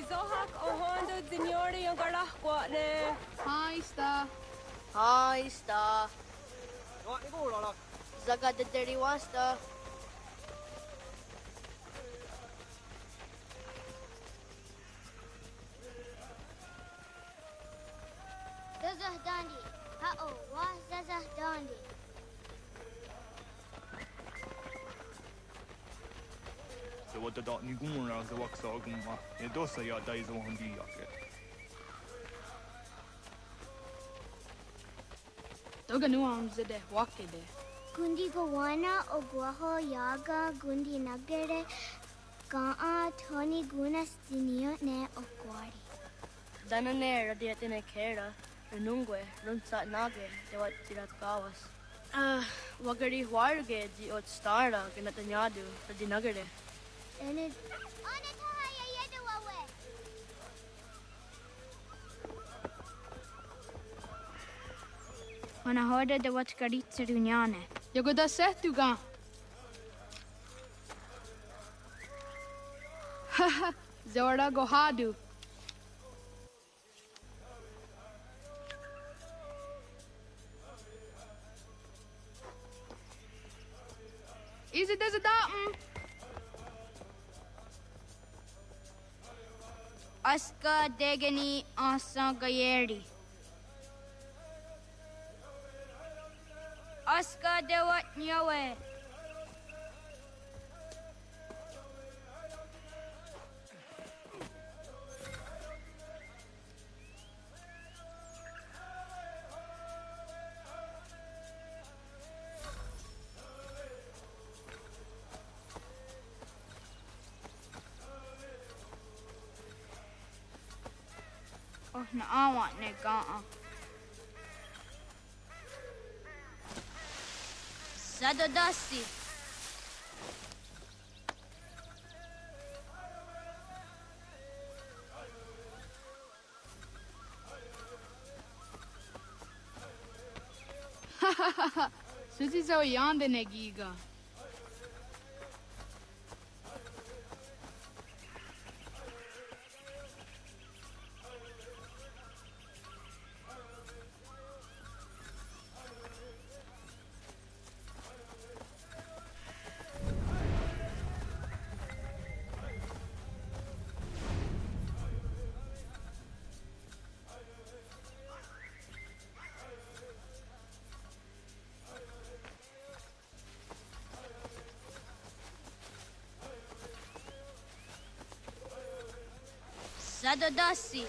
Izohak ohondo dinyori yung galahquane. Haista. Haista. Zagadaderi wasta. Zazah Dandi. Ha'o, wah Zazah Dandi. Se wata da ni gumura za waksa gumma. E dosa ya daizo handi yake. Toga nuam zede wakede. Gundi Gawana o Guaho Yaga Gundi Nagere Ga'a Tony Gunas Dinio Ne o Guari. Danane radiatine kera. Renungue, runsat nage, dewat tirat kawas. Wagari huarge di ot stara ganatanyadu sa dinagare. Enid. Ona Tahaya Yedawawe. Wana hoda dewat karitsa dunyane. Yogoda setuga. Haha, Zora Gohadu. Is it as a datum? Aska degani asa gayeri. Aska dewat nyawe. Oh, na awat ne ga'a. Sadodasi. Susi zo yande ne giga. Sadodasi.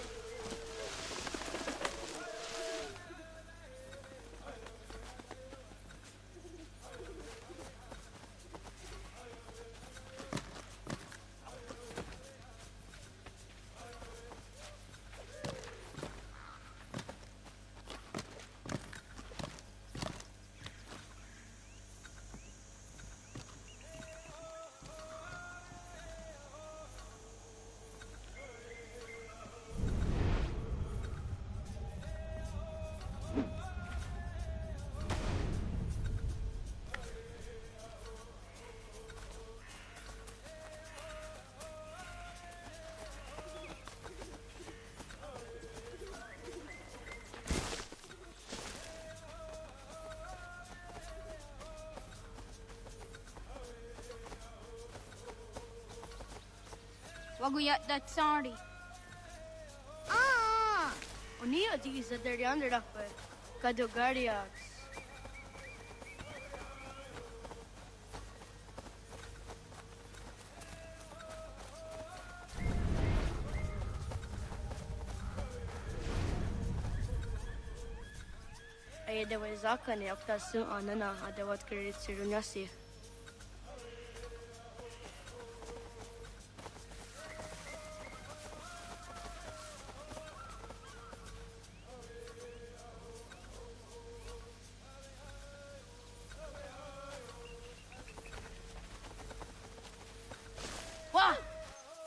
Waguyat that sorry. Unia di sa deriander dape. Kadogariax. Ay dewa zaka ni after sun anana adawat kirit sirunyasi.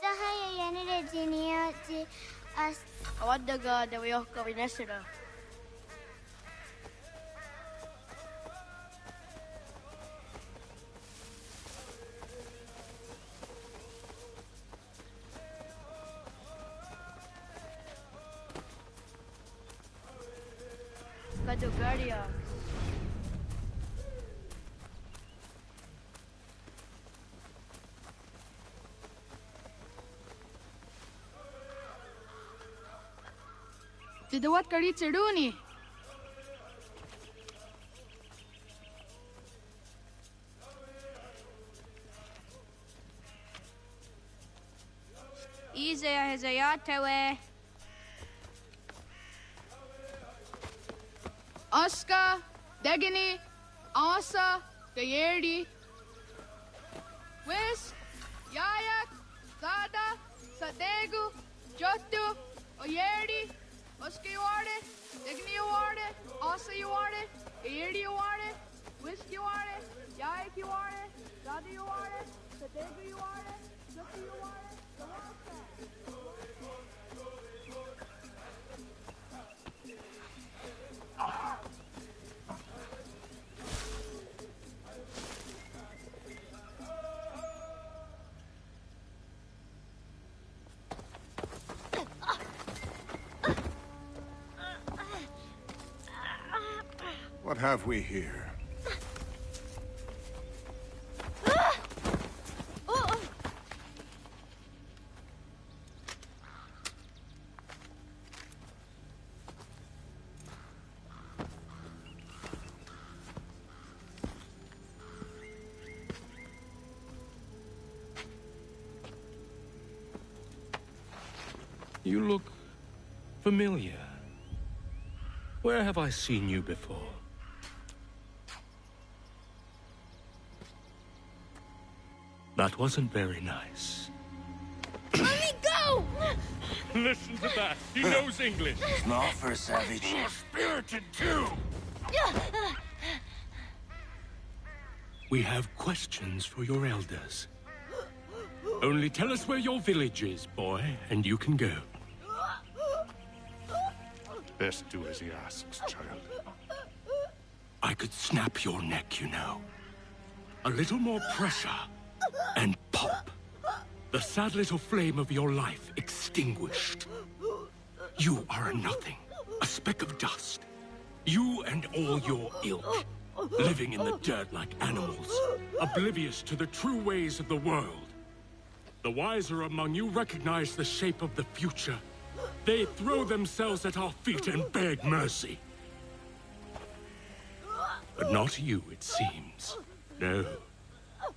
Sahaya Yanere Dinio di As. Awadaga dewa yohka winesira. Garia. Tidawat kari Chiduni. Easy as a yacht. Oscar, Degani, Asa, Gayerdi, Wis, Yayak, Zada, Sadegu, Jotu, Oyerdi, Oscar you are it, Degani you are it, Asa you are it, Gayerdi you are it, Wis you are it, Yayak you are it, Zada you are it, Sadegu you are it, Jotu you are it, What have we here? You look familiar. Where have I seen you before? That wasn't very nice. Let me go! Listen to that. He knows English. It's not for a savage. You're spirited too. We have questions for your elders. Only tell us where your village is, boy, and you can go. Best do as he asks, child. I could snap your neck, you know. A little more pressure, and pop. The sad little flame of your life extinguished. You are a nothing, a speck of dust. You and all your ilk, living in the dirt like animals, oblivious to the true ways of the world. The wiser among you recognize the shape of the future. They throw themselves at our feet and beg mercy. But not you, it seems. No.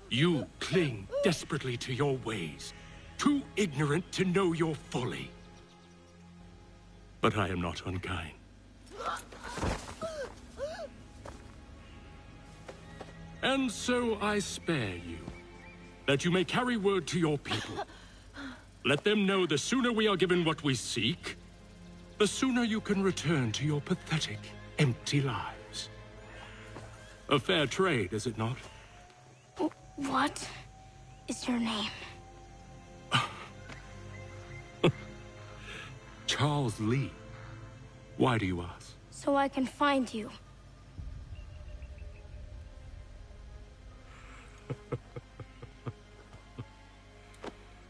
You cling desperately to your ways, too ignorant to know your folly. But I am not unkind. And so I spare you, that you may carry word to your people. Let them know the sooner we are given what we seek, the sooner you can return to your pathetic, empty lives. A fair trade, is it not? What is your name? Charles Lee. Why do you ask? So I can find you.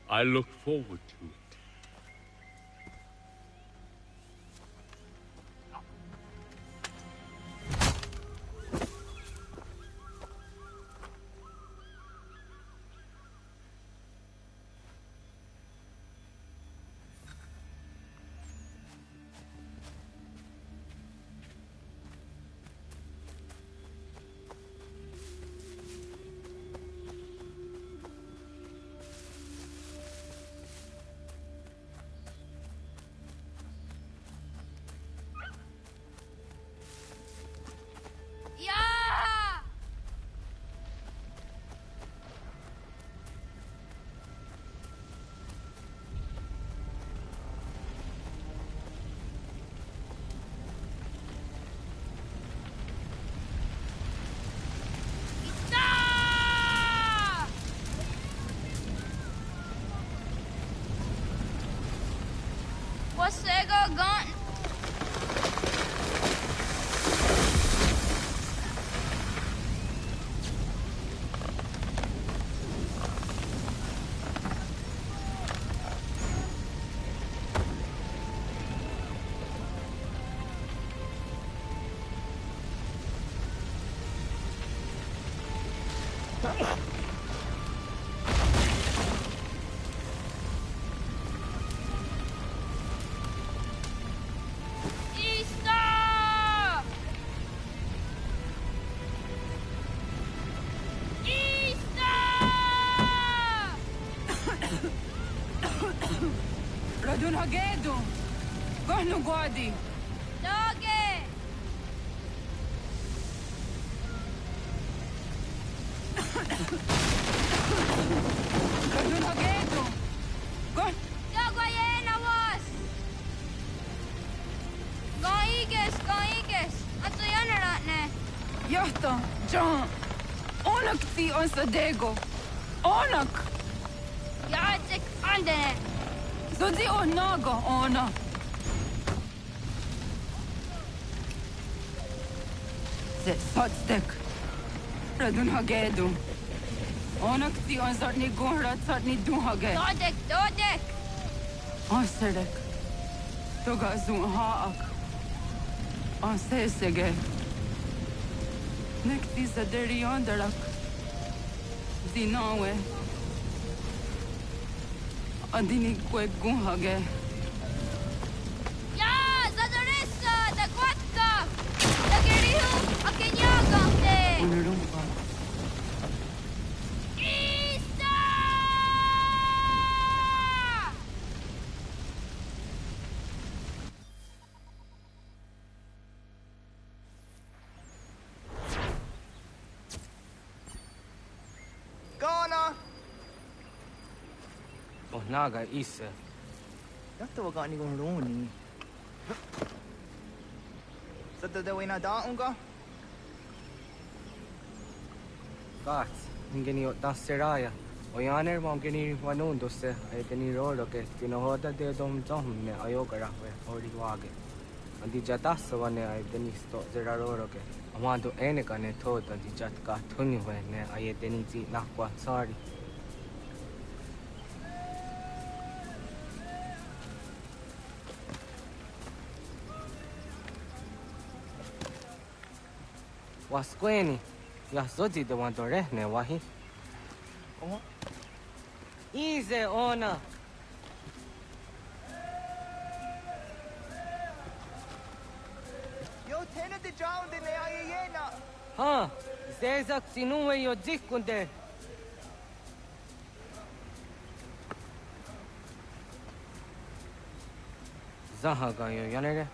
I look forward to it. What's that gun? Radun hagedu. Gonu gwadi. Doge! Radun hagedu. Gon. Dogo yena was! Goiges! Atso yanaratne. Johto, John. Onak ti on sadego. Onak. Jatsik andene. Zodi onago ona. Se sotstek. Radun hagedu. Onak ti on zartni gunrat zartni duhage. Dodek! Ansedek. Toga zun haak. Ansesege. Nekti zaderi ondarak. Dinawe. Adini kwe gunhage. Ja, zadoressa, da quatta! Da gerihu, a kenyagante! Unurumpa. Isa! Ghana! Oh, naga isa. Yakta waga ni gong roni. Sada daw ina daunga? Gat, ingeni o tasiraya. O yaner mo ingeni wanun dosse ay teni rolo ke tinohoda de dom dom ne ayoga rahwe ori wage. Andi jatasa wane ay teni sto zera rolo ke. Amando ene ka ne toda di jatka tuni we ne ay teni ti nakwa sorry. Wasqueni, ya zodi de wandore ne wahi. Oh, Ize ona. yo tena de jaun de ne ayena. Ha, zezak sinuwe yo dikunde. Zahaga yo yanere.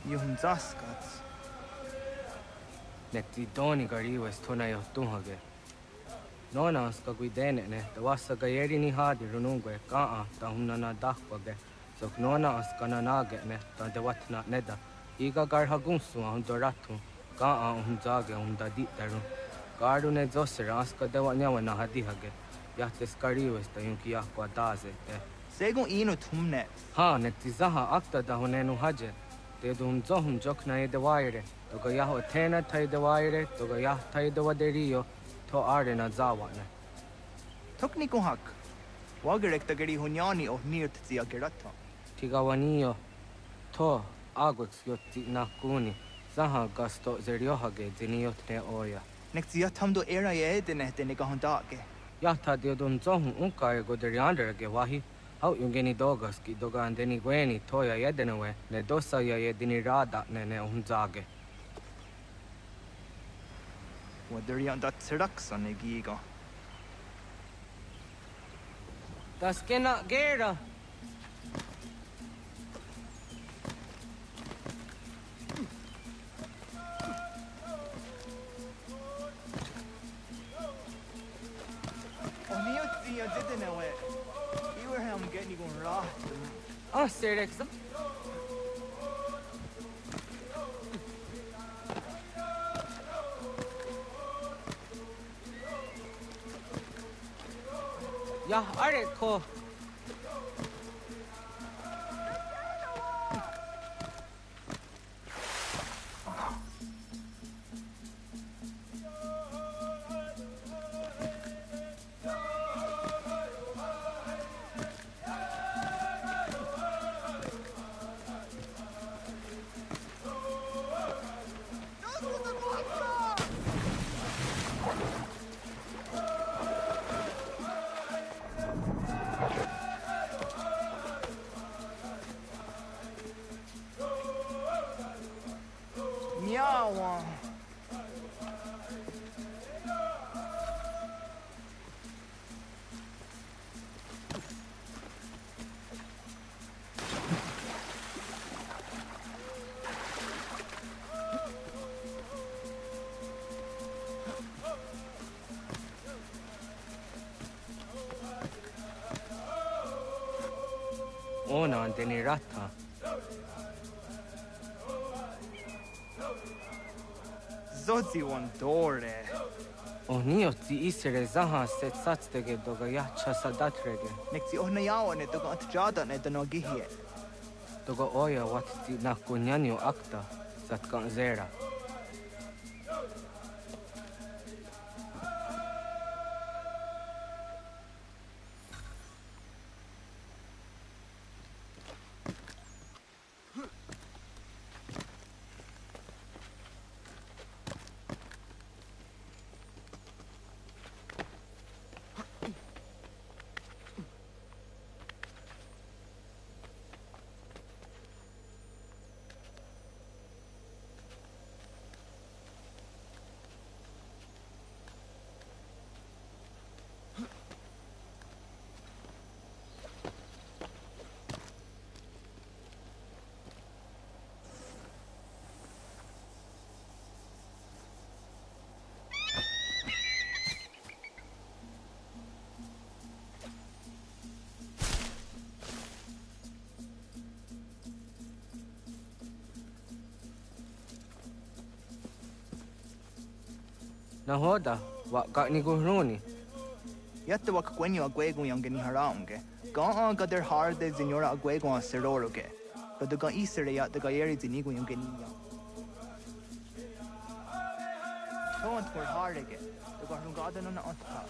Yun zaskats. Nekti doni gari wes tona yo tunhage. Nona aska guidene ne, da wasa gayeri ni hadi runungwe kaa ta hunana dakwage. Sok nona aska na nage ne, ta de watna neda. Iga gar hagunsu ahun doratu, kaa ahun zage ahun da di darun. Garu ne zosera aska de wanyawa na hadi hage. Yahtes gari wes ta yunki yakwa daze te. Segun ino tumne. Ha, nekti zaha akta da hunenu haje. Te dum zohum jokna e de waire. Toga yaho tena tai de waire, toga yah tai de waderio, to arde na zawane. Tokni ko hak. Wagerek ta gari hunyani o nirt tia gerata. Tigawanio, to agweks yotti na kuni. Zaha gasto zeriohage diniot ne oya. Nek tia tamdo era ye de ne ka hondake. Yahta de dum zohum unka e goderiandere ge wahi. Hau yungeni dogas ki doga andeni gweni toya yedenewe, ne dosa ya yedini rada ne unzage. Waderian dat seraksa ne giga. Das kena gera. Oniot tia didenewe. Iwerham getni gon raht. Ah, Serexa. Ya, are ko. ona ante ni ratha. Zodzi on dore. Onio ti isere zaha set satstege doga yacha sadatrege. Nekti ohna yao ne doga atjada ne dano gihie. Doga oya wat ti nakunyanyo akta zatkan zera. Nahoda, wak ni guhruni. Yatte wak kwenyo agwego yang ni haramge. Ga ga der har de signora agwego a seroroge. But the ga isere ya the ga yeri zinigo yang ni ya. Don't for hardige. The ga hun ga den on anta.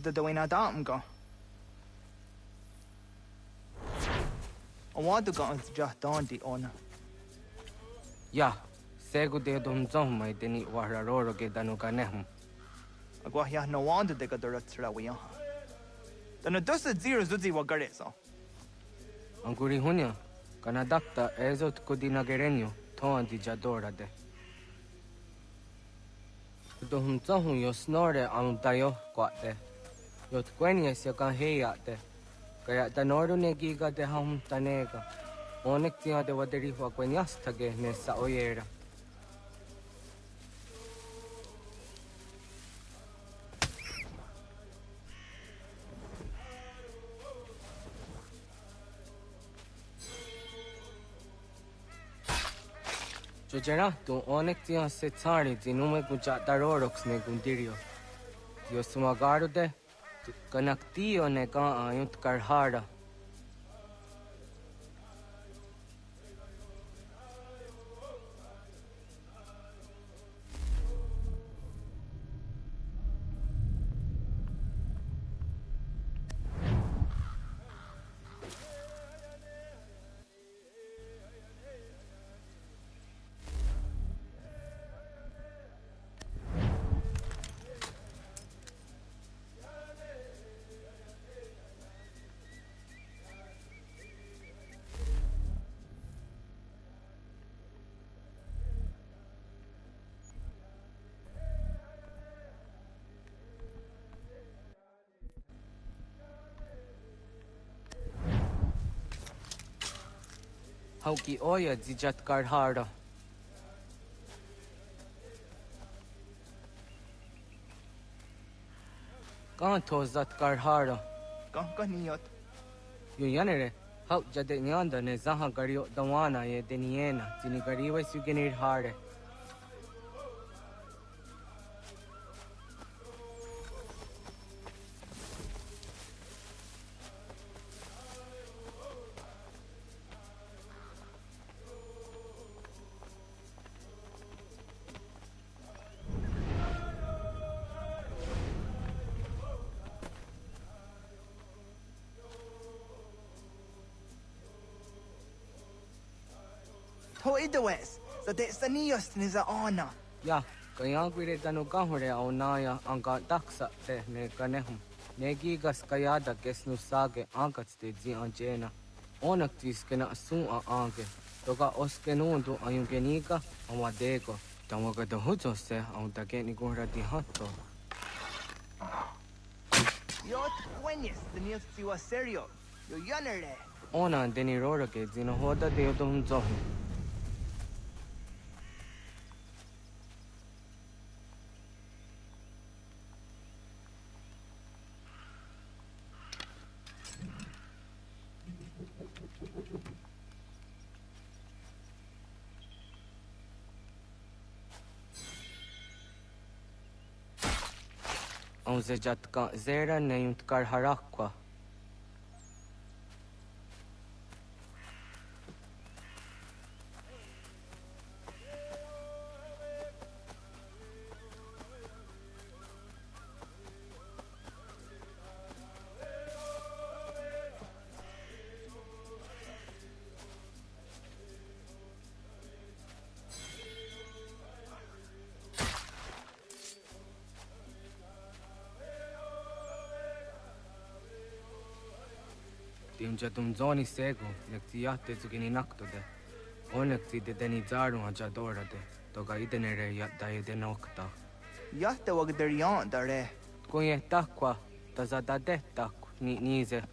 The way na dam go. I want to go and just down the honor. Ya, segu de dum zom mai deni wahra roro ge danu ganehum. Agwa ya no wonder de ga dora tsra wi ya. Danu dos zero zuzi wa gare so. Anguri hunya, kana dakta ezot kodina gerenyo, toan di jadora de. Dum zom yo snore am dayo kwate. Yot kwenya se kan heya te kaya tanoru ne giga de ham tanega onek tia de waderi wa kwenyas thage ne sa oyera Jojera tu onek tia se tsari dinume kucha tarorox ne gundirio yo sumagaru de Kanaktiyo ne ka ayut karhara. Hauki oya zijat karhara. Kahan to zat karhara. Kahan niyot. Yu yanere, hau jade nyanda ne zaha gario dawana ye deniena, zini gariwe sugenir hare. Hoidawes, so de sanios ni za ona. Ya, kaya gwire danu kahore au naya anga daksa te ne kanehum. Negigas kayada kesnu sage angats de zi angena. Onak tiskena asun a ange. Toka oskenundu ayungenika amadego. Tamoga da hujose aun takeni gura di hatto. Yo cueñes, tenías siwa serio. Yo yanere. Ona deni rora ke zina hoda de odum zohi. Aun zejatka zera neyuntkar harakwa. Timja tum zoni sego, nekti yatte zugini naktode. Onekti de deni zaru haja dorade. Toga idenere yatta ide nokta. Yatte wag der yan dare. Kunye takwa, tazada de takwa, ni nize.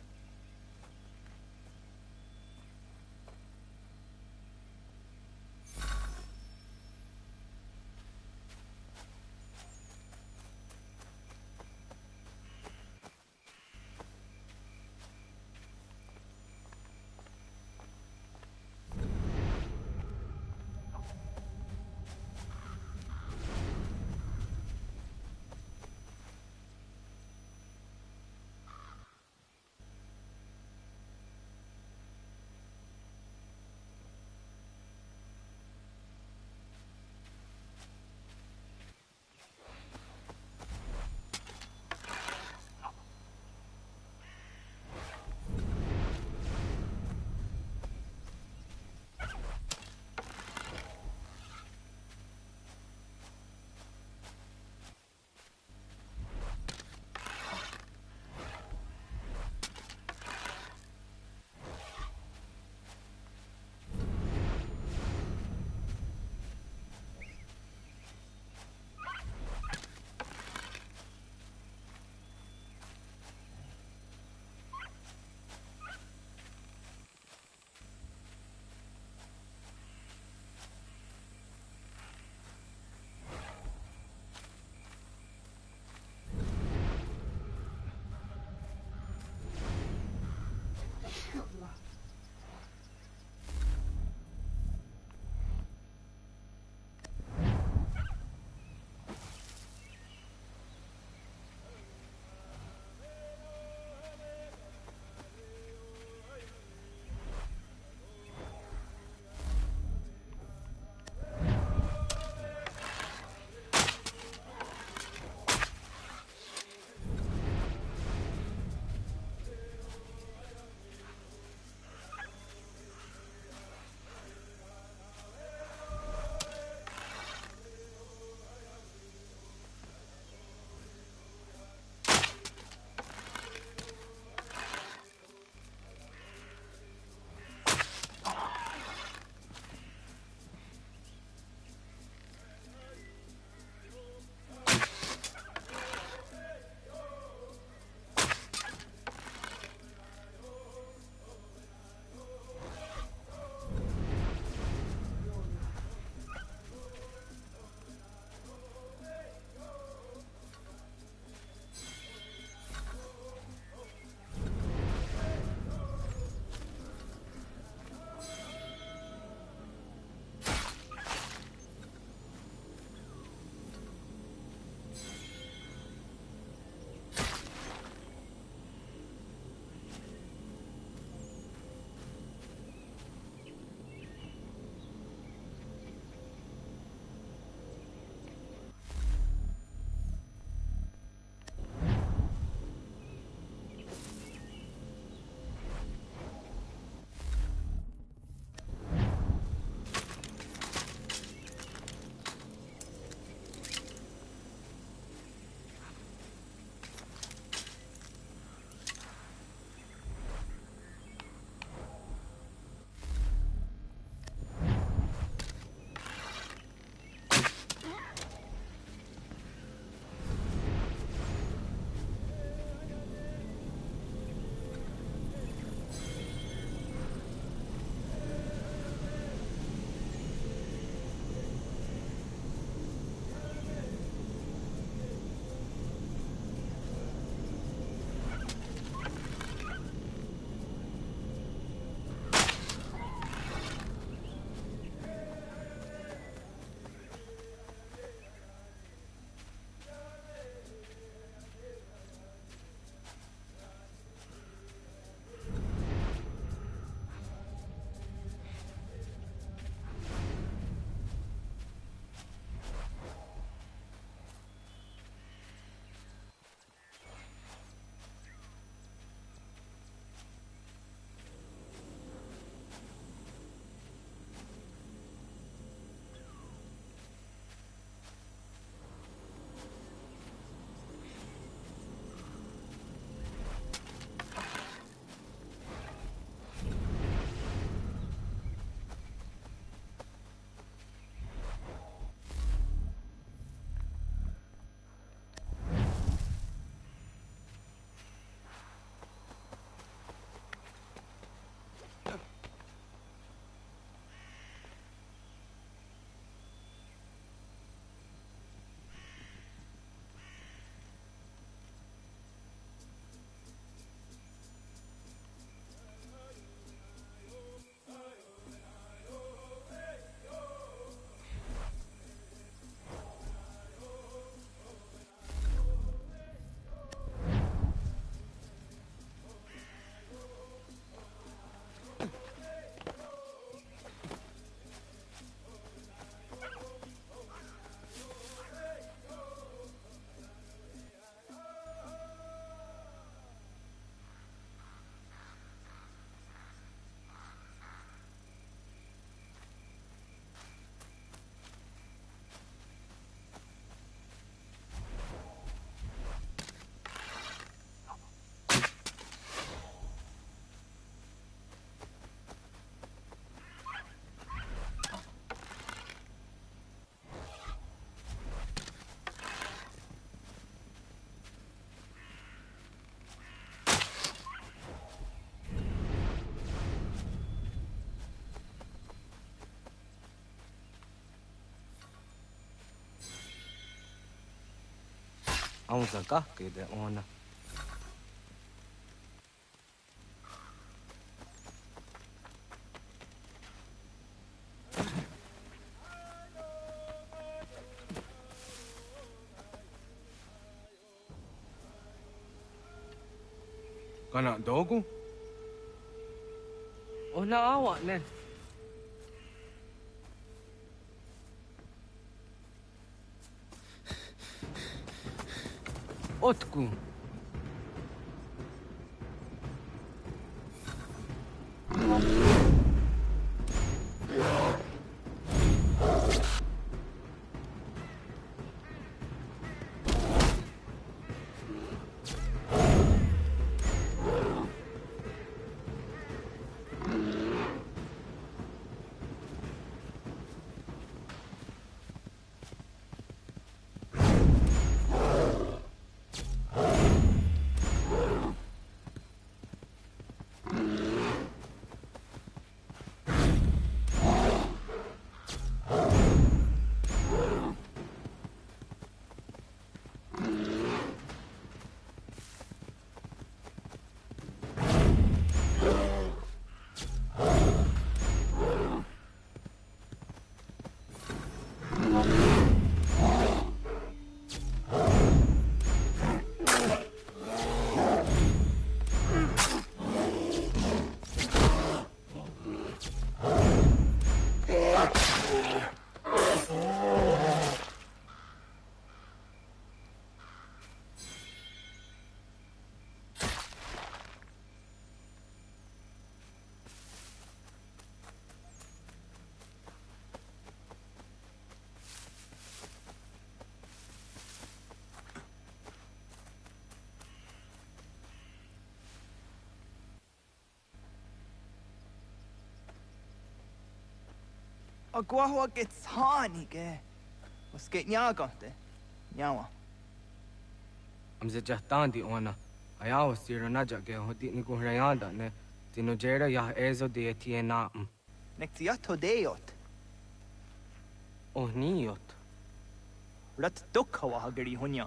Vamos acá que de ona. Kana dogu? Ona awa ne. Otku. Agua gets honey, ge. Was geht nyagante? Nyawa. Amze jahtandi ona. Ayaw siro naja ge hodi ni ko rayanda ne. Tino jera ya ezo de tiena. Nektiato deot. Oh niot. Rat dukhawa hagari hunya.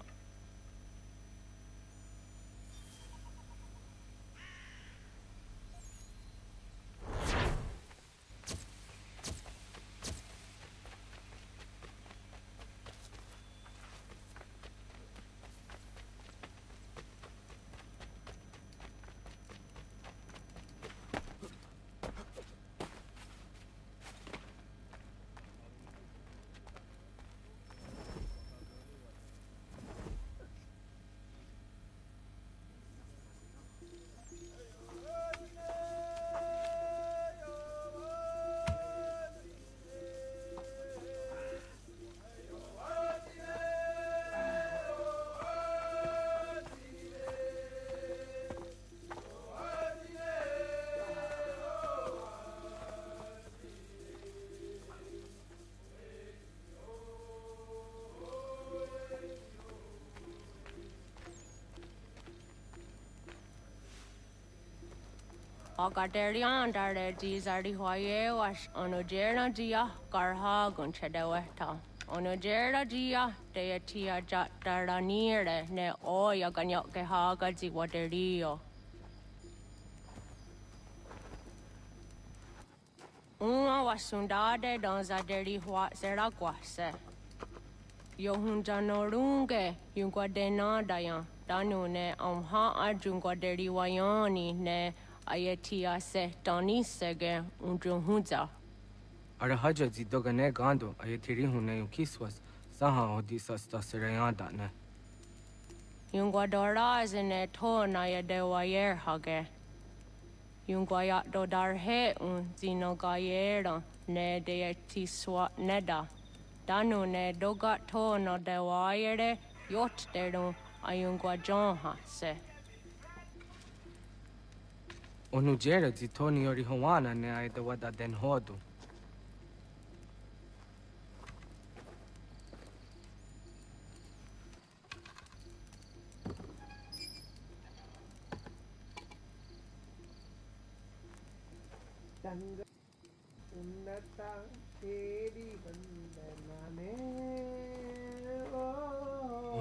Agaderian dare jizardi hoye was onojera jia garha gunchedeweta. Onojera jia deatia jataranire ne oya ganyoke haga ziwaderio. Uma wasundade donzaderi hua seraguase. Yohunjanorunge yunguadenadayan danune amha ajunguaderi wayani ne Ayatia se Donisege unjunhuza. Arahaja zidogane gando ayetiri hune yukiswas saha odisa stasirayanda ne. Yunguadora zine to na yadewayer hage. Yunguayat dodarhe un zinogayera ne deetiswa neda. Danu ne dogat to no dewayere yot deru ayunguajonha se. Onujera zitoni yori hawana ne aida wada den hodu.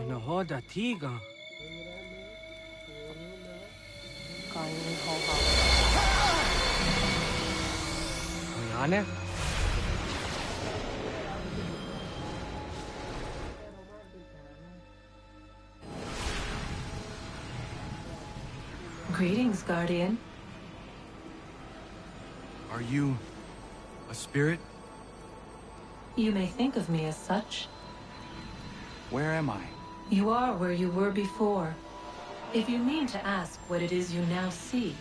Ano hoda tiga. Kain ho ho. Ano? Greetings, Guardian. Are you a spirit? You may think of me as such. Where am I? You are where you were before. If you mean to ask what it is you now see,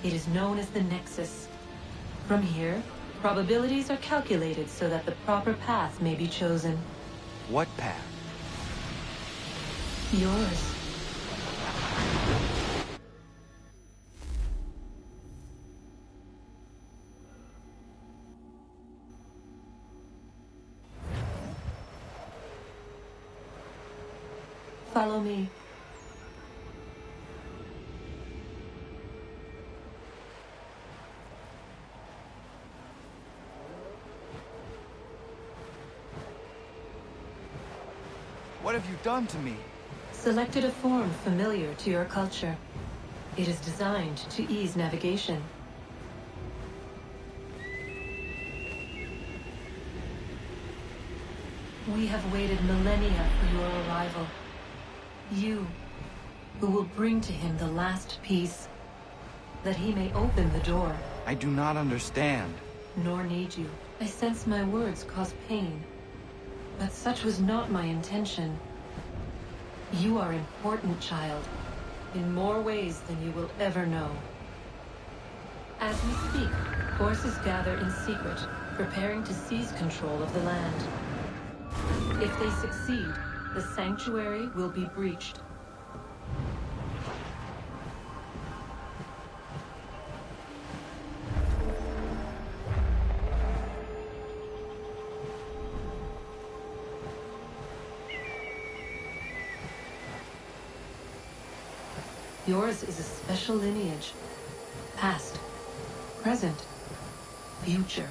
it is known as the Nexus. From here, probabilities are calculated so that the proper path may be chosen. What path? Yours. Follow me. What have you done to me? Selected a form familiar to your culture. It is designed to ease navigation. We have waited millennia for your arrival. You, who will bring to him the last piece, that he may open the door. I do not understand. Nor need you. I sense my words cause pain. But such was not my intention. You are important, child, in more ways than you will ever know. As we speak, forces gather in secret, preparing to seize control of the land. If they succeed, the sanctuary will be breached. Yours is a special lineage. Past, present, future.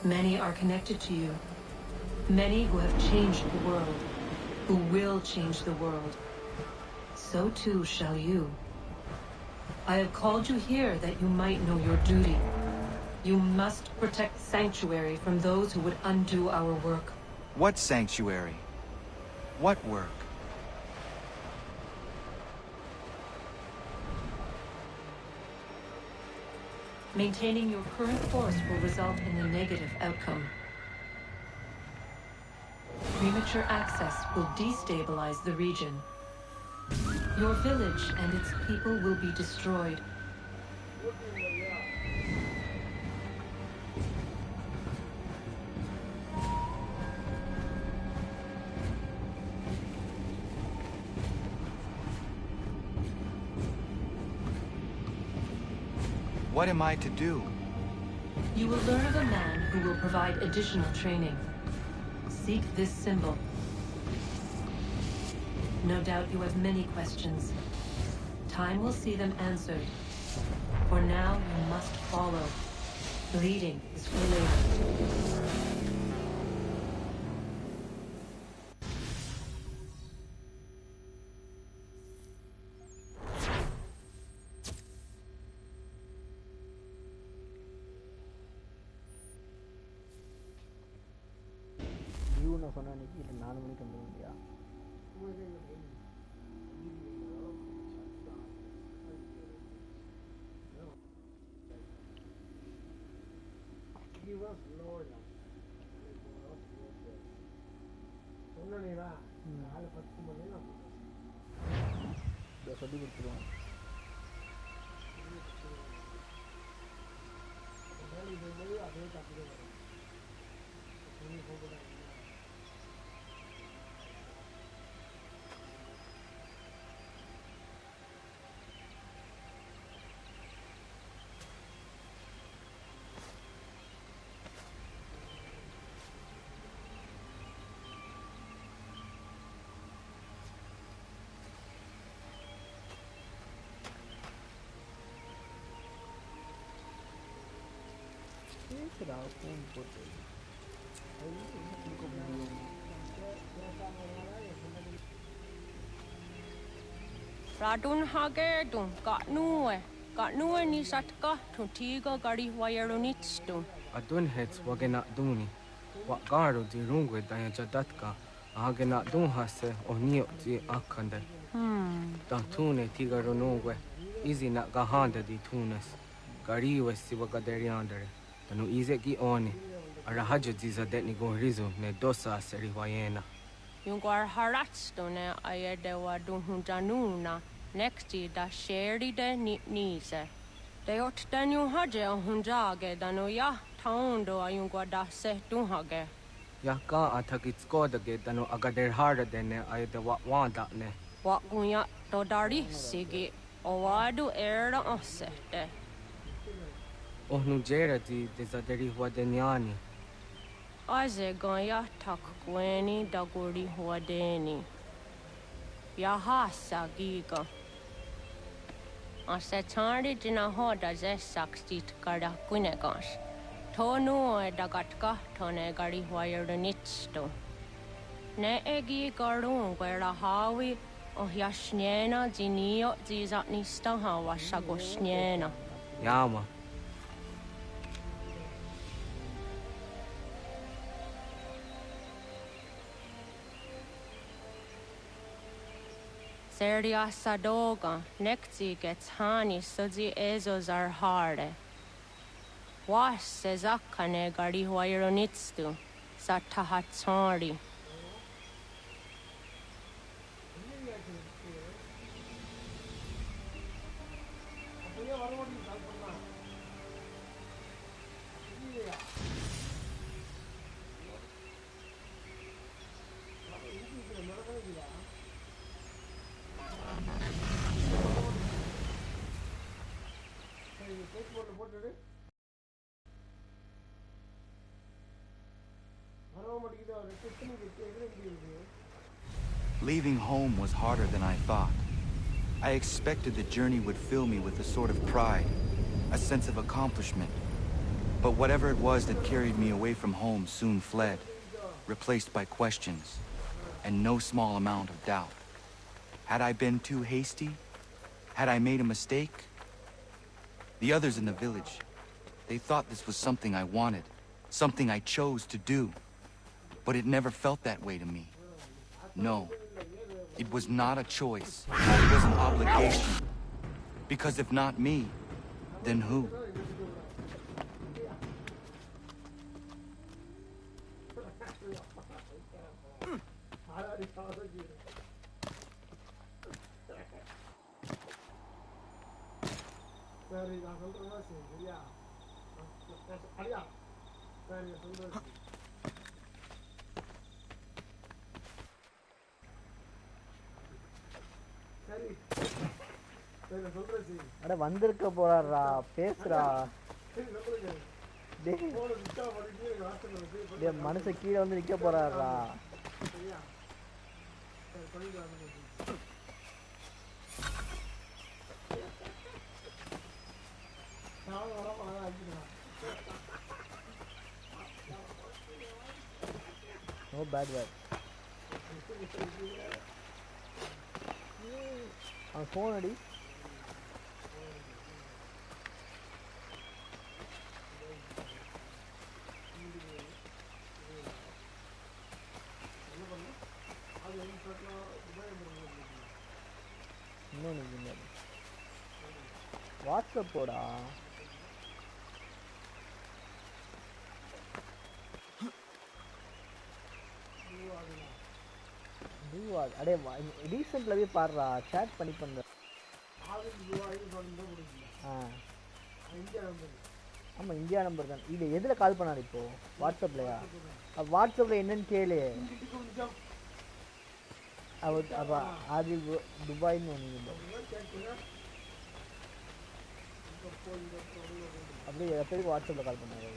Many are connected to you. Many who have changed the world, who will change the world. So too shall you. I have called you here that you might know your duty. You must protect Sanctuary from those who would undo our work. What sanctuary? What work? Maintaining your current course will result in a negative outcome. Premature access will destabilize the region. Your village and its people will be destroyed. What am I to do? You will learn of a man who will provide additional training. Seek this symbol. No doubt you have many questions. Time will see them answered. For now, you must follow. Leading is for later. சொன்னா இன்னைக்கு 4 மணிக்கு வந்துடும் இல்லையா? சொல்லி கொடுத்துருவோம். அதே copy வரும். será un pote. Radun hage dum got nuwe ni satka to tiga gari wayarunitstu. Adun hets wagena duni. What garo di rungwe dayajadatka. Agena dun hase o nio di akande. Da tune tiga runungwe. Easy na gahanda di tunes. Gariwe si wagaderiandere. Tanu ize gi oni. Arahaja diza detni go rizu ne dosa seri wayena. Yungar haratstone ayede wadun hunjanuna. Nexti da sheri de nise. De ot danu haje o hunjage danu ya taundo ayungwa da se dunhage. Ya ka atakit skodage danu agader harda dene ayede wanda ne. Wat gunya do dari sigi o wadu era osete. Ohnu jera di dezaderi wadenyani. Aze ganya tak gweni daguri wadeni. Ya hasa giga. Ase tari dina hoda ze sakstit kada kunegas. Tonu e dagatka tone gari wayarunitsto. Ne egi garun gwera hawi o yashnena zinio zizatnista hawa shagoshnena. Yama. Seria sadoga, nekti gets hani suzi ezos are harde. Was sezakane gari wayronitstu, satahatsari. Leaving home was harder than I thought. I expected the journey would fill me with a sort of pride, a sense of accomplishment. But whatever it was that carried me away from home soon fled, replaced by questions, and no small amount of doubt. Had I been too hasty? Had I made a mistake? The others in the village, they thought this was something I wanted, something I chose to do. But it never felt that way to me. No, it was not a choice. It was an obligation. Because if not me, then who? அட வந்திருக்க போறாரா பேசுறா மனுஷ கீழே வந்து நிக்க போறாரா No bad word. Phone அடி வாட்ஸ்அப் போடா அடே ரீசெண்ட்ல போய் பாடுறா சேட் பண்ணி பண்ற ஆமா இந்தியா நம்பர் தான் இது எதுல கால் பண்ணாரு இப்போ வாட்ஸ்அப்லயா வாட்ஸ்அப்ல என்னன்னு கேளு அது துபாய்னு ஒன்று அப்படியே எப்போதுக்கு வாட்ஸ்அப்பில் கால் பண்ணாரு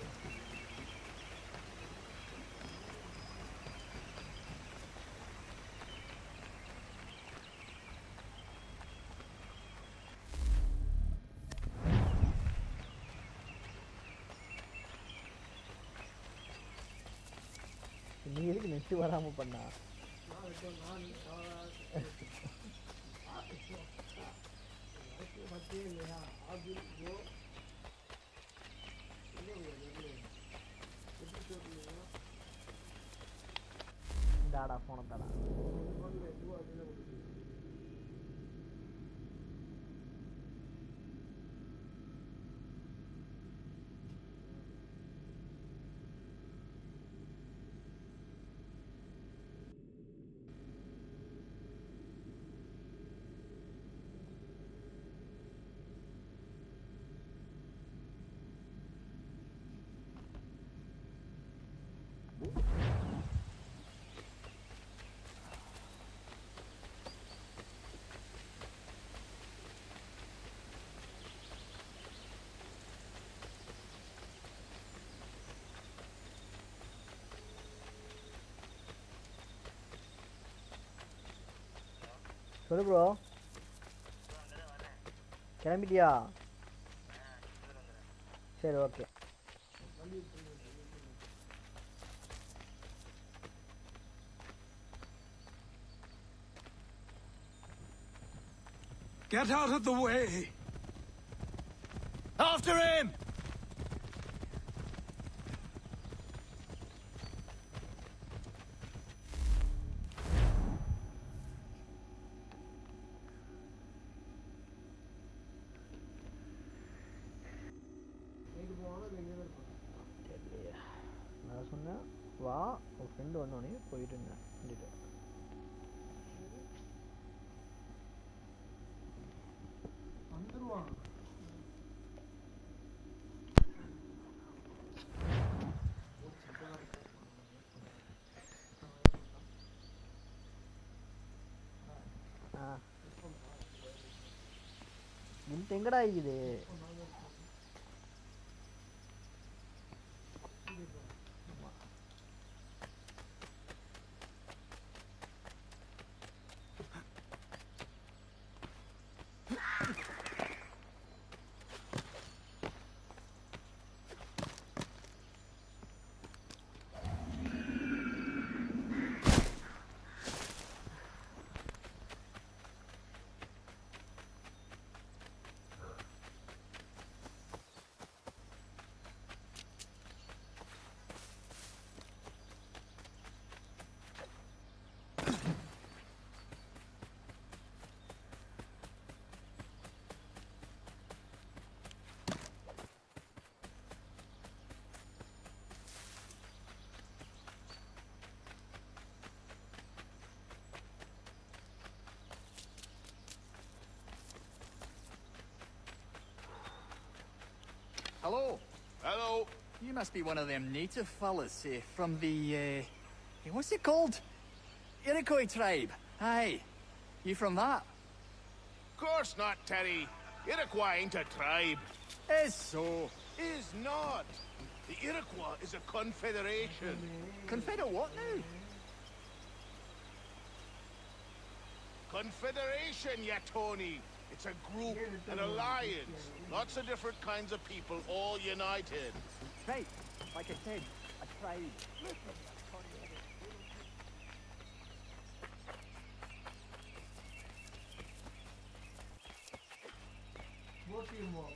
நீ எதுக்கு நெட்டு வராமல் பண்ணா ഇതാടാ ഫോണത്താടാ. சொல்லு ப்ரோ. கிளம்பிட்டியா? சரி okay. Get out of the way! After him! நான் சொன்னேன் வா உன் ஃப்ரெண்டு வந்தோடனே போயிட்டு இருந்தேன். வந்துடுவான். இந்த எங்கடா இருக்குது? Hello. Hello. You must be one of them native fellas from the, what's it called? Iroquois tribe. Aye. You from that? Course not, Terry. Iroquois ain't a tribe. Is so. Is not. The Iroquois is a confederation. Confederate what now? Confederation, ya Tony. It's a group, an alliance. Lots of different kinds of people all united. Right. Like I said, a tribe. What do you want?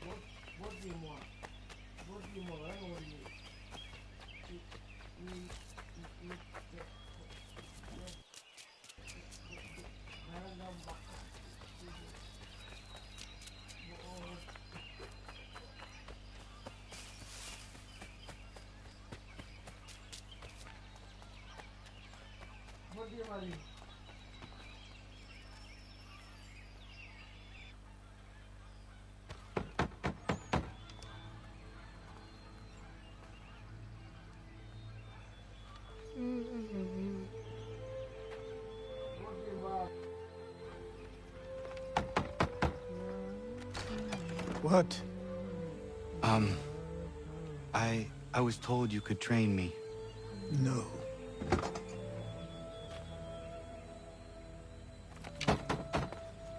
What do you want? What do you want? I know what you need. What do you want? What? I was told you could train me. No.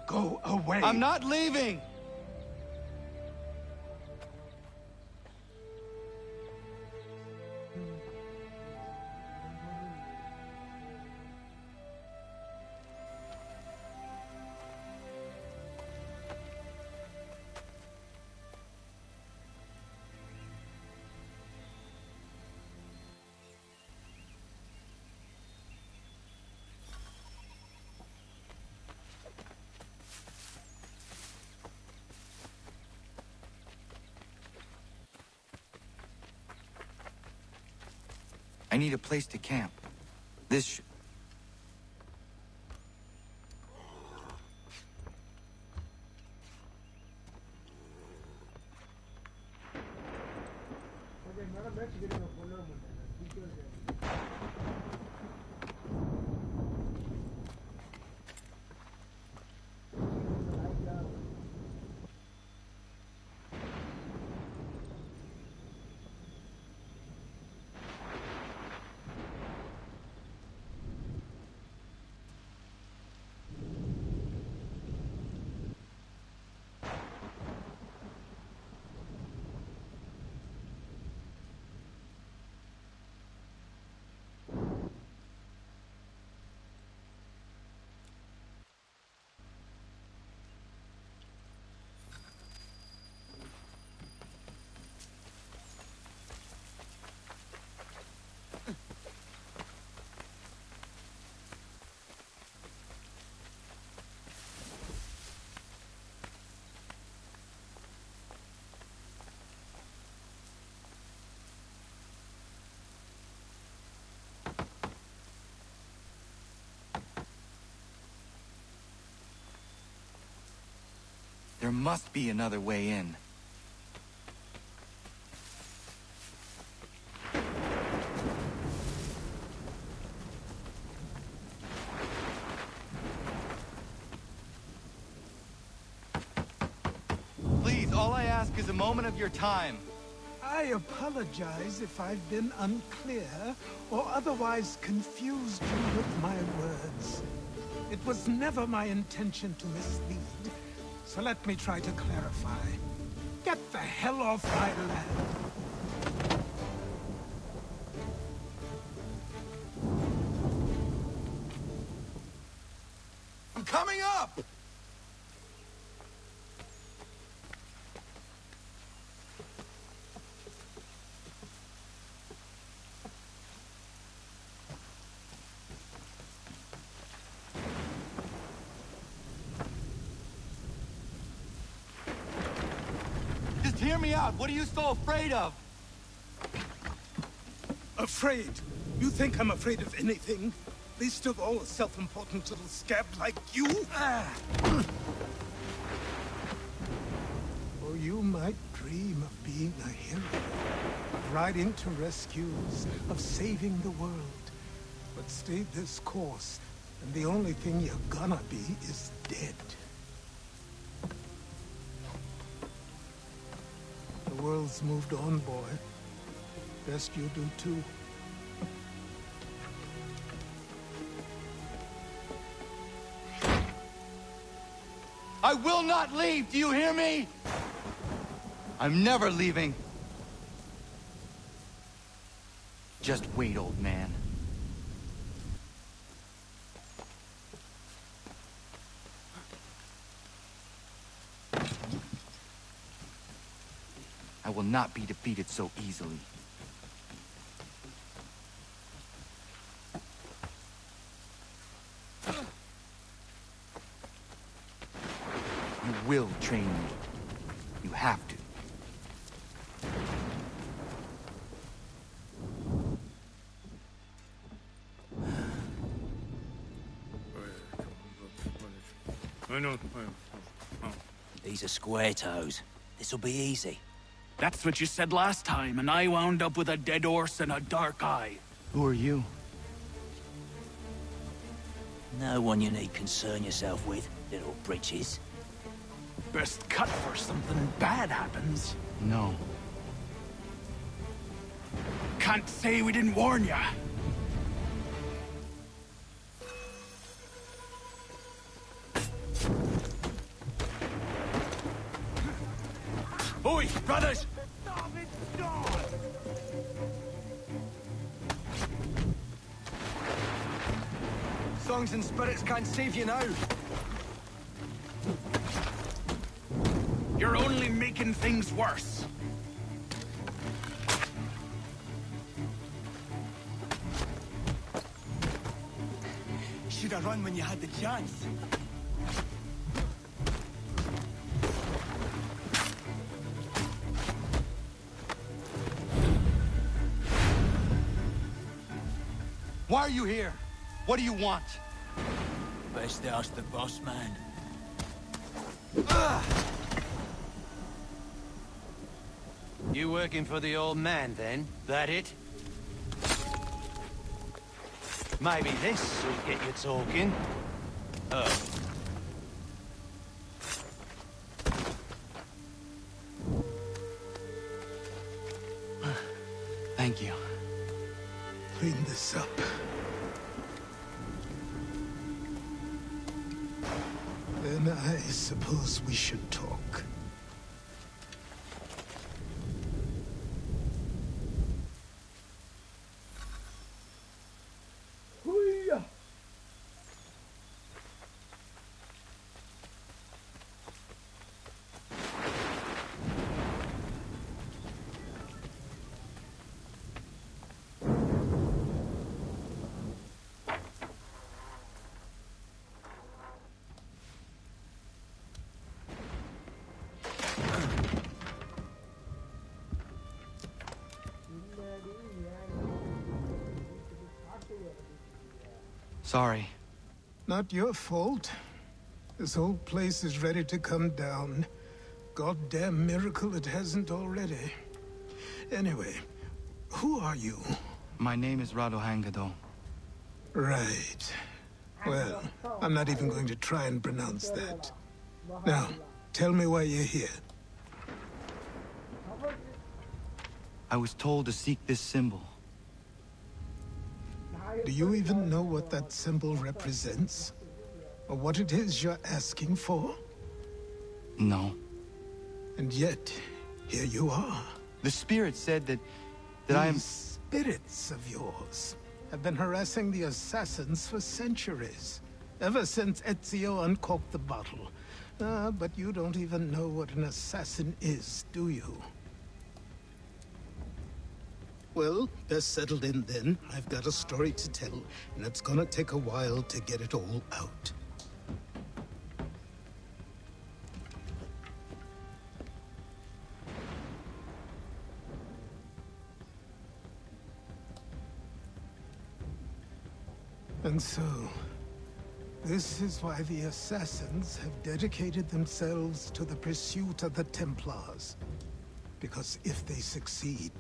Go away. I'm not leaving! need a place to camp. This There must be another way in. Please, all I ask is a moment of your time. I apologize if I've been unclear or otherwise confused you with my words. It was never my intention to mislead, so let me try to clarify. Get the hell off my land. I'm coming up! Just hear me out. What are you so afraid of? Afraid? You think I'm afraid of anything? Least of all a self-important little scab like you? Or you might dream of being a hero, of riding to rescues, of saving the world. But stay this course, and the only thing you're gonna be is dead. The world's moved on, boy. Best you do too. I will not leave, do you hear me? I'm never leaving. Just wait, old man. I will not be defeated so easily. You will train me. You have to. These are square toes. This'll be easy. That's what you said last time, and I wound up with a dead horse and a dark eye. Who are you? No one you need concern yourself with, little britches. Best cut for something bad happens. No. Can't say we didn't warn ya. Oi, brothers! Songs and spirits can't save you now. You're only making things worse. Should have run when you had the chance. Why are you here? What do you want? Best ask the boss man. You working for the old man, then? That it? Maybe this will get you talking. Oh. Thank you. Clean this up. Then I suppose we should talk. Sorry. Not your fault. This whole place is ready to come down. Goddamn miracle it hasn't already. Anyway, who are you? My name is Rado Hangado. Right. Well, I'm not even going to try and pronounce that. Now, tell me why you're here. I was told to seek this symbol. Do you even know what that symbol represents? Or what it is you're asking for? No. And yet, here you are. The spirit said that I am... These spirits of yours have been harassing the assassins for centuries. Ever since Ezio uncorked the bottle. But you don't even know what an assassin is, do you? Well, best settled in then. I've got a story to tell, and it's gonna take a while to get it all out. And so, this is why the Assassins have dedicated themselves to the pursuit of the Templars. Because if they succeed,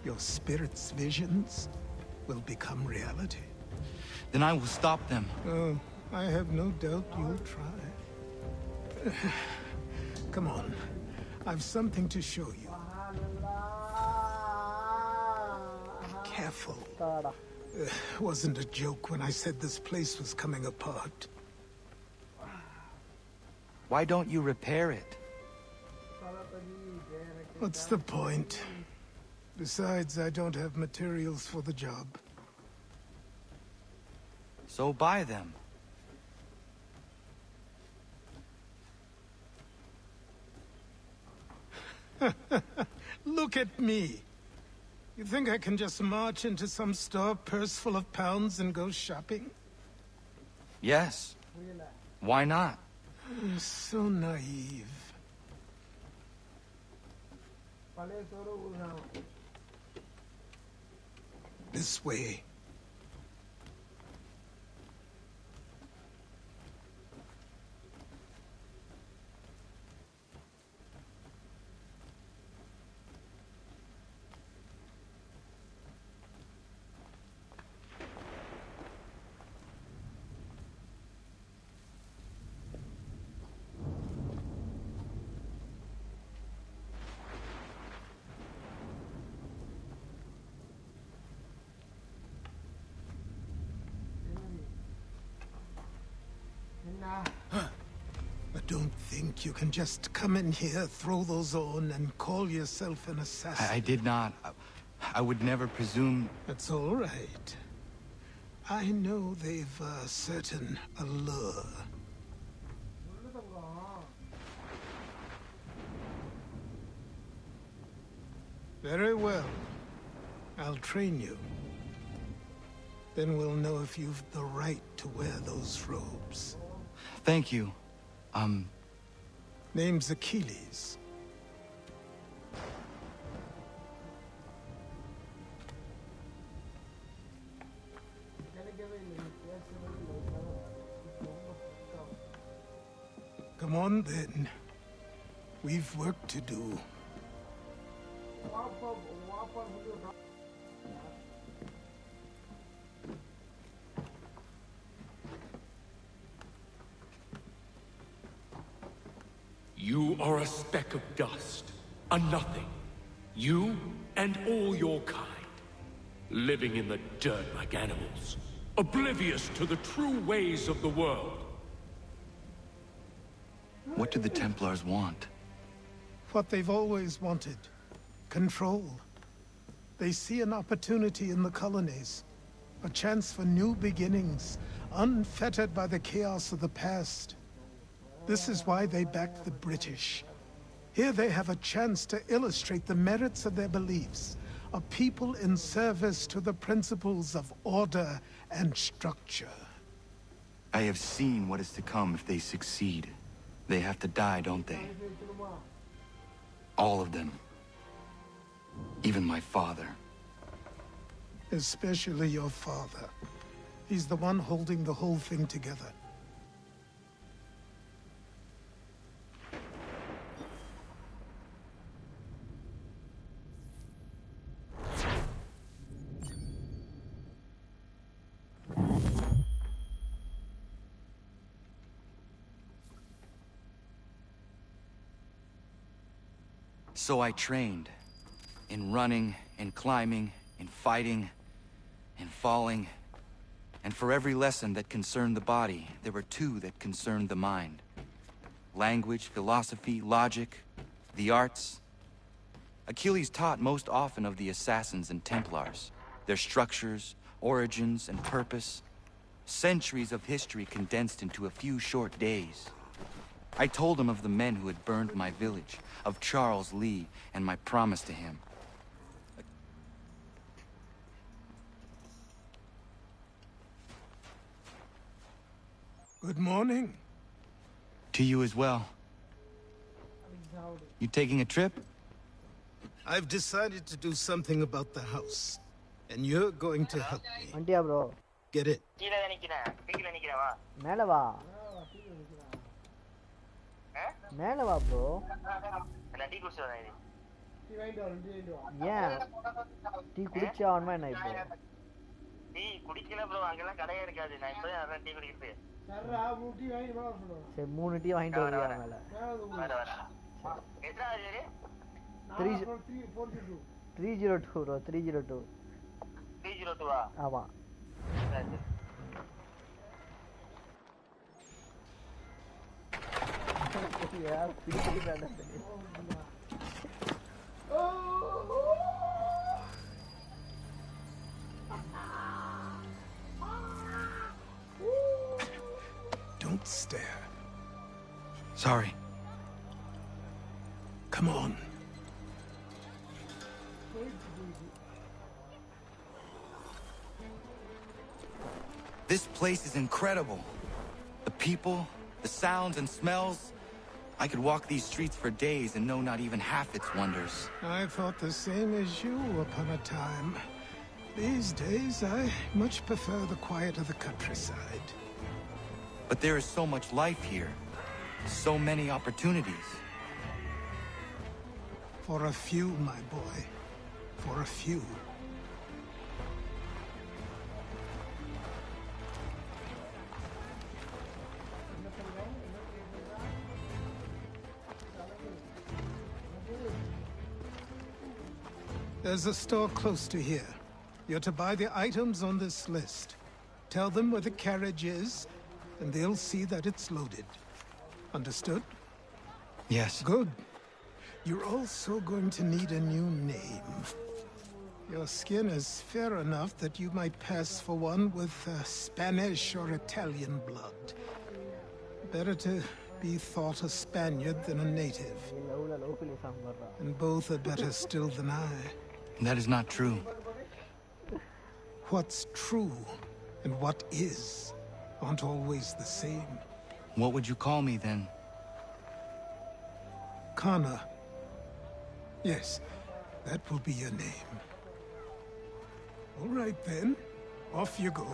your spirit's visions will become reality. Then I will stop them. Oh, I have no doubt you'll try. Come on. I've something to show you. Be careful. Wasn't a joke when I said this place was coming apart. Why don't you repair it? What's the point? Besides, I don't have materials for the job. So buy them. Look at me. You think I can just march into some store, purse full of pounds, and go shopping? Yes. Why not? I'm so naive. This way. But don't think you can just come in here, throw those on, and call yourself an assassin. I did not. I would never presume... That's all right. I know they've a certain allure. Very well. I'll train you. Then we'll know if you've the right to wear those robes. Thank you. Name's Achilles. Come on, then. We've work to do. You are a speck of dust, a nothing. You and all your kind. Living in the dirt like animals. Oblivious to the true ways of the world. What do the Templars want? What they've always wanted. Control. They see an opportunity in the colonies. A chance for new beginnings, unfettered by the chaos of the past. This is why they backed the British. Here they have a chance to illustrate the merits of their beliefs. A people in service to the principles of order and structure. I have seen what is to come if they succeed. They have to die, don't they? All of them. Even my father. Especially your father. He's the one holding the whole thing together. So I trained. In running, in climbing, in fighting, in falling. And for every lesson that concerned the body, there were two that concerned the mind. Language, philosophy, logic, the arts. Achilles taught most often of the Assassins and Templars, their structures, origins, and purpose. Centuries of history condensed into a few short days. I told him of the men who had burned my village, of Charles Lee, and my promise to him. Good morning. To you as well. You taking a trip? I've decided to do something about the house. And you're going to help me. bro. Get it? மேல வா மேல வா bro ஏன் tea குடிச்சா ஆவணுமா என்ன இப்போ tea குடிக்கல bro அங்கெல்லாம் கடையே இருக்காது நான் இப்பவே அதான் டீ குடிக்கிறது சரா 3 டீ வாங்கி வா bro சரி 3 டீ வாங்கிட்டு வரியா மேல எத்தனை ஆகுது 302 bro 302 302 ஆமா சரி यार पीछे बैठा Don't stare. Sorry. Come on. This place is incredible. The people, the sounds and smells. I could walk these streets for days and know not even half its wonders. I thought the same as you upon a time. These days, I much prefer the quiet of the countryside. But there is so much life here. So many opportunities. For a few, my boy. For a few. There's a store close to here. You're to buy the items on this list. Tell them where the carriage is, and they'll see that it's loaded. Understood? Yes. Good. You're also going to need a new name. Your skin is fair enough that you might pass for one with Spanish or Italian blood. Better to be thought a Spaniard than a native. And both are better still than I. That is not true. What's true and what is aren't always the same. What would you call me then? Kana. Yes, that will be your name. All right then, off you go.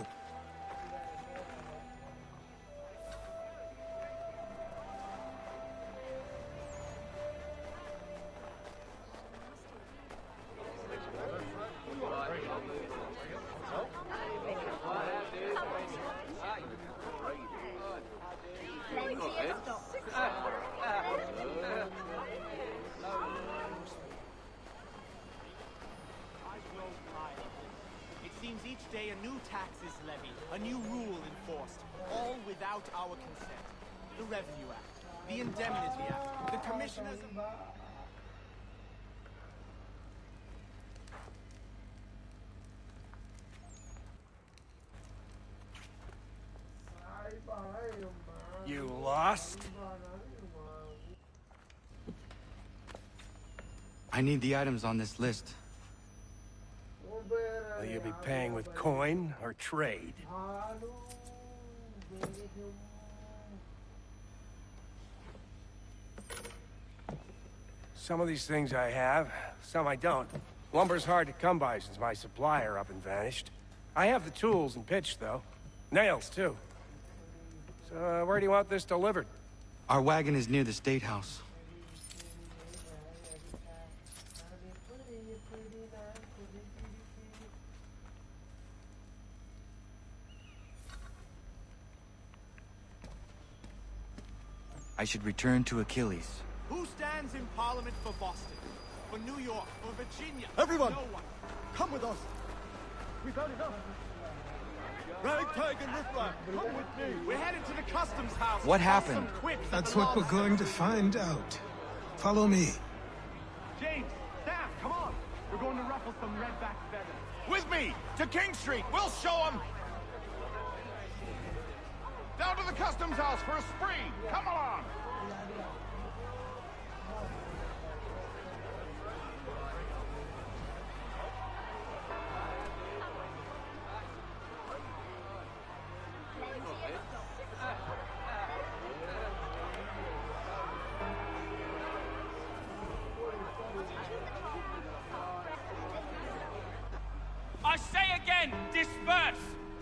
It seems each day a new tax is levied, a new rule enforced, all without our consent. The Revenue Act, the Indemnity Act, the Commissioners... You lost? I need the items on this list. Will you be paying with coin or trade? Some of these things I have, some I don't. Lumber's hard to come by since my supplier up and vanished. I have the tools and pitch, though. Nails, too. So, where do you want this delivered? Our wagon is near the State House. I should return to Achilles. Who stands in Parliament for Boston? For New York? For Virginia? Everyone! No one. Come with us! We've had enough! Ragtag and riffraff, come with me! We're headed to the customs house. What happened? That's what we're going to find out. Follow me. James, Sam, come on! We're going to ruffle some redback feathers. With me! To King Street! We'll show them! Down to the customs house for a spree! Come along! I say again, disperse!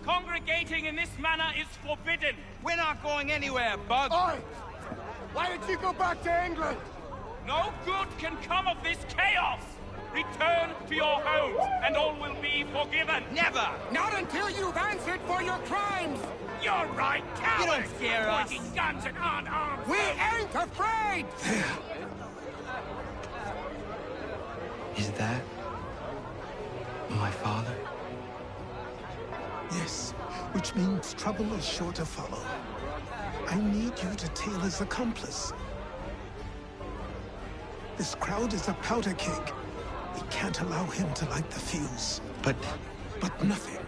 Congregating in this manner is forbidden! We're not going anywhere, Bug! Oi! Why did you go back to England? No good can come of this chaos! Return to your homes, and all will be forgiven! Never! Not until you've answered for your crimes! You're right, cowards! You don't scare us! Pointing guns and unarmed! We ain't afraid! Is that my father? Yes, which means trouble is sure to follow. I need you to tail his accomplice. This crowd is a powder keg. We can't allow him to light the fuse. But nothing.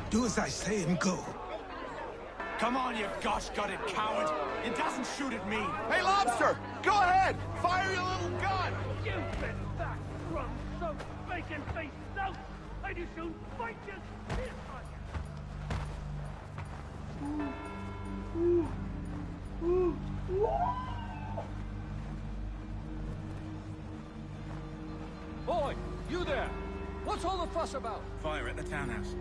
Do as I say and go. Come on, you gosh-gutted coward! It doesn't shoot at me! Hey, Lobster! Go ahead! Fire your little gun! You've been back from so bacon-faced south, and you soon fight your shit on you! Boy, you there! What's all the fuss about? Fire at the townhouse.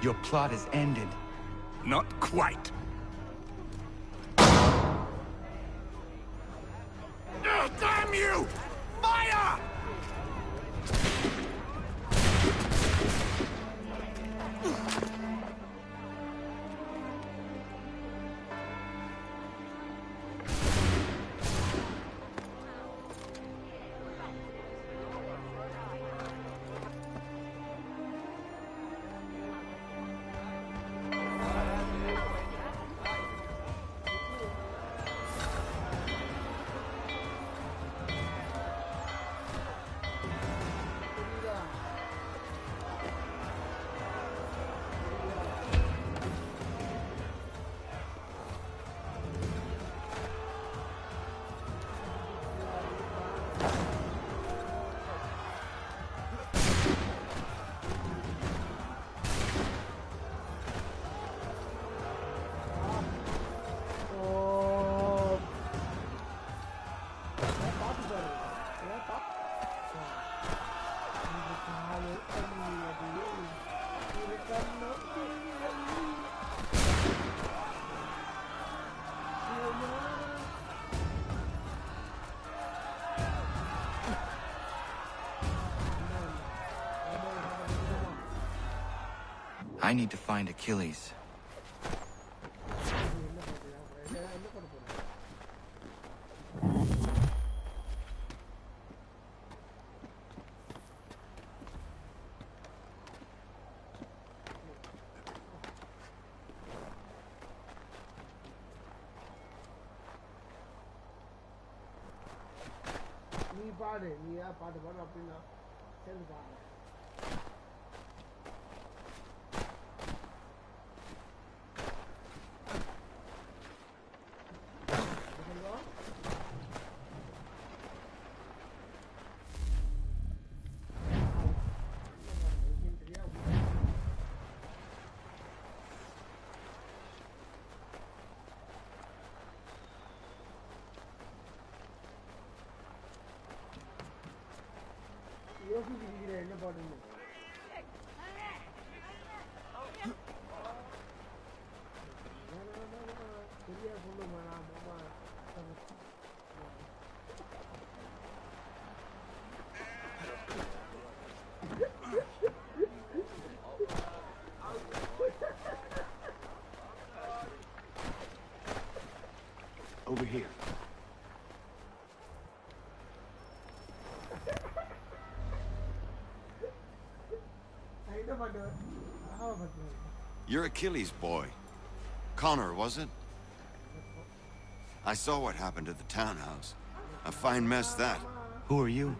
Your plot is ended. Not quite. Damn you! Fire! I need to find Achilles. நீ பாடு நீயா பாட்டு பாடு அப்படின்னா சேர்ந்து பாடு யோசிச்சுக்கிறேன் என்ன பாட்டுன்னு சரியா சொல்லுமா மாமா Over here. You're Achilles' boy. Connor, was it? I saw what happened at the townhouse. A fine mess, that. Who are you?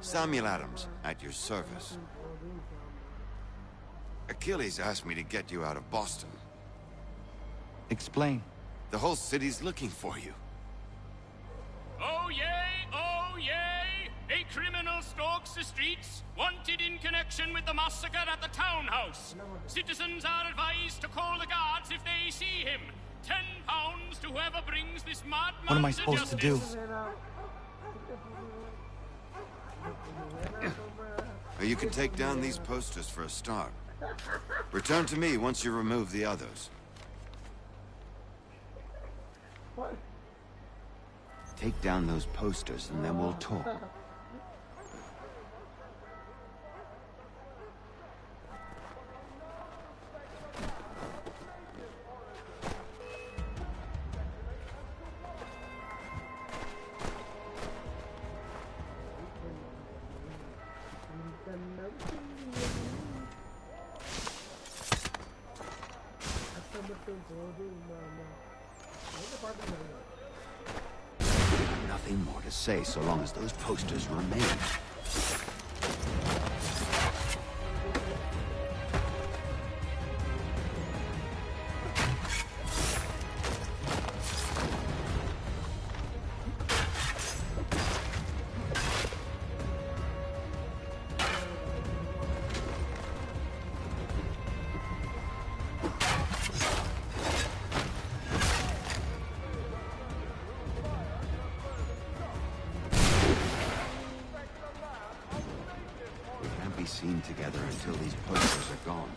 Samuel Adams, at your service. Achilles asked me to get you out of Boston. Explain. The whole city's looking for you. Oh yay, oh yay! A criminal stalks the streets, wanted in connection with the massacre at the townhouse. Citizens are advised to call the guards if they see him. £10 to whoever brings this madman. What am I supposed to do? You can take down these posters for a start. Return to me once you remove the others. What? Take down those posters and then we'll talk. Nothing more to say so long as those posters remain. Seen together until these posters are gone.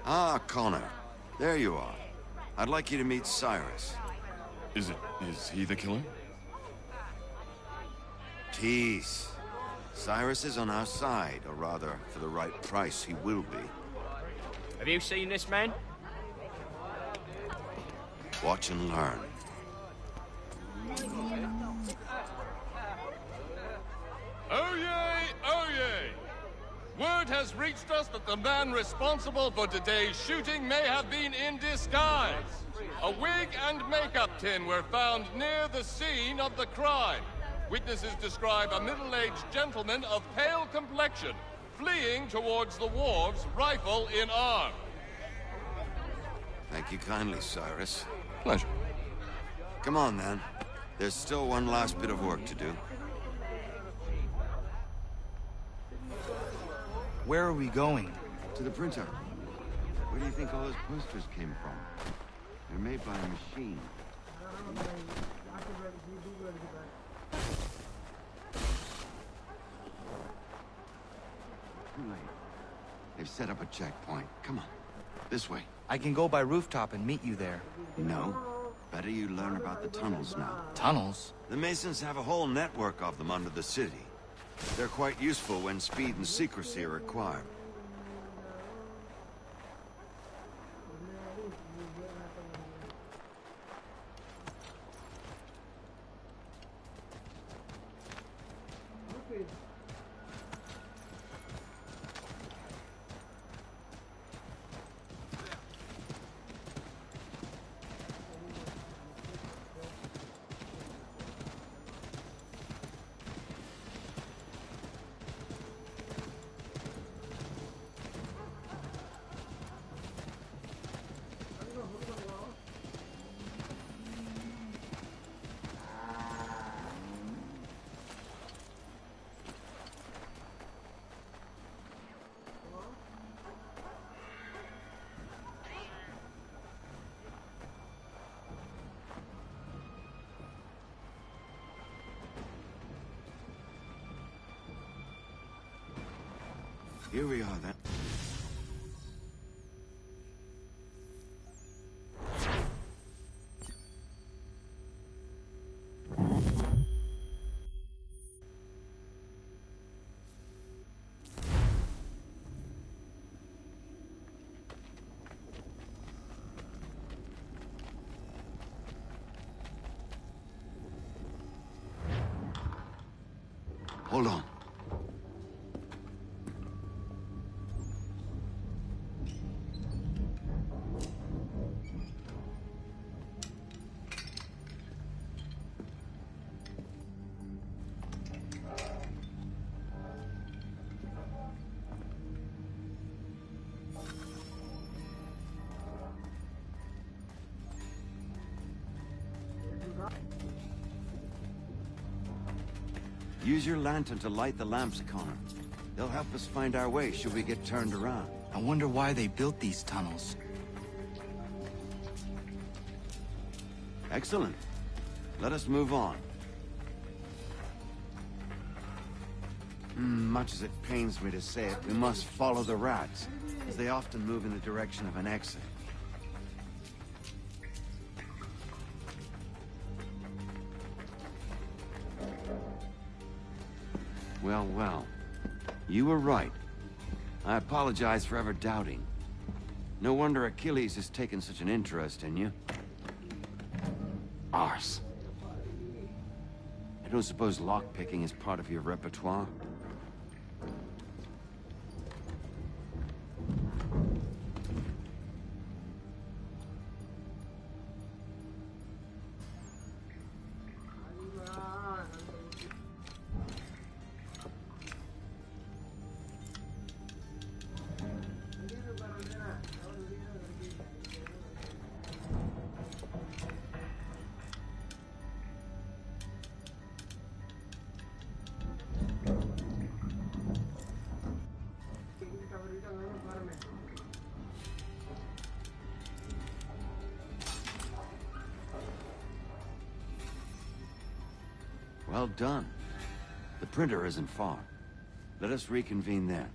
Ah, Connor. There you are. I'd like you to meet Cyrus. Is he the killer? Tease. Cyrus is on our side, or rather, for the right price, he will be. Have you seen this man? Watch and learn. Oh yay, oh yay! Word has reached us that the man responsible for today's shooting may have been in disguise. A wig and makeup tin were found near the scene of the crime. Witnesses describe a middle-aged gentleman of pale complexion fleeing towards the wharves, rifle in arm. Thank you kindly, Cyrus. Pleasure. Come on, then. There's still one last bit of work to do. Where are we going? To the printer. Where do you think all those posters came from? They're made by a machine. Too late. They've set up a checkpoint. Come on. This way. I can go by rooftop and meet you there. No. Better you learn about the tunnels now. Tunnels? The Masons have a whole network of them under the city. They're quite useful when speed and secrecy are required. Here we are, then. Hold on. Use your lantern to light the lamps, Connor. They'll help us find our way should we get turned around. I wonder why they built these tunnels. Excellent. Let us move on. Much as it pains me to say it, we must follow the rats, as they often move in the direction of an exit. Well, well. You were right. I apologize for ever doubting. No wonder Achilles has taken such an interest in you. Arse. I don't suppose lockpicking is part of your repertoire? Well done. The printer isn't far. Let us reconvene there.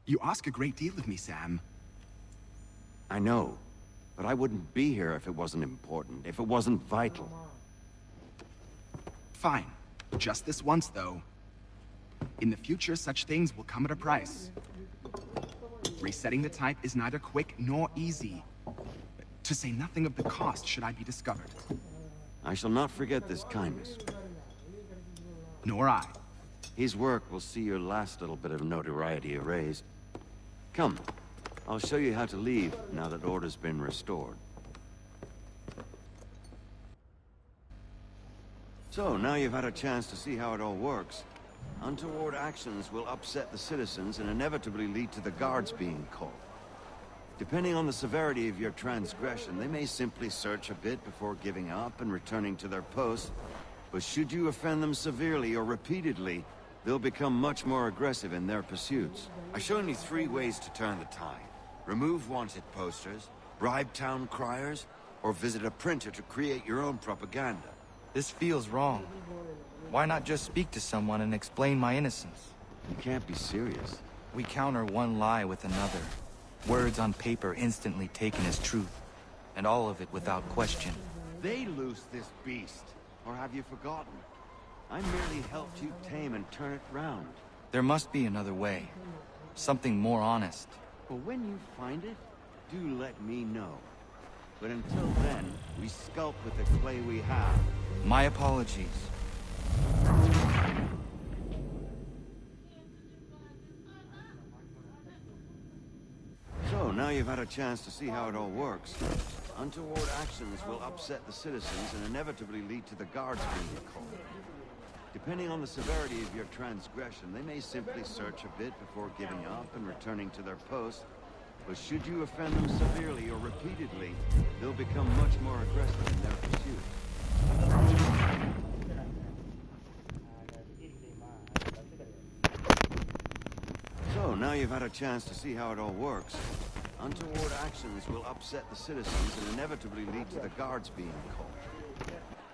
You ask a great deal of me, Sam. I know, but I wouldn't be here if it wasn't important, if it wasn't vital. Fine. Just this once, though. In the future, such things will come at a price. Resetting the type is neither quick nor easy. To say nothing of the cost should I be discovered. I shall not forget this kindness. Nor I. His work will see your last little bit of notoriety erased. Come, I'll show you how to leave now that order's been restored. So, now you've had a chance to see how it all works. Untoward actions will upset the citizens and inevitably lead to the guards being called. Depending on the severity of your transgression, they may simply search a bit before giving up and returning to their posts. But should you offend them severely or repeatedly, they'll become much more aggressive in their pursuits. I've shown you 3 ways to turn the tide. Remove wanted posters, bribe town criers, or visit a printer to create your own propaganda. This feels wrong. Why not just speak to someone and explain my innocence? You can't be serious. We counter one lie with another. Words on paper instantly taken as truth. And all of it without question. They loose this beast. Or have you forgotten? I merely helped you tame and turn it round. There must be another way. Something more honest. Well, when you find it, do let me know. But until then, we sculpt with the clay we have. My apologies. So, now you've had a chance to see how it all works. Untoward actions will upset the citizens and inevitably lead to the guards being called. Depending on the severity of your transgression, they may simply search a bit before giving up and returning to their post. But should you offend them severely or repeatedly, they'll become much more aggressive in their pursuit. So, now you've had a chance to see how it all works. Untoward actions will upset the citizens and inevitably lead to the guards being called.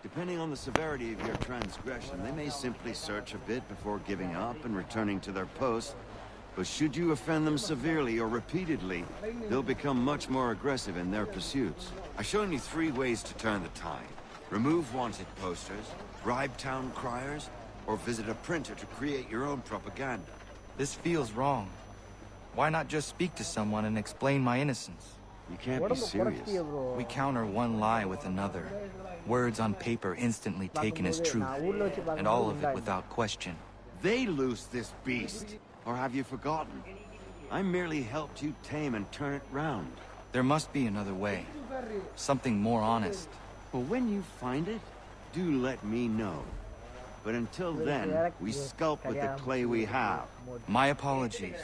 Depending on the severity of your transgression, they may simply search a bit before giving up and returning to their post. But should you offend them severely or repeatedly, they'll become much more aggressive in their pursuits. I've shown you 3 ways to turn the tide. Remove wanted posters, bribe town criers, or visit a printer to create your own propaganda. This feels wrong. Why not just speak to someone and explain my innocence? You can't be serious. We counter one lie with another. Words on paper instantly taken as truth. And all of it without question. They loose this beast. Or have you forgotten? I merely helped you tame and turn it round. There must be another way. Something more honest. Well, when you find it, do let me know. But until then, we sculpt with the clay we have. My apologies.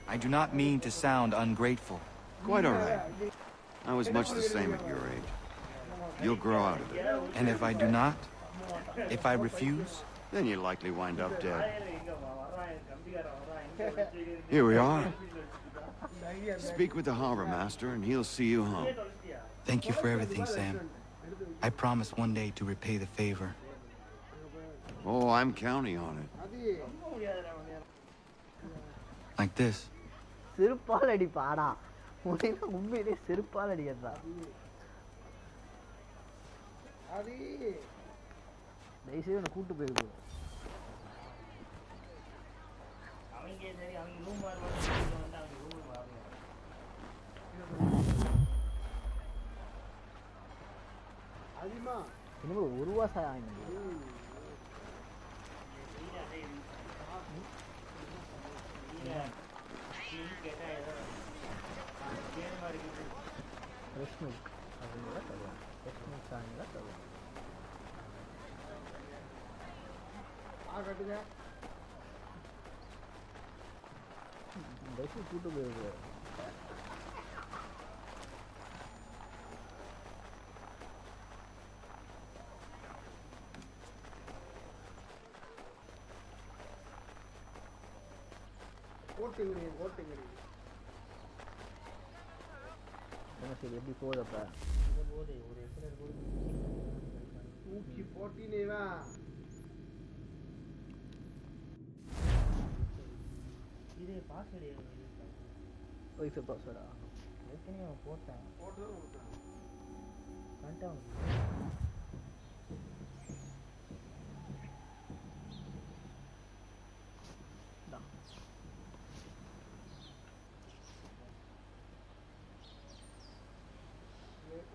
I do not mean to sound ungrateful. Quite all right. I was much the same at your age. You'll grow out of it. And if I do not? If I refuse? Then you'll likely wind up dead. Here we are. Speak with the harbor master and he'll see you home. Thank you for everything, Sam. I promise one day to repay the favor. Oh, I'm counting on it. Like this. சிறுப்பாலடி பாடா உண்மையிலே சிறுப்பாலடி தான் தயவுசெய்து உன்னை கூட்டு போயிருக்கு இன்னும் ஒரு வாசம் ஆகிடுது fresh milk அப்படின்னா தருவாங்க fresh milk சாணினா தருவாங்க கட்டுங்க பஸ் கூட்டு போயிருக்கு ஓட்டுங்க சரி எப்படி போதப்ப போதே ஒரு எத்தனை போகுது தூக்கி போட்டினேவா இது பாஸ்வேர்டு வைஃபை பாஸ்வேர்டா ஏற்கனவே போட்டேன் கண்டாவும்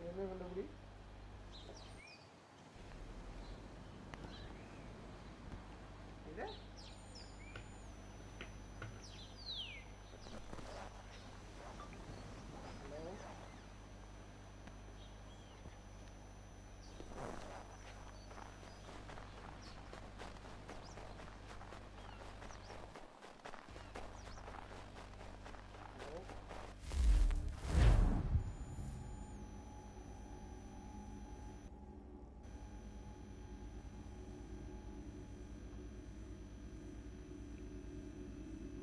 என்ன கண்டுபிடி இது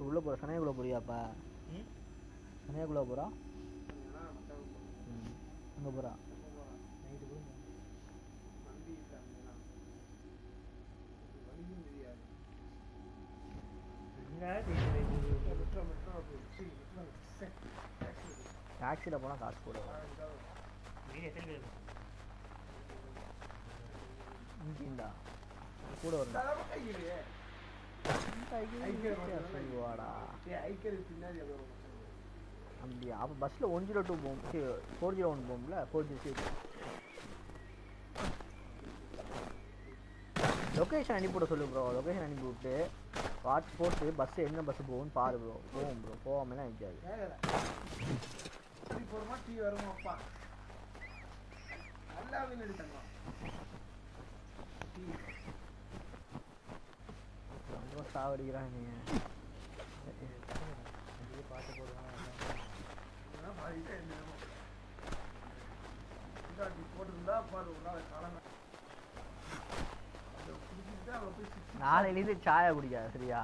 உள்ள போற சனைக்குள்ள போறியாப்பா சனைக்குள்ள போறா அங்க போறா நைட்டு கூட வண்டி இல்ல வண்டியும் தெரியாது டாக்ஸில போனா காசு போடுவா இங்கேண்டா கூட வரணும் அப்படியா அப்போ பஸ்ஸில் 102 போகும் 401 போகும்ல 406 லொக்கேஷன் அனுப்பிவிட சொல்லு ப்ரோ லொக்கேஷன் அனுப்பி விட்டு வாட்ச் போட்டு பஸ் என்ன பஸ் போகும்னு பாரு ப்ரோ போகும் ப்ரோ போகாமலாம் நிற்காது ரொம்ப சாவடிக்கிறாங்க பாட்டு போடுவாங்க நாளையிலேருந்து சாயா குடிக்காது சரியா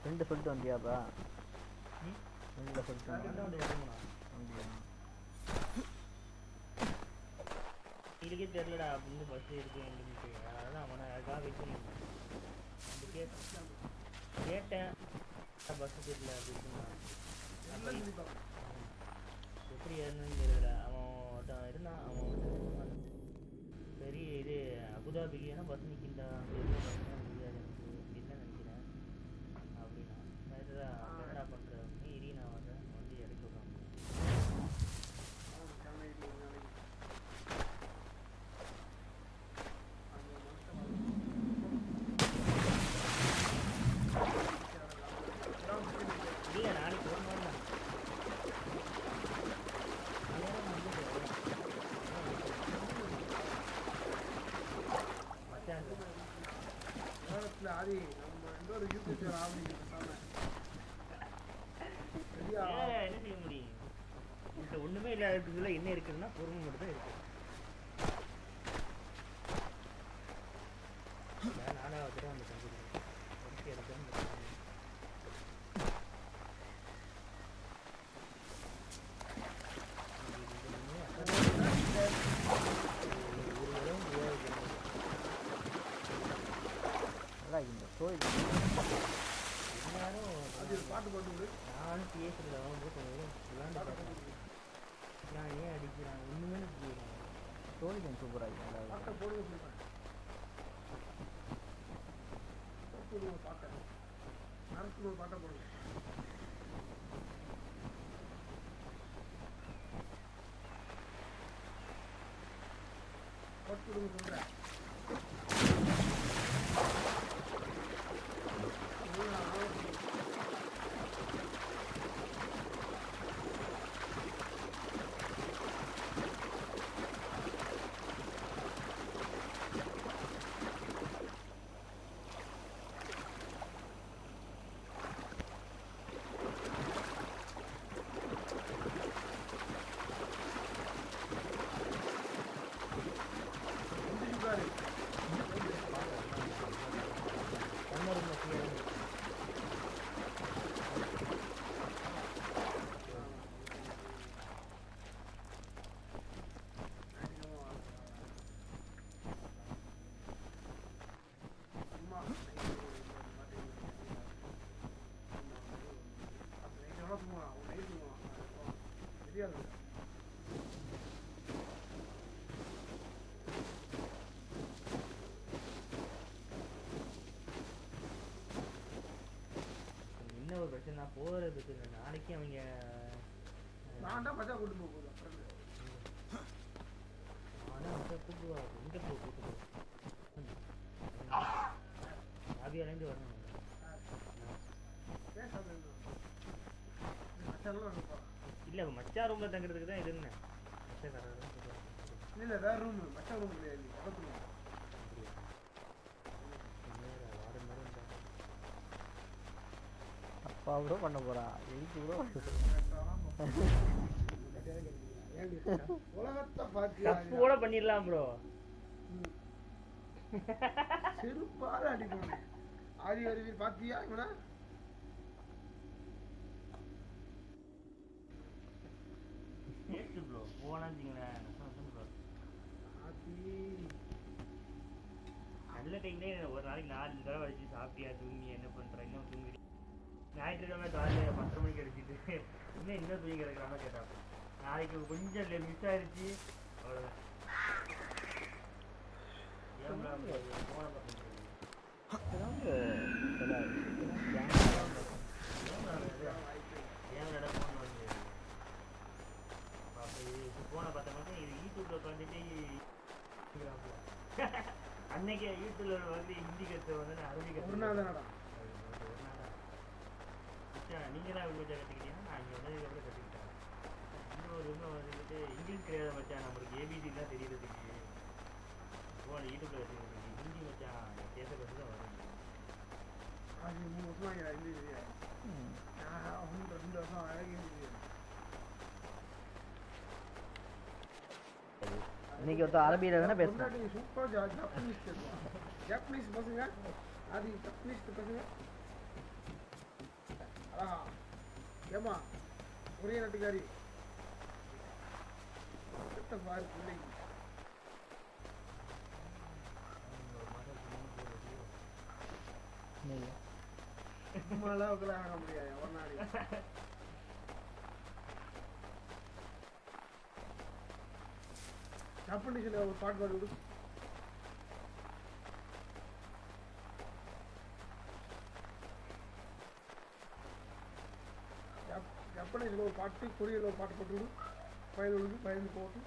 ரெண்டு சொல்லிட்டு வந்தியாப்பா ரெண்டு சொல்லிட்டு வந்தியா இதுக்கே தெரியலடா அப்படின்னு பஸ் இருக்கு எங்களுக்கு அதனால அவனை அதுக்காக வெயிட் பண்ணி கேட்டேன் பஸ் தெரியல அப்படின்னு எப்படி ஏறணும்னு தெரியல. அவன் இருந்தான். அவன் பெரிய இது அபுதாபிக்கு ஏன்னா பஸ் நிற்கின்றா அங்கே எதுவும் பஸ்லாம் முடியாது எனக்கு அப்படின்னு தான் நினைக்கிறேன் அப்படின்னா என்னடா பண்ணுற நீ இரி நான் வர்றேன் வந்து இறக்கி விட்றான். இல்லை நாளைக்கு ஒரு நாள் தான் ஆதி நம்ம இன்னொரு யூடியூப் சேனல் ஆரம்பிக்கிறோம். என்ன செய்ய முடியும்? இந்த ஒண்ணுமே இல்லாததுக்குள்ள என்ன இருக்குதுன்னா பொறுமை மட்டும் தான் இருக்கு. நானும் அவர்கிட்ட வந்து கண்டுபிடிக்கிறேன் எடுக்கிறேன். இந்த கோயில் எல்லாரும் பாட்டு பாட்டு நானும் பேசுறது அவன் கொஞ்சம் விளாண்டு நான் ஏன் அடிக்கிறான் ஒண்ணுமே புரியல. தோனி கொஞ்சம் சூப்பராக பாட்டை போடுங்க பாட்டை நடத்து பாட்டை போடுங்க. போட்டு சொல்றேன். என்ன ஒரு பிரச்சனை நான் போறதுக்கு நாளைக்கு அவங்க நான் தான் மச்சா கூட்டு போகுது. ஆனால் மச்சா கூப்பிடுவா எங்கே போய் கூப்பிட்டு ஆவியாலேருந்து வரணும். இல்லை மச்சா ரூம்ல தங்குறதுக்கு தான் இது என்ன இல்லை வேற ரூம் மச்சா ரூம் கிடையாது. அப்பா கூட பண்ண போறா எதுக்கு கூட உலகத்தை பாத்தியா கூட பண்ணிடலாம் ப்ரோ. செருப்பால அடிக்கணும். ஆதி அறிவி பாத்தியா இவனா ப்ரோ போனாச்சுங்களேன் நல்ல டைம்லேயே ஒரு நாளைக்கு 4 தடவை வச்சு சாப்பிட்டியா தூங்கி என்ன பண்ணுற இன்னும் தூங்கி ஞாயிற்றுக்கிழமை காலையில் 10 மணிக்கு அடிச்சுட்டு இன்னும் தூங்கி கிடக்கிறாங்க கேட்டாங்க. நாளைக்கு கொஞ்சம் மிஸ் ஆயிடுச்சு அவ்வளோதான். போனை பார்த்த மட்டும் இது யூடியூப்ல உட்காந்துட்டு அன்னைக்கு யூடியூப்ல வந்து ஹிந்தி கற்று வந்து அரபி கற்று நீங்க தான் வீட்டை கற்றுக்கிட்டீங்கன்னா நான் இங்கே வந்ததுக்கப்புறம் கற்றுக்கிட்டேன். இன்னொரு ரூமில் வந்துக்கிட்டு இங்கிலீஷ் கிடையாது மச்சான் நம்மளுக்கு ஏபிசி தான் தெரியறதுக்கு போன யூடியூப்ல கற்றுக்கிட்டு ஹிந்தி மச்சான் பேச கற்று தான் வரும். 3 வருஷம் ஹிந்தி தெரியாது. 2 வருஷம் அழகு ஹிந்தி தெரியாது. இன்னைக்கு ஒருத்தர் அரபியில் தானே பேசுகிறேன். சூப்பர் ஜாப்பனீஸ் பேசுவான். ஜாப்பனீஸ் பசங்க அது ஜாப்பனீஸ் பசங்க ஏமா ஒரே நாட்டுக்காரி பாரு பிள்ளைங்க நம்மளால ஆக முடியாது ஒரு நாளைக்கு. Apprenticeship ஒரு பாட்டு பாடி விடு. Apprenticeship ஒரு பாட்டு, கொரியர் ஒரு பாட்டு போட்டு விடு. ஃபைல் விடு, ஃபைல் போட்டு.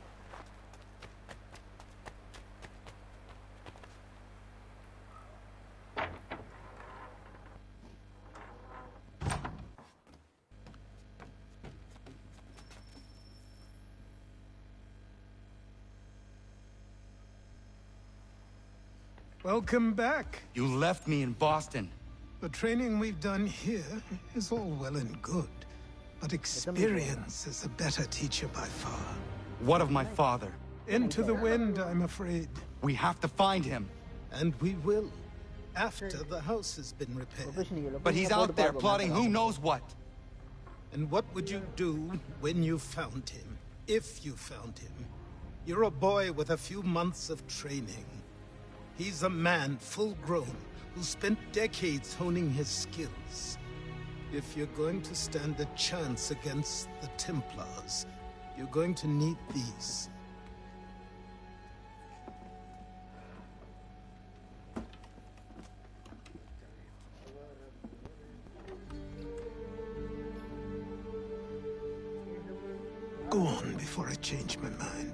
Welcome back. You left me in Boston. The training we've done here is all well and good, but experience is a better teacher by far. What of my father? Into the wind, I'm afraid. We have to find him. And we will, after the house has been repaired. But he's out there plotting who knows what. And what would you do when you found him? If you found him? You're a boy with a few months of training. He's a man, full grown, who spent decades honing his skills. If you're going to stand a chance against the Templars, you're going to need these. Go on before I change my mind.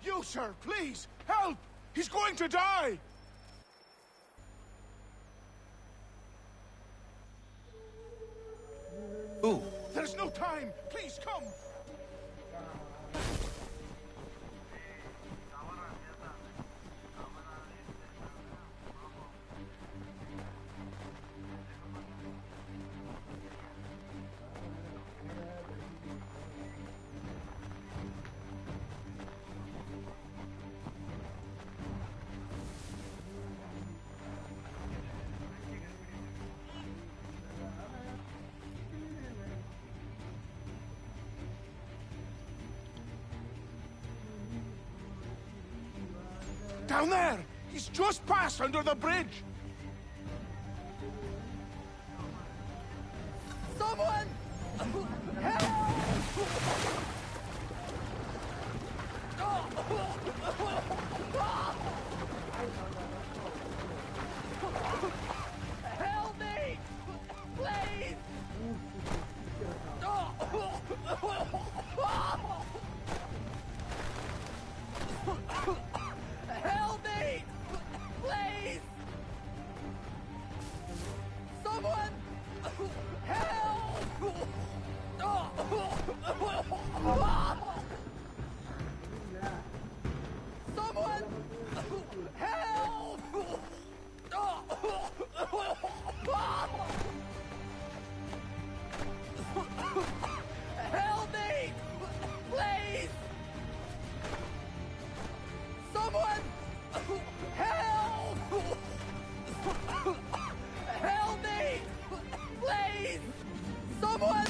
You, sir, please, help! He's going to die! Who? There's no time! Please, come! Down there! He's just passed under the bridge! Someone! Help me! Please! Help me! Please! Someone! Help! Someone! Help! Help me! Please! Someone! Help! Help me! Please! Someone!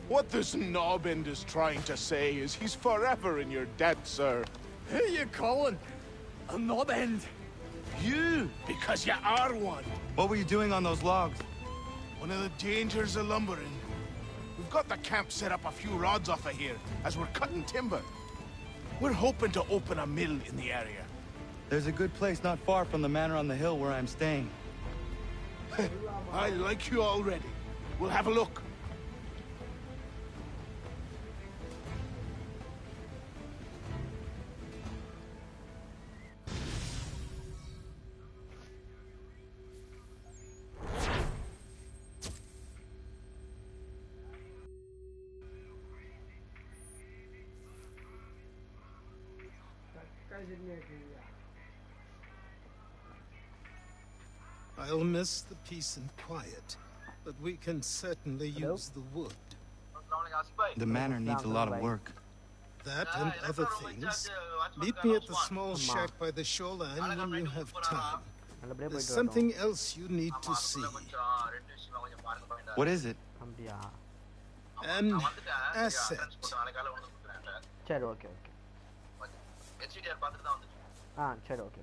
What this knobbend is trying to say is he's forever in your debt, sir. Who are you calling? A knob-end? You, because you are one. What were you doing on those logs? One of the dangers of lumbering. We've got the camp set up a few rods off of here, as we're cutting timber. We're hoping to open a mill in the area. There's a good place not far from the manor on the hill where I'm staying. I like you already. We'll have a look. I'll miss the peace and quiet, but we can certainly use the wood. The manor needs a lot of work. That and other things. Meet me at the small shack by the shoreline when you have time. There's something else you need to see. What is it? An asset. சரி okay okay சரி okay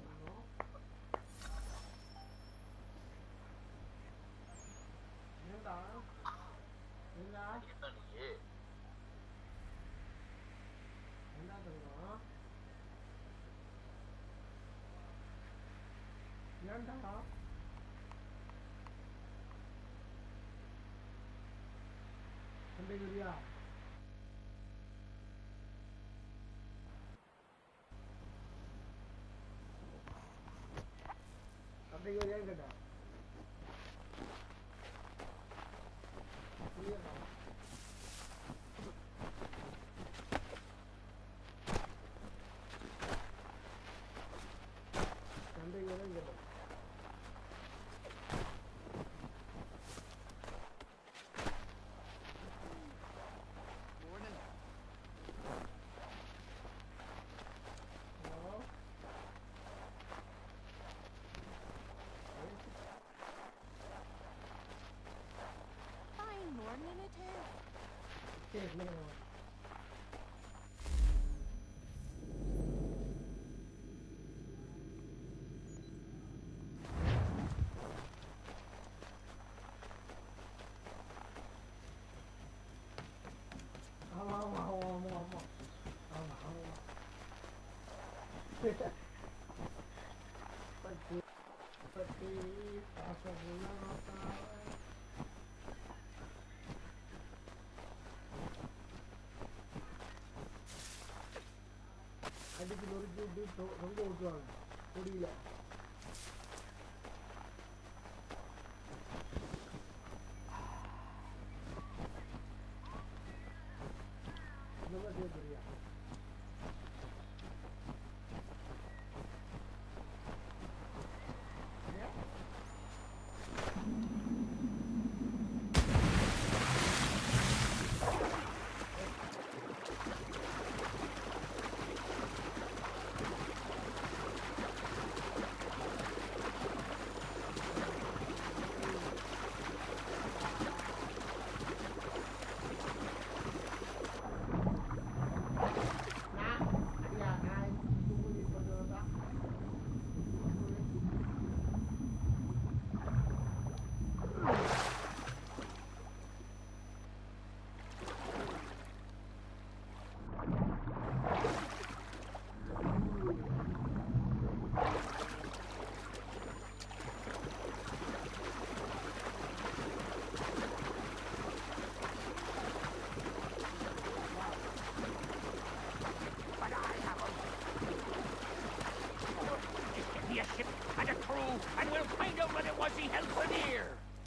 ரொம்ப விட்டுருவாங்க முடியல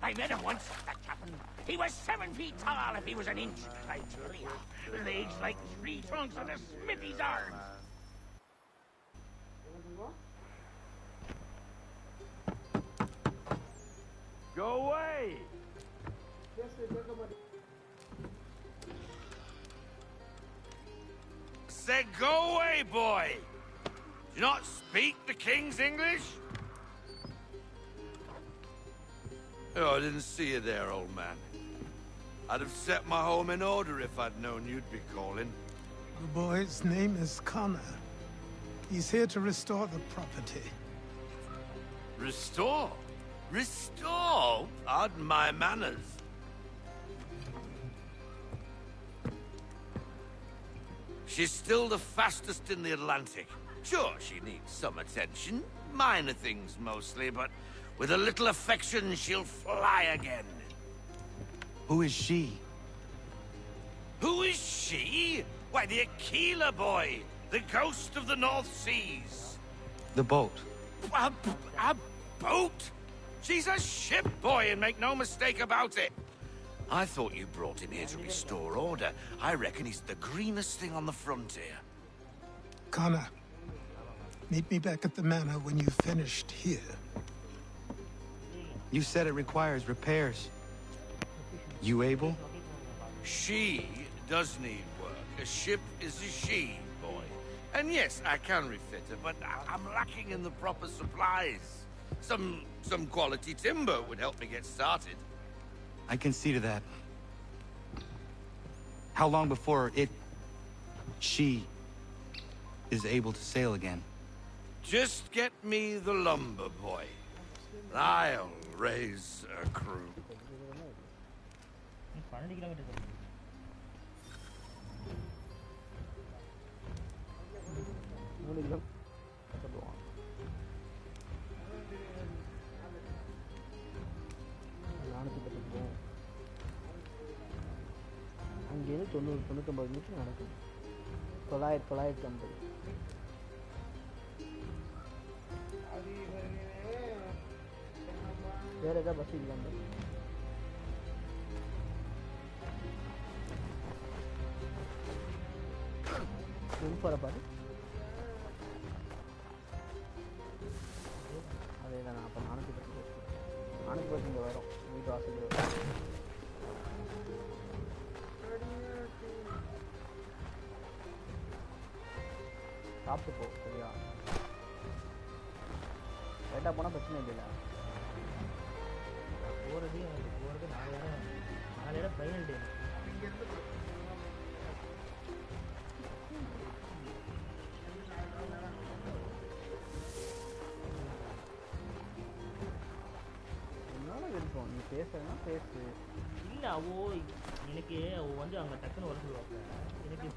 I met him once, that captain. He was 7 feet tall if he was an inch. Criteria. Legs like 3 trunks of the smithy's arms. Go away! Said go away, boy! Do you not speak the king's English? Oh, I didn't see you there, old man. I'd have set my home in order if I'd known you'd be calling. The boy's name is Connor. He's here to restore the property. Restore? Restore? Pardon my manners. She's still the fastest in the Atlantic. Sure, she needs some attention. Minor things mostly, but with a little affection, she'll fly again. Who is she? Who is she? Why, the Aquila boy, the ghost of the North Seas. The boat. A boat? She's a ship boy, and make no mistake about it. I thought you brought him here to restore order. I reckon he's the greenest thing on the frontier. Connor, Meet me back at the manor when you've finished here. You said it requires repairs. You able? She does need work. A ship is a she, boy. And yes, I can refit her, but I'm lacking in the proper supplies. Some quality timber would help me get started. I can see to that. How long before she is able to sail again? Just get me the lumber, boy. I'll raise a crew. அங்கேருந்து 99 metre நடக்கும். 950. வேற ஏதாவது bus இல்லாம போற பாரு. அதேதான் அப்போ 410 இங்கே வரும் வீட்டு வாசல். சாப்பிட்டு போ சரியா? லேட்டாக போனால் பிரச்சனை இல்லைல்ல. போகிறது 4 இடம் ஃபைனல் டே. என்னால விருப்பம் நீ பேசுறதுன்னா பேசு. இல்லை எனக்கு வந்து அங்கே டக்குன்னு வர சொல்லுவாங்க. எனக்கு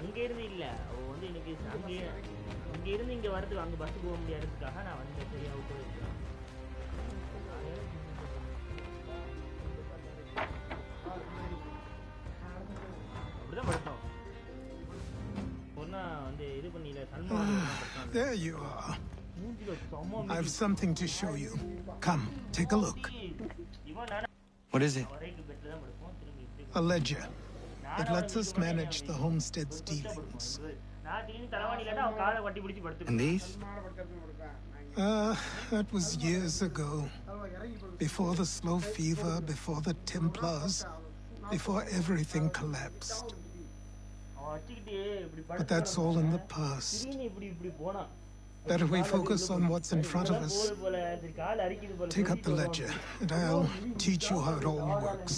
அங்கேருந்து இல்லை வந்து எனக்கு இங்கேருந்து இங்கே வரதுக்கு அங்கே பஸ்ஸு போக முடியாததுக்காக நான் வந்து சரியாக விட்டு இருக்கேன். அப்படிதான் படுத்தோம். ஒன்னா வந்து இது பண்ணியில There you are. I have something to show you. Come, take a look. What is it? A ledger. It lets us manage the homestead's dealings. And these? That was years ago. Before the slow fever, before the Templars, before everything collapsed. But that's all in the past. Better we focus on what's in front of us. Take up the ledger, and I'll teach you how it all works.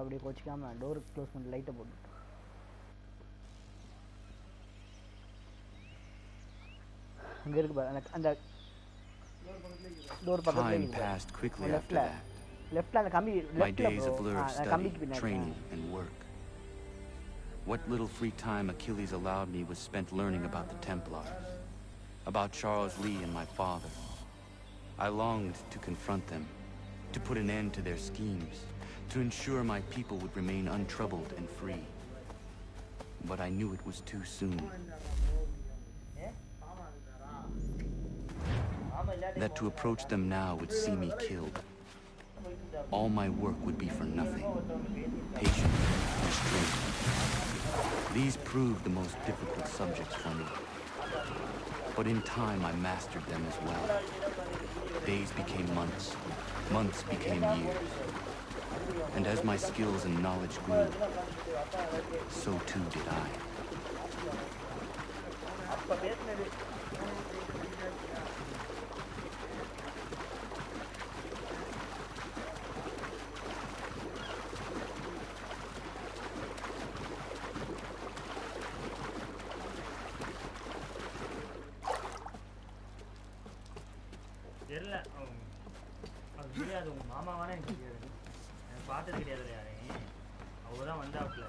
அப்படியே கோச்சிக்காம door close பண்ணி லைட்டை போட்டு அங்க இருக்கு பாரு அந்த door பக்கத்துல Time passed quickly after that. லெஃப்ட்ல அந்த கம்பி My days a blur of study, training, and work. What little free time Achilles allowed me was spent learning about the Templars, about Charles Lee and my father. I longed to confront them, to put an end to their schemes, to ensure my people would remain untroubled and free. But I knew it was too soon. That to approach them now would see me killed. All my work would be for nothing. Patience, restraint. These proved the most difficult subjects for me. But in time I mastered them as well. Days became months, months became years. And as my skills and knowledge grew, so too did I. பார்த்தது கிடையாது யாரே அவதான் வந்தாப்ல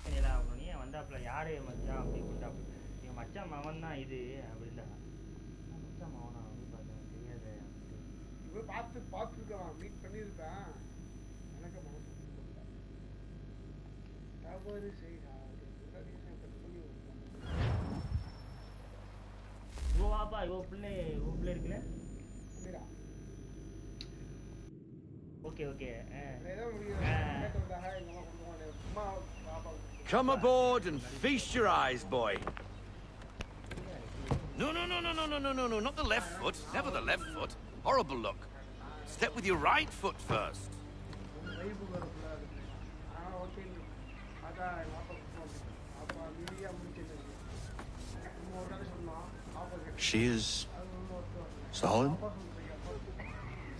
இல்ல அவங்க நீ வந்தாப்ல யாரே மச்சான் அப்படி கூட்டாப்ல எங்க மச்சான் மவன் தான் இது அப்படின்னா மச்சான் மவனா வந்து பார்த்தேன் தெரியாது இவ பார்த்துருக்கலாம் மீட் பண்ணியிருப்பேன் எனக்கு மனசு தவறு செய்தாரு இவோ வாப்பா இவோ பிள்ளை இருக்குல்ல okay okay Come aboard and feast your eyes, boy. No, not the left foot. Never the left foot. Horrible look. Step with your right foot first. She is solid?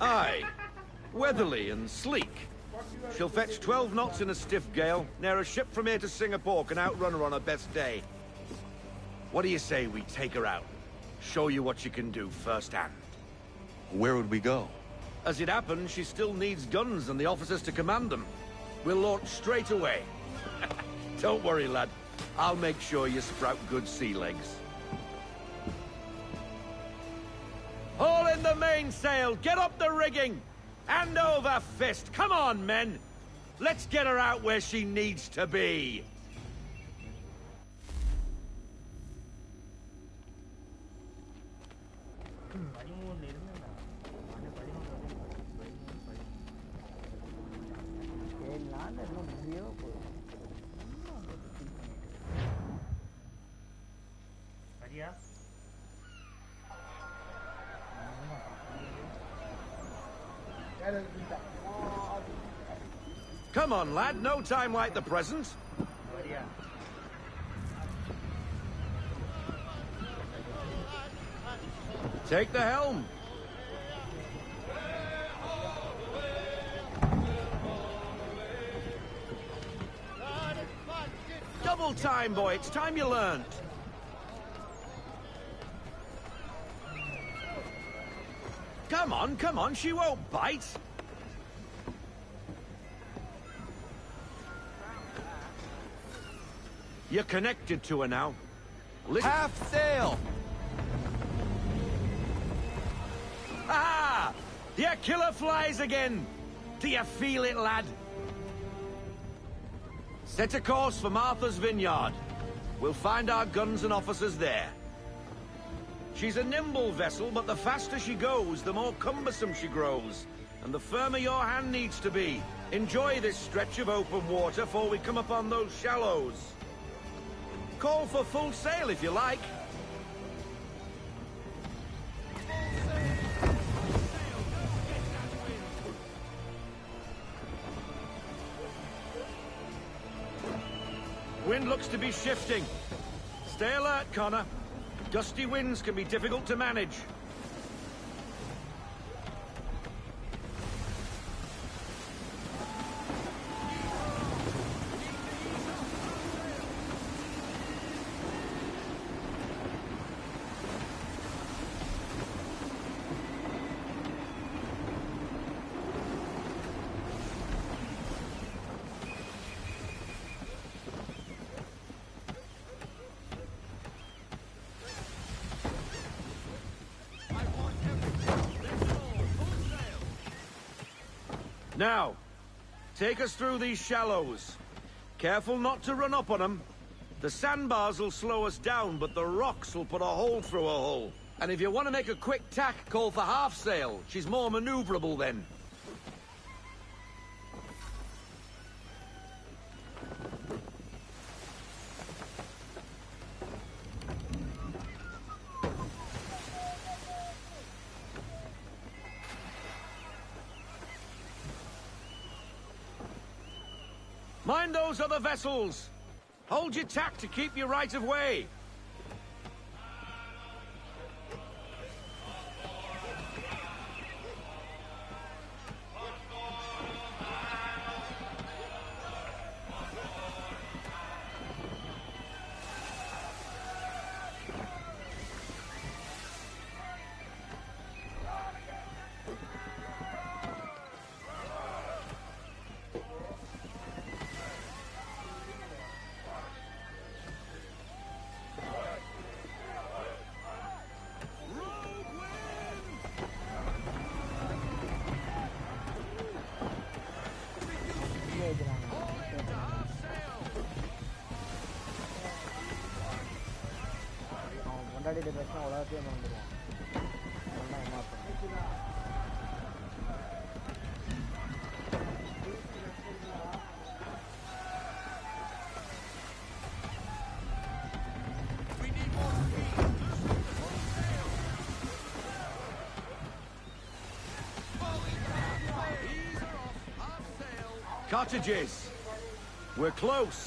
Aye. Weatherly and sleek. She'll fetch 12 knots in a stiff gale. Ne'er a ship from here to Singapore can outrun her on her best day. What do you say we take her out? Show you what she can do firsthand. Where would we go? As it happens, she still needs guns and the officers to command them. We'll launch straight away. Don't worry, lad. I'll make sure you sprout good sea legs. Haul in the mainsail! Get up the rigging! Hand over fist! Come on, men! Let's get her out where she needs to be! Come on, lad. No time like the present. Take the helm. Double time, boy. It's time you learned. Come on. She won't bite. You're connected to her now. Half sail! Ah! Your killer flies again! Do you feel it, lad? Set a course for Martha's Vineyard. We'll find our guns and officers there. She's a nimble vessel, but the faster she goes, the more cumbersome she grows. And the firmer your hand needs to be. Enjoy this stretch of open water before we come upon those shallows. Call for full sail if you like. Wind looks to be shifting. Stay alert, Connor. Gusty winds can be difficult to manage. Now, take us through these shallows. Careful not to run up on them. The sandbars will slow us down, but the rocks will put a hole through a hull. And if you want to make a quick tack, call for half sail. She's more maneuverable then. Mind those other vessels! Hold your tack to keep your right of way! பொண்டாடிட்டு பேசினா உலகத்தையே மறந்துடுவான். அதெல்லாம் ஏமாத்தும். Cottages! We're close!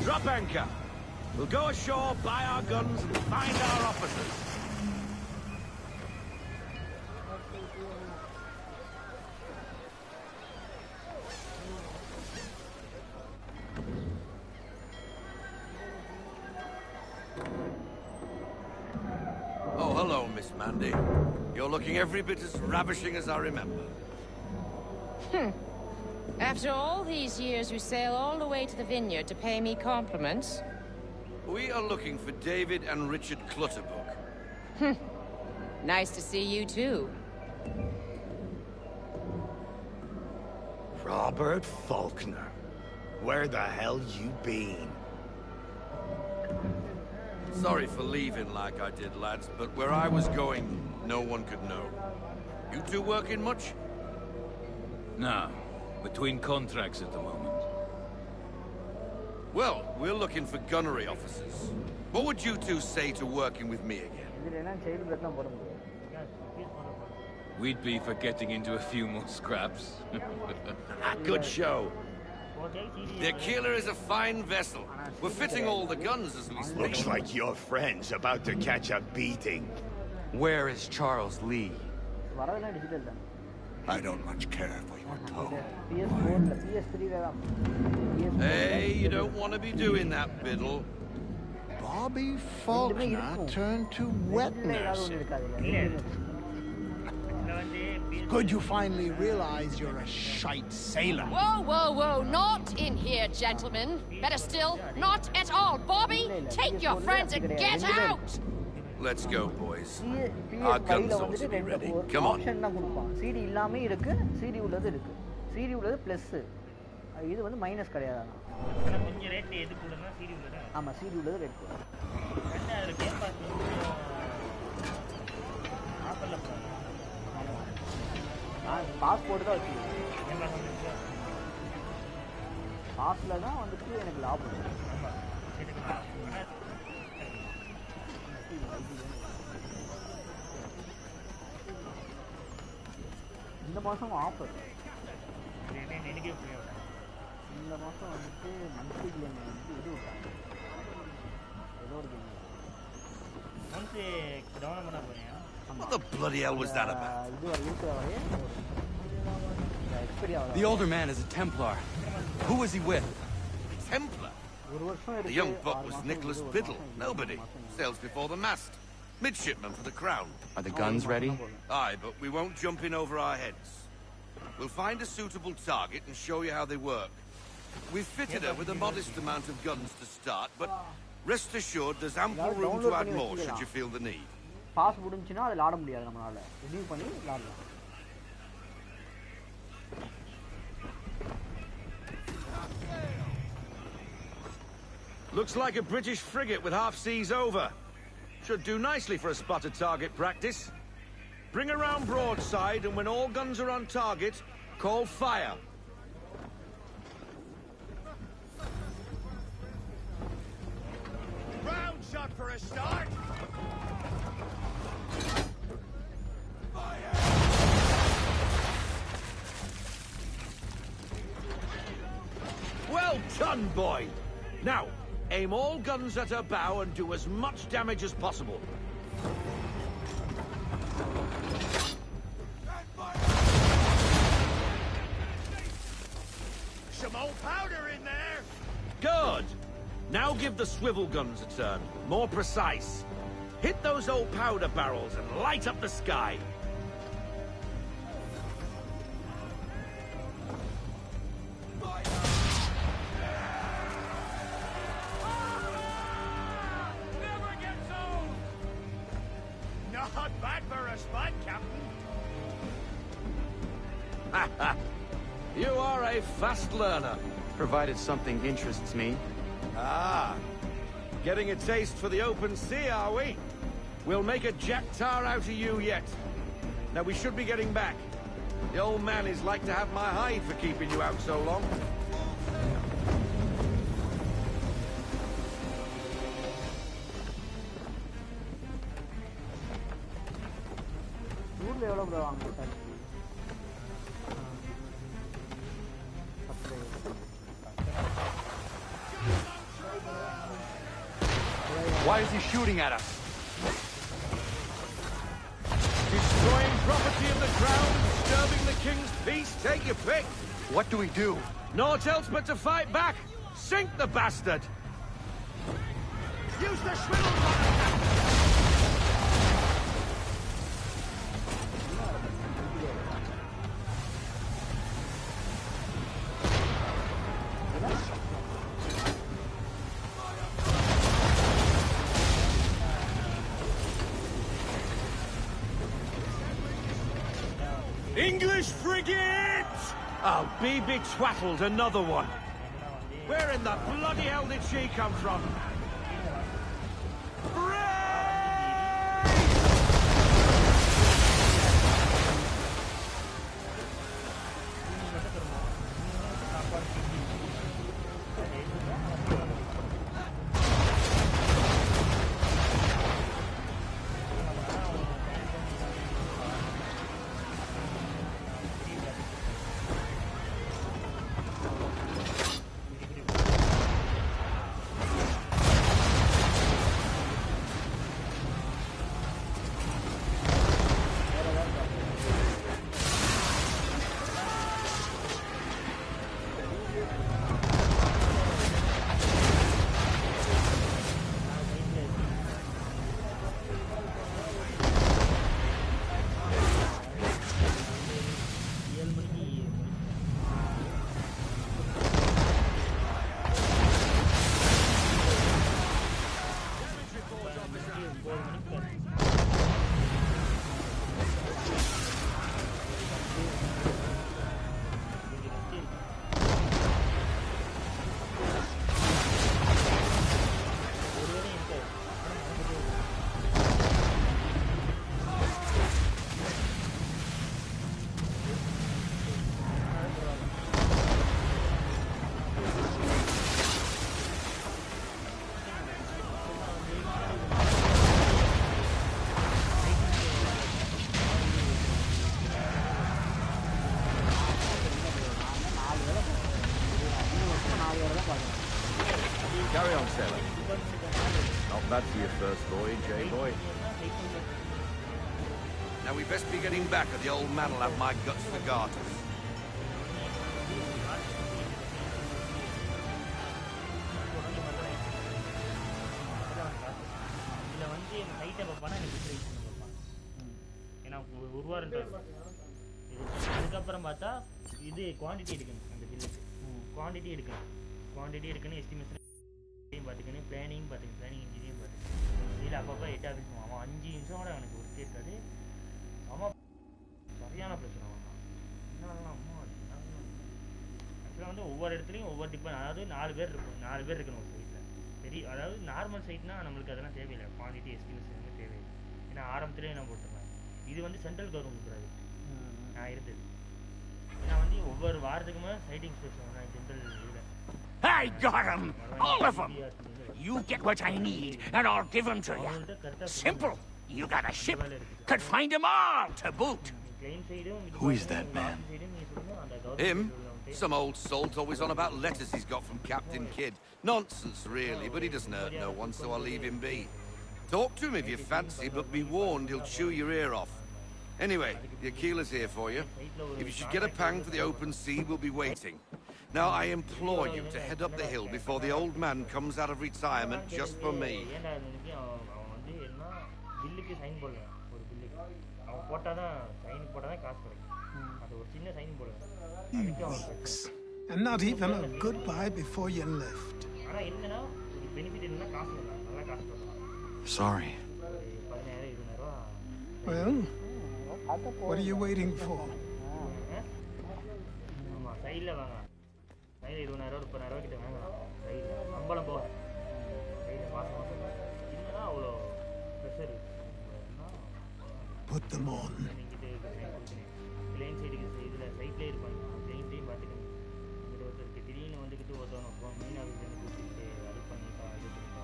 Drop anchor! We'll go ashore, buy our guns, and find our officers. Oh, hello, Miss Mandy. You're looking every bit as ravishing as I remember. After all these years, you sail all the way to the vineyard to pay me compliments? We are looking for David and Richard Clutterbuck. Nice to see you, too. Robert Faulkner. Where the hell you been? Sorry for leaving like I did, lads, but where I was going, no one could know. You two working much? No. Between contracts at the moment. Well, we're looking for gunnery officers. What would you two say to working with me again? We'd be for getting into a few more scraps. Good show. The Keeler is a fine vessel. We're fitting all the guns as we speak. Looks like your friend's about to catch a beating. Where is Charles Lee? I don't much care for your tone. Hey, you don't want to be doing that, Biddle. Bobby Faulkner turned to wet nursing. Good you finally realize you're a shite sailor. Whoa, whoa, whoa, not in here, gentlemen. Better still, not at all. Bobby, take your friends and get out! Let's go, boys. Our guns ought to be ready. Come on. CD இல்லாமே இருக்கு, CD உள்ளது இருக்கு. CD உள்ளது plus. இது வந்து minus கிடையாது. கொஞ்சம் rate எது கூடனா CD உள்ளது. ஆமா, CD உள்ளது ரேட் கூட. ரெண்டாவது கேம் பாஸ் ஆஃபர்ல போறேன். நான் பாஸ்போர்ட் தான் வச்சிருக்கேன். பாஸ்ல தான் வந்துட்டு எனக்கு லாபம். ஆமா. இந்த மாசம் ஆஃபர். எனக்கே புரியல. இந்த மாசம் வந்துட்டு மந்த்லி கேம் வந்து இது விட்டாங்க. ஏதோ ஒரு கேம். மந்த்லி டவுன்லோட் பண்ண போறேன். What the bloody hell was that about? இது வரை இருக்கிற வரையே எக்ஸ்பீரி ஆகுது. The older man is a Templar. Who was he with? Templar? The young buck was Nicholas Biddle. Nobody. Sails before the mast. Midshipman for the Crown. Are the guns ready? Aye, but we won't jump in over our heads. We'll find a suitable target and show you how they work. We've fitted her with a modest amount of guns to start, but rest assured there's ample room to add more should you feel the need. பாஸ் முடிஞ்சுனா அது லாட முடியாது நம்மளால. Review பண்ணி லாடலாம். Looks like a British frigate with half seas over. Should do nicely for a spotted target practice. Bring around broadside, and when all guns are on target, call fire. Round shot for a start. Well done, boy. Now, aim all guns at her bow and do as much damage as possible. Some old powder in there. Good. Now give the swivel guns a turn. More precise. Hit those old powder barrels and light up the sky. Not bad for a spud, Captain. You are a fast learner. Provided something interests me. Ah. Getting a taste for the open sea, are we? We'll make a jack tar out of you yet. Now we should be getting back. The old man is like to have my hide for keeping you out so long. Why is he shooting at us? Destroying property of the crown, disturbing the king's peace, take your pick. What do we do? Naught else but to fight back. Sink the bastard. Use the swivel gunner. English frigate! Oh, be betwaddled, another one. Where in the bloody hell did she come from? Carry on, sailor. Not bad for your first voyage, eh, boy? Now we best be getting back, or the old man will have my guts for garters. அதுக்கப்புறம் பார்த்தா இது quantity எடுக்கணும் அந்த பில்லுக்கு quantity எடுக்கணும் estimation பார்த்துக்கணும் planning engineering பார்த்துக்கணும் இதில் அப்பப்போ எட்டாக இருக்கும் அவன் 5 நிமிஷம் கூட அவனுக்கு ஒர்க் இருக்காது அவன் சரியான பிரச்சனை அவன் என்னன்னா அம்மா ஆக்சுவலாக வந்து ஒவ்வொரு இடத்துலையும் ஒவ்வொரு டிப்பன் அதாவது 4 பேர் இருக்கணும் ஒரு சைட்டில் பெரிய அதாவது நார்மல் சைட்னா நம்மளுக்கு அதெல்லாம் தேவையில்லை குவாண்டிட்டி எஸ்டிமேஷன் தேவையில்லை ஏன்னா ஆரம்பத்துலேயே நான் போட்டுருவேன் இது வந்து சென்ட்ரல் கவர்மெண்ட் ப்ராஜெக்ட் நான் இருந்தது நான் வந்து ஒவ்வொரு வாரத்துக்குமே சைட்டிங் ஸ்பெஷல் நான் ஜென்ரல் இதில் I got them! All of them! You get what I need, and I'll give them to you. Simple. You got a ship. Could find them all to boot. Who is that man? Him? Some old salt always on about letters he's got from Captain Kidd. Nonsense, really, but he doesn't hurt no one, so I'll leave him be. Talk to him if you fancy, but be warned he'll chew your ear off. Anyway, the Aquila's here for you. If you should get a pang for the open sea, we'll be waiting. Now, I implore you to head up the hill before the old man comes out of retirement just for me. Weeks. And not even a goodbye before you left. Sorry. Well, what are you waiting for? ஆமா சைடுல வாங்கலாம். சைடுல 20000 30000 கிட்ட வாங்கலாம். சைடுல சம்பளம் போக. சைடுல மாசம் இல்லனா அவ்வளோ பிரஷர் இருக்கு. Put them on. பிளேன் சைடுக்கு இதுல சைட்லயே இருப்பாங்க. பிளேன் சைடு பாத்துக்கங்க. இங்க ஒருத்தருக்கு திடீர்னு வந்துக்கிட்டு ஒருத்தவங்க மெயின் ஆஃபீஸ்ல இருந்து கூப்பிட்டு அது பண்ணிட்டா இது பண்ணிட்டா.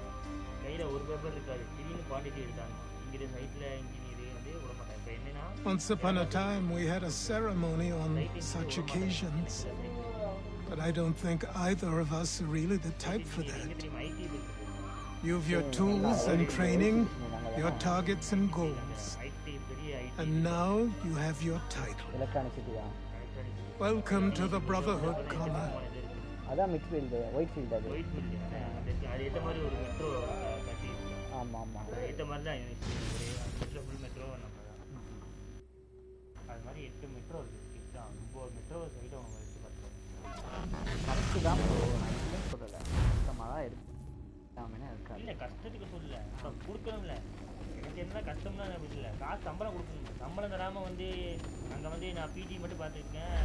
கையில ஒரு பேப்பர் இருக்காது. திடீர்னு குவாண்டிட்டி எடுத்தாங்க. இங்க சைட்ல இன்ஜினியர் வந்து விட மாட்டாங்க. இப்போ என்னன்னா Once upon a time we had a ceremony on such occasions. But I don't think either of us are really the type for that. You've your tools and training, your targets and goals. And now you have your title. Welcome to the Brotherhood, Connor. அதான் mid field white field அது அது ஏத்த மாதிரி ஒரு metro கட்டி ஆமா ஆமா ஏத்த மாதிரி தான் மெட்ரோ ஃபுல் மெட்ரோ நம்ம அது மாதிரி 8 மெட்ரோ இருக்கு 9 மெட்ரோ சைடு அவங்க வச்சு பார்த்தோம் கரெக்ட் தான் நான் சொல்லல கஷ்டமா தான் இருக்கு இல்ல கஷ்டத்துக்கு சொல்லல இப்ப கொடுக்கணும்ல எனக்கு என்ன கஷ்டம்னா இல்ல காசு சம்பளம் கொடுக்கணும் சம்பளம் தராம வந்து அங்க வந்து நான் பிடி மட்டும் பார்த்துருக்கேன்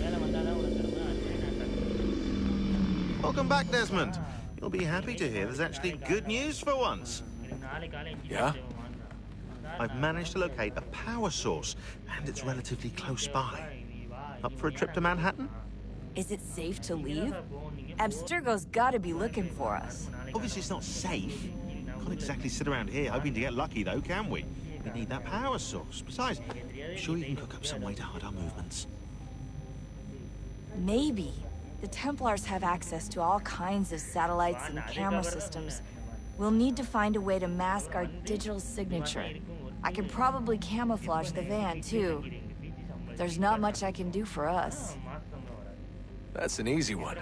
வேலை வந்தாதான் ஒரு தருமா Welcome back, Desmond. You'll be happy to hear there's actually good news for once. Yeah? I've managed to locate a power source, and it's relatively close by. Up for a trip to Manhattan? Is it safe to leave? Abstergo's gotta be looking for us. Obviously it's not safe. Can't exactly sit around here hoping to get lucky, though, can we? We need that power source. Besides, I'm sure you can cook up some way to hide our movements. Maybe. The Templars have access to all kinds of satellites and camera systems. We'll need to find a way to mask our digital signature. I can probably camouflage the van, too. There's not much I can do for us. That's an easy one.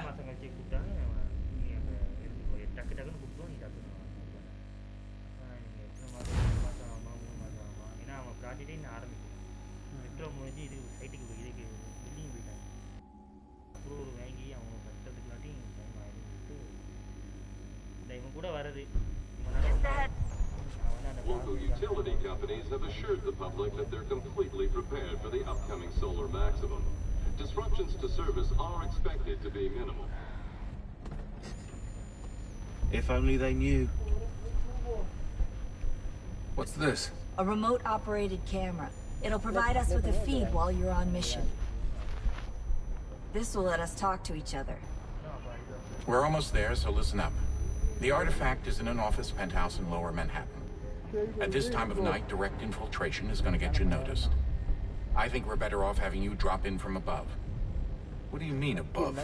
Local utility companies have assured the public that they're completely prepared for the upcoming solar maximum. Disruptions to service are expected to be minimal. If only they knew. What's this? A remote-operated camera. It'll provide us with a feed while you're on mission. This will let us talk to each other. We're almost there, so listen up. The artifact is in an office penthouse in Lower Manhattan. At this time of night, direct infiltration is going to get you noticed. I think we're better off having you drop in from above. What do you mean, above?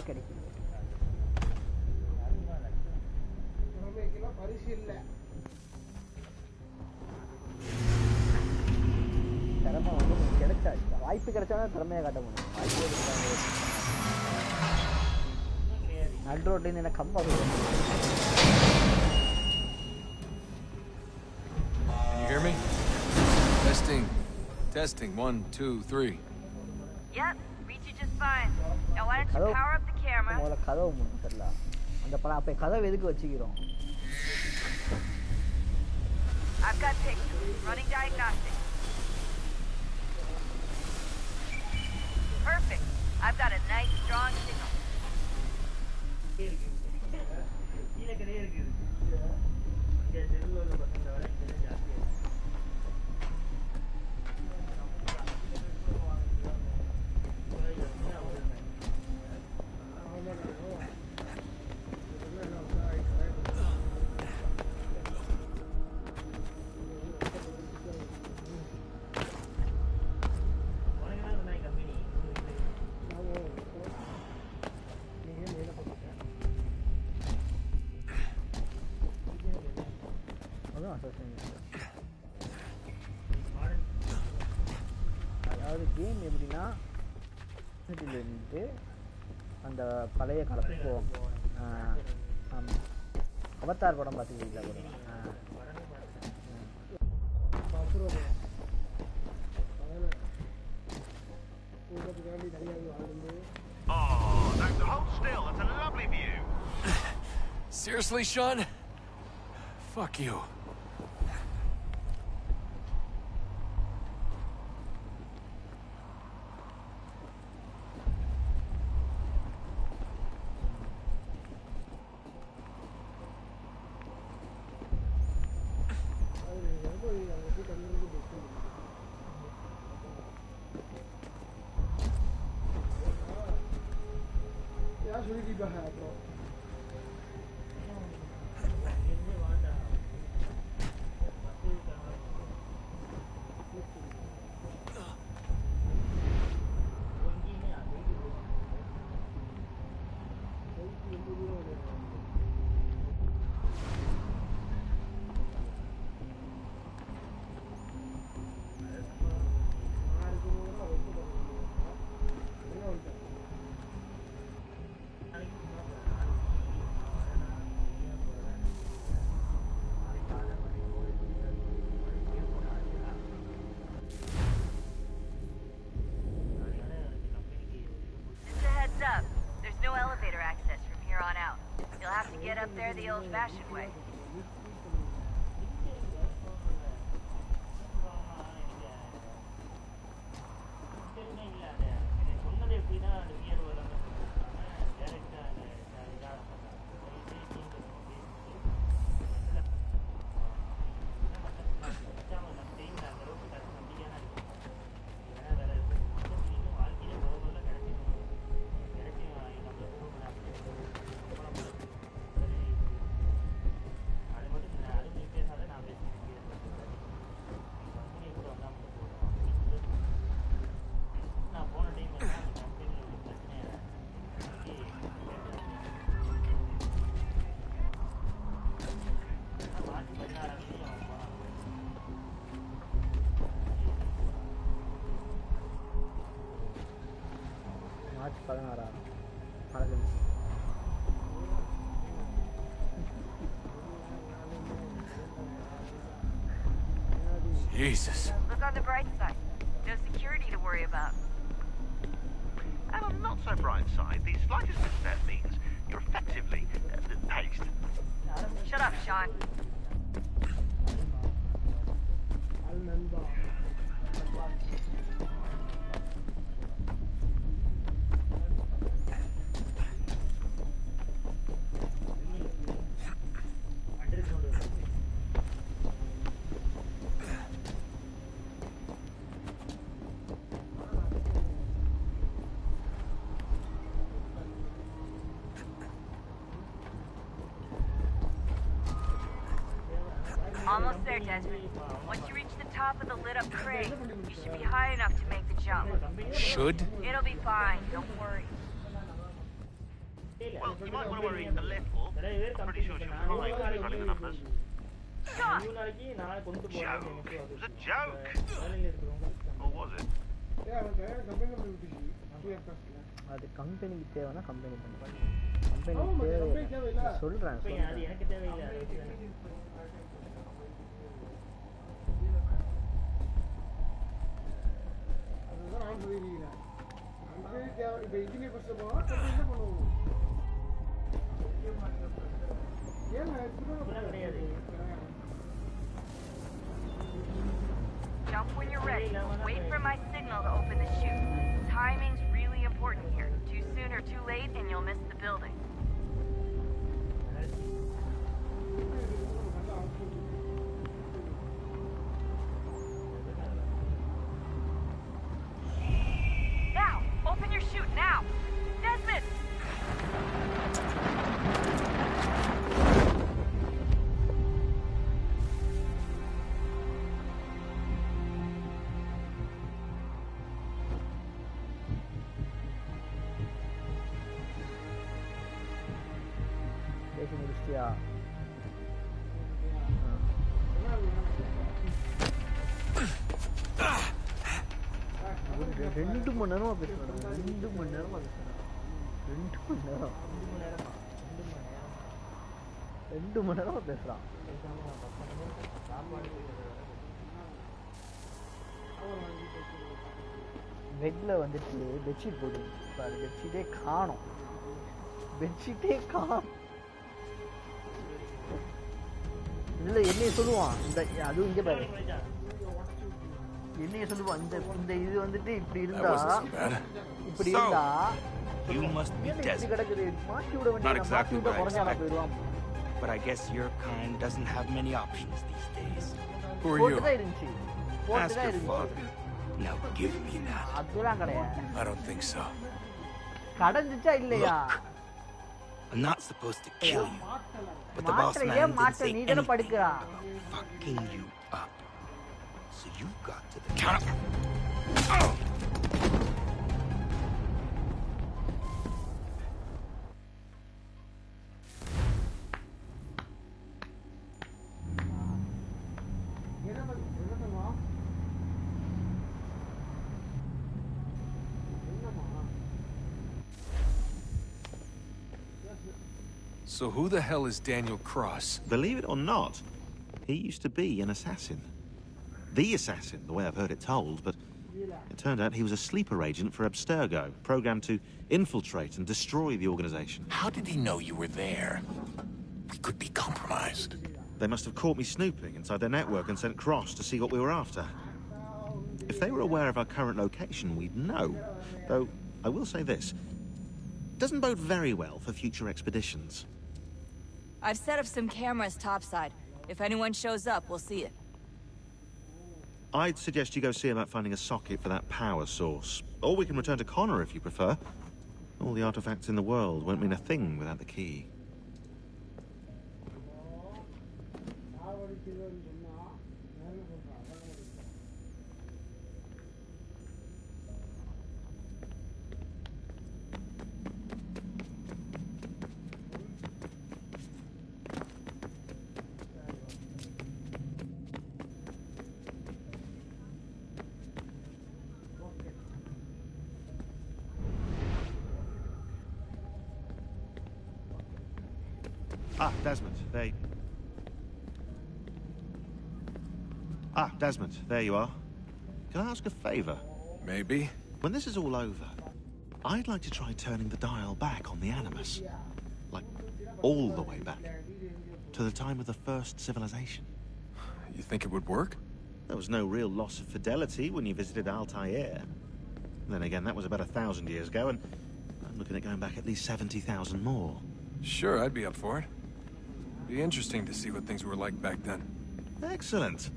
திறமை வந்து கிடைச்சா வாய்ப்பு கிடைச்சாலும் திறமையை காட்ட முடியும் நடு ரோட்லேருந்து என்ன கம்பா Can you hear me? Testing. Testing. 1, 2, 3. Yep, reach you just fine. Now why don't you power up the camera? முதல்ல கதவு முடியும் தெரியல அந்த படம் அப்போ கதவு எதுக்கு வச்சுக்கிறோம் I've got pictures. Running diagnostics. Perfect. I've got a nice strong signal. அதாவது கேம் எப்படின்னா இருந்து அந்த பழைய காலத்துக்கு போவோம் அவதார் படம் பார்த்துக்கிட்டீங்களா Oh, hold still. It's a lovely view. Seriously, Sean? Fuck you. Up there the old-fashioned way. Jesus. Look on the bright side. No security to worry about. And on the not so bright side, the slightest misstep means you're effectively paced. Shut up, Sean. Almost there, Desmond. Once you reach the top of the lit-up crane, you should be high enough to make the jump. Should? It'll be fine, don't worry. Well, you might want to worry a little. I'm pretty sure she was fine running the numbers. Sean! Joke. It was a joke. Or was it? அது கம்பெனிக்கு தேவைன்னா company பண்ணுவாங்க. கம்பெனிக்கு தேவை சொல்றேன். அது எனக்கு தேவையில்லை. Jump when you're ready. Wait for my signal to open the chute. Timing's really important here. Too soon or too late and you'll miss the building. Now! Open your chute now! Desmond! பேசி முடிச்சிட்டியா? ரெண்டு மணி நேரமா பேசுறேன். 2 மணி நேரமா பேசுறேன். 2 மணி நேரம். 2 மணி நேரமா பேசுறான். பெட்ல வந்துட்டு பெட்ஷீட் போட்டு பாரு, பெட்ஷீட்டே காணோம். பெட்ஷீட்டே காணோம். இல்ல என்னைய சொல்லுவான் இந்த அதுவும் இங்க பாரு, என்னைய சொல்லுவான் இந்த இது வந்துட்டு இப்படி இருந்தா You must be desperate. Not exactly what I expected, but I guess your kind doesn't have many options these days. Who are you? Ask your father. Now give me that. அதெல்லாம் கிடையாது. I don't think so. கடந்துச்சா இல்லையா? I'm not supposed to kill you, but the boss man didn't say anything about fucking you up. So you got to the counter. Oh! So who the hell is Daniel Cross? Believe it or not, he used to be an assassin. The assassin, the way I've heard it told, but it turned out he was a sleeper agent for Abstergo, programmed to infiltrate and destroy the organization. How did he know you were there? We could be compromised. They must have caught me snooping inside their network and sent Cross to see what we were after. If they were aware of our current location, we'd know. Though, I will say this. It doesn't bode very well for future expeditions. I've set up some cameras topside. If anyone shows up, we'll see it. I'd suggest you go see about finding a socket for that power source. Or we can return to Connor if you prefer. All the artifacts in the world won't mean a thing without the key. Desmond, Desmond, there you are. Can I ask a favor? Maybe. When this is all over, I'd like to try turning the dial back on the Animus. Like, all the way back. To the time of the first civilization. You think it would work? There was no real loss of fidelity when you visited Altair. Then again, that was about 1,000 years ago, and I'm looking at going back at least 70,000 more. Sure, I'd be up for it. Be interesting to see what things were like back then. Excellent.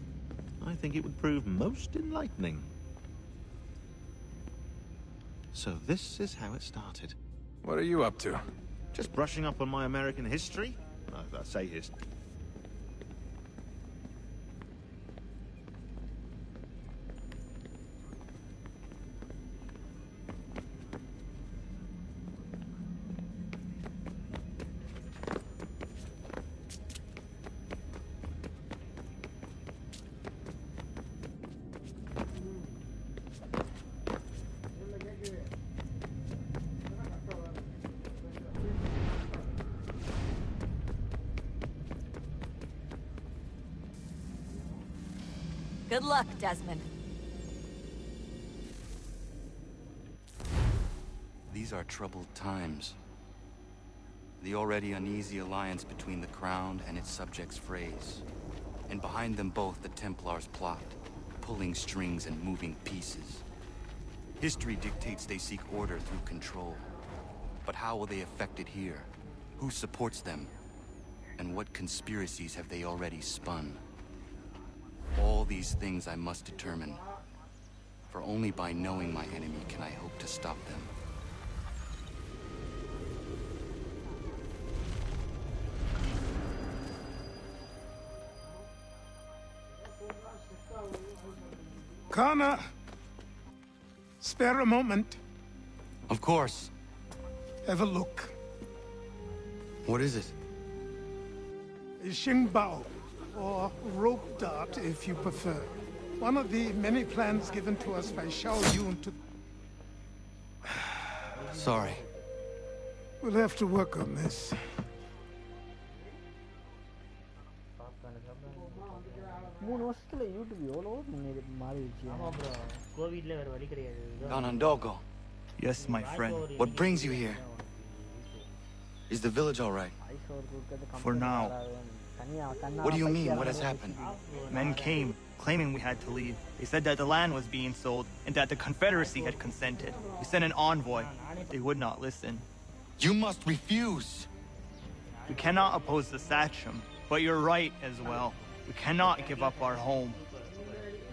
I think it would prove most enlightening. So this is how it started. What are you up to? Just brushing up on my American history. I say history. Good luck, Desmond. These are troubled times. The already uneasy alliance between the Crown and its subjects frays. And behind them both the Templars plot, pulling strings and moving pieces. History dictates they seek order through control. But how will they affect it here? Who supports them? And what conspiracies have they already spun? All these things I must determine. For only by knowing my enemy can I hope to stop them. Connor! Spare a moment. Of course. Have a look. What is it? Xingbao, or rope dart if you prefer. One of the many plans given to us by Xiao Yun to... Sorry. We'll have to work on this. Donandogo. Yes, my friend. What brings you here? Is the village all right? For now. What do you mean? What has happened? Men came, claiming we had to leave. They said that the land was being sold, and that the Confederacy had consented. We sent an envoy. They would not listen. You must refuse! We cannot oppose the Sachem, but you're right as well. We cannot give up our home.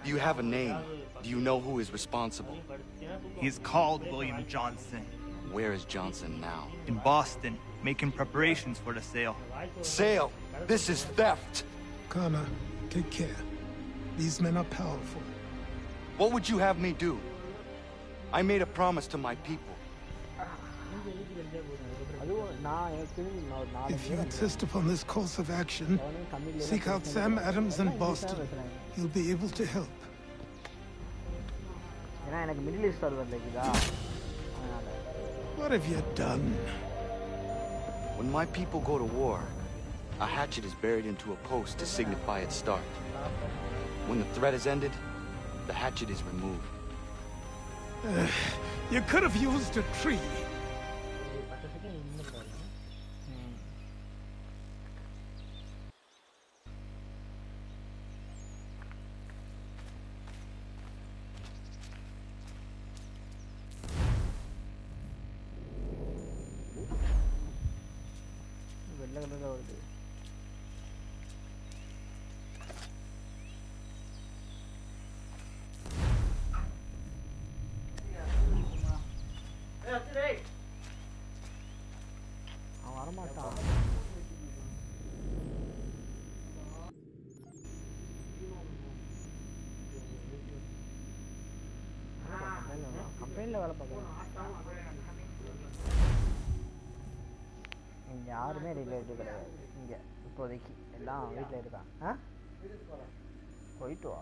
Do you have a name? Do you know who is responsible? He's called William Johnson. Where is Johnson now? In Boston, making preparations for the sale. Sale? This is theft! Connor, take care. These men are powerful. What would you have me do? I made a promise to my people. If you insist upon this course of action, seek out Sam Adams in Boston. He'll be able to help. What have you done? When my people go to war, a hatchet is buried into a post to signify its start. When the threat is ended, the hatchet is removed. You could have used a tree. யாருமே relative கிடையாது இங்கே இப்போதைக்கு எல்லாம் வீட்டில் இருக்கான். போயிட்டு வா.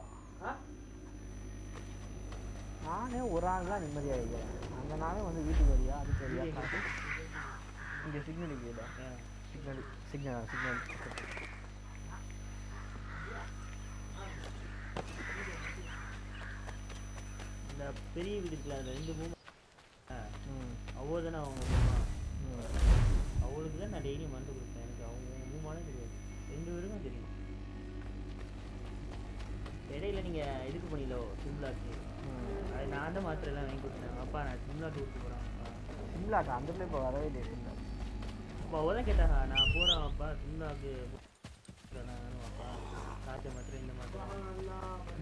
நானே ஒரு ஆள் தான் நிம்மதியாக இருக்கிறேன். அந்த நாளே வந்து வீட்டுக்கு வரியா அதுக்கு வரியா காட்டு. இங்கே சிக்னல் இல்லை. சிக்னல் இந்த பெரிய வீடு இருக்குல்ல அந்த 2 மூணு அவ்வளோ தானே அவங்க அவளுக்கு தான் நான் டெய்லி மருந்து கொடுப்பேன். எனக்கு அவங்க மூமானே தெரியாது. 2 பேருக்கும் தெரியும். இடையில நீங்கள் இதுக்கு பண்ணிலோ சிம்லாக்கு அது நான் தான் மாத்திரைலாம் வாங்கி கொடுத்தேன். அப்பா நான் சிம்லாக்கு கொடுத்து போகிறேன். சிம்லாக்கா அந்த பிள்ளை இப்போ வரவே இல்லை. சிம்லா அப்பா அவதான் கேட்டாங்க நான் போகிறேன் அப்பா சிம்லாக்கு அப்பா காய்ச்ச மாத்திரை இந்த மாத்திரை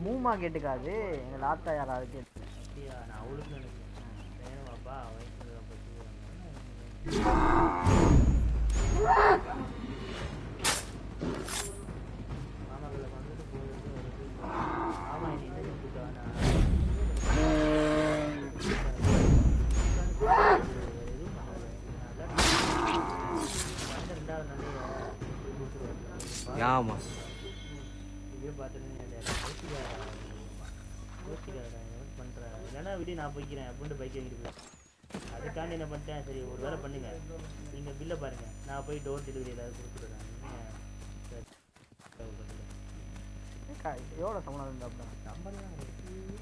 மூமா கேட்டுக்காது. எங்கள் லாத்தா யாராவது கேட்டு அப்படியா நான் அவளுக்கு நினைக்கிறேன் வேணும் அப்பா வயசுல பற்றி மாமாக்களை வந்துட்டு போயிட்டு வருது. மாமா என்ன என்ன கூட்டானா ஆமா இதே பார்த்துட்டு பண்ணுறேன் இல்லைன்னா விட்டு நான் போய்க்கிறேன் அப்படின்ட்டு பைக் வாங்கிட்டு அதுக்காண்டி என்ன பண்ணிட்டேன். சரி ஒரு வேலை பண்ணுங்க நீங்கள் பில்லை பாருங்கள் நான் போய் டோர் டெலிவரி ஏதாவது கொடுத்துடுறேன். எவ்வளோ சம்பளம் இருந்தா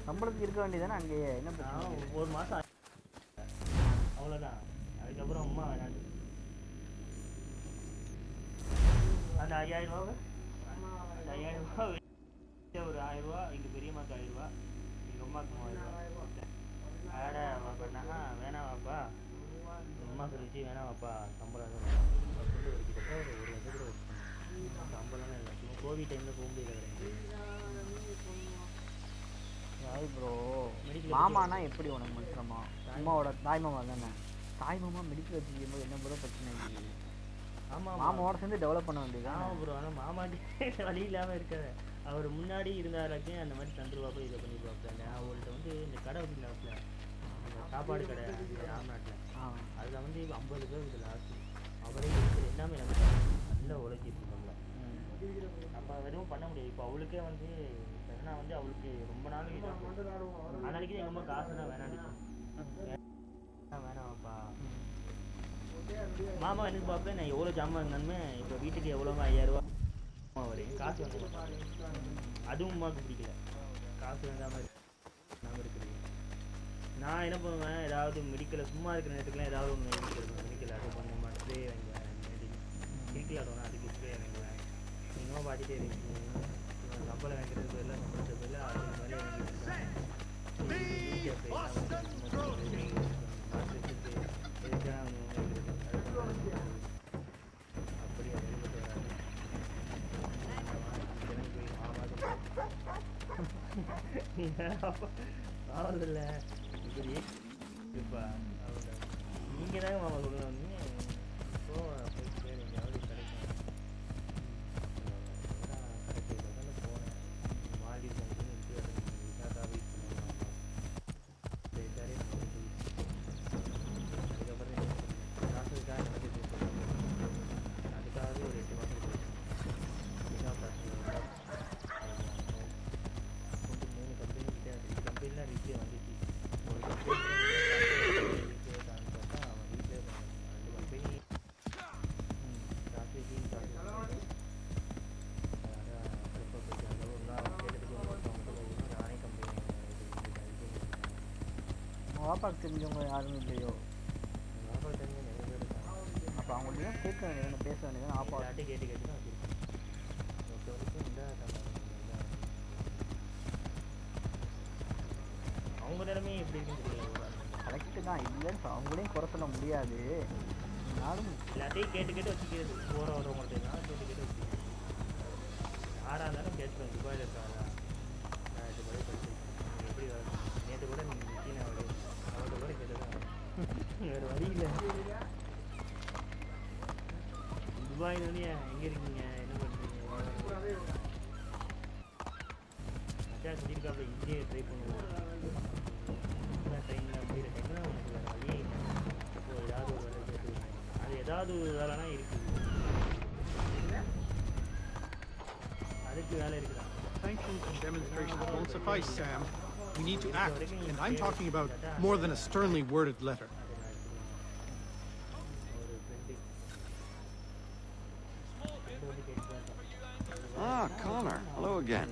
சம்பளத்துக்கு இருக்க வேண்டியதானே அங்கேயே என்ன ஒரு மாதம் அவ்வளோதான். அதுக்கப்புறம் அம்மா வேணாண்டு அந்த 5000 ரூபாவை அந்த 5000 ரூபா ஒரு 1000 ரூபா எங்கள் பெரியம்மாக்கு 1000 ரூபா எங்கள் அம்மாவுக்கு 3000 ரூபா ஆட பண்ணாங்க வேணாம் வாப்பா அம்மாவுக்கு ருச்சி வேணாம் வாப்பா சம்பளம் சொல்லிட்டு ஒரு கிட்டத்தட்ட ஒரு 1 லட்சம் கூட சம்பளம்லாம் இல்லை. கோவிட் டைமில் போக முடியல. ப்ரோ மாமானா எப்படி உனக்கு மட்டுமா அம்மாவோட தாய்மாமா தானே. தாய்மாமா மெடிக்கல் வச்சுக்கும் போது என்ன ப்ரோ பிரச்சனை இல்லை. ஆமாம் மாமாவோட சேர்ந்து டெவலப் பண்ண வேண்டியது. ஆமாம் ப்ரோ ஆனால் மாமாக்கு வழி இல்லாமல் இருக்காது. அவர் முன்னாடி இருந்தாலுமே அந்த மாதிரி தந்துருவாப்போ இதை பண்ணிடுவாப்பில். அவர்கிட்ட வந்து இந்த கடை வச்சுருந்தாப்புல அந்த சாப்பாடு கடை ராம்நாட்டில் அதில் வந்து 50 பேர் இதில் லாஸ்ட் அவரே இருக்கிற எல்லாமே நம்ம நல்லா உழைச்சிட்டு இருந்தோம்ல. நம்ம எதுவும் பண்ண முடியாது. இப்போ அவளுக்கே வந்து ஏன்னா வந்து அவளுக்கு ரொம்ப நாளைக்கு நாளைக்கு எங்கள் அம்மா காசுலாம் வேணாடிச்சு வேணாம்ப்பா. மாமா என்ன பார்ப்பேன் நான் எவ்வளோ ஜாமான் இருந்தாலுமே இப்போ வீட்டுக்கு எவ்வளோமா 5000 ரூபா வரையும் காசு வந்து அதுவும் அம்மாவுக்கு பிடிக்கல. காசு வேண்டாமல் இருக்குது. நான் என்ன பண்ணுவேன் ஏதாவது மெடிக்கலில் சும்மா இருக்கிற நேரத்துக்குலாம் ஏதாவது ஒன்று வாங்கிக்கிறேன். மெடிக்கல் அது கொஞ்சமாக ஸ்ப்ரே வாங்குவேன். கிரிக்கெட் ஆடுவேன் அதுக்கு ஸ்ப்ரே வாங்குவேன். இன்னும் பார்த்துட்டே இருக்கீங்க சம்பளம் வாங்கிறது பேரில் சம்பளத்தை பேரில் அது மாதிரி வாங்கிட்டு அப்படி ஆகுதில்ல இப்படி இருப்பா நீங்க தான் மாமா சொல்லுங்க இப்போ போய் கேளுங்க எங்கயாவது கிடைக்கும் கடைசியில் தானே போனேன் மாடி வந்து விசாக்கா வெயிட் பண்ணுவாங்க பேசாரே அதுக்கப்புறம் காசுக்காக நடக்குது அதுக்காகவே ஒரு 8 மாதம் விசா ப்ராசஸ் கொஞ்சம் 3 கம்பெனி கிட்ட 2 கம்பெனிலாம் ரீச்சே வந்துச்சு ஒரு கம்பெனி வாப்பாக்கு தெரிஞ்சவங்க யாரும் இல்லையோ வாப்பாக்கு தெரிஞ்ச நிறைய பேர் இருக்காங்க அப்போ அவங்கள்ட்ட கேட்க வேண்டியது பேச வேண்டியது ஆப்பா கேட்டு தான் வச்சுருக்கேன் இந்த அவங்க நிலைமையும் எப்படி இருக்குன்னு தெரியல கரெக்டு தான் இல்லைன்னு அவங்களையும் குறை சொல்ல முடியாது யாரும் எல்லாத்தையும் கேட்டு வச்சுக்கிறது போகிற வரவங்கள்ட்ட தான் கேட்டு வச்சுக்கிறது யாராக இருந்தாலும் பேசுவேன் துபாயில் இருக்காங்களா நான் இது கூட படிச்சிருக்கேன் எப்படி நேற்று கூட நீங்கள் சீனா அவர்கிட்ட கூட கேட்டுதான் வேறு வழி இல்லை துபாயில் வந்து எங்கே இருக்கீங்க என்ன பண்ணுறீங்க அச்சா சொல்லியிருக்காப்புல இங்கேயே ட்ரை பண்ணுவோம் ட்ரெயினில் முடிகிற டைமில் உனக்கு வேறு வழியே இல்லை இப்போ ஏதாவது ஒரு வேலை கேட்டு அது ஏதாவது ஒரு வேலைனா இருக்குது அதுக்கு வேலை இருக்குதா Sanctions and demonstrations won't suffice, Sam. We need to act, and I'm talking about more than a sternly worded letter. Ah, Connor. Hello again.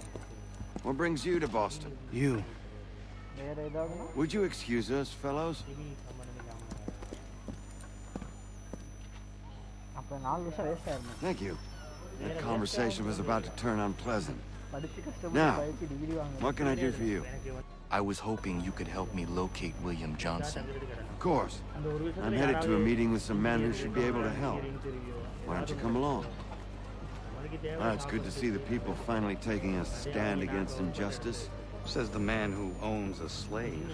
What brings you to Boston? You. Would you excuse us, fellows? Thank you. That conversation was about to turn unpleasant. Now, what can I do for you? I was hoping you could help me locate William Johnson. Of course. I'm headed to a meeting with some men who should be able to help. Why don't you come along? Ah, it's good to see the people finally taking a stand against injustice. Says the man who owns a slave.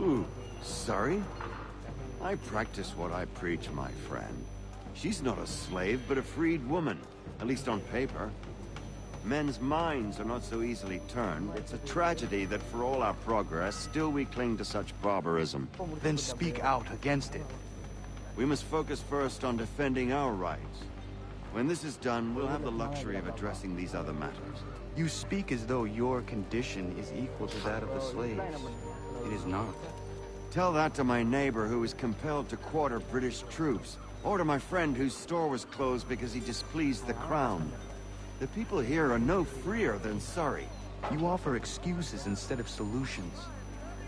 Ooh, sorry? I practice what I preach, my friend. She's not a slave, but a freed woman, at least on paper. Men's minds are not so easily turned. It's a tragedy that for all our progress, still we cling to such barbarism. Then speak out against it. We must focus first on defending our rights. When this is done, we'll have the luxury of addressing these other matters. You speak as though your condition is equal to that of the slaves. It is not. Tell that to my neighbor who was compelled to quarter British troops, or to my friend whose store was closed because he displeased the crown. The people here are no freer than Surrey. You offer excuses instead of solutions.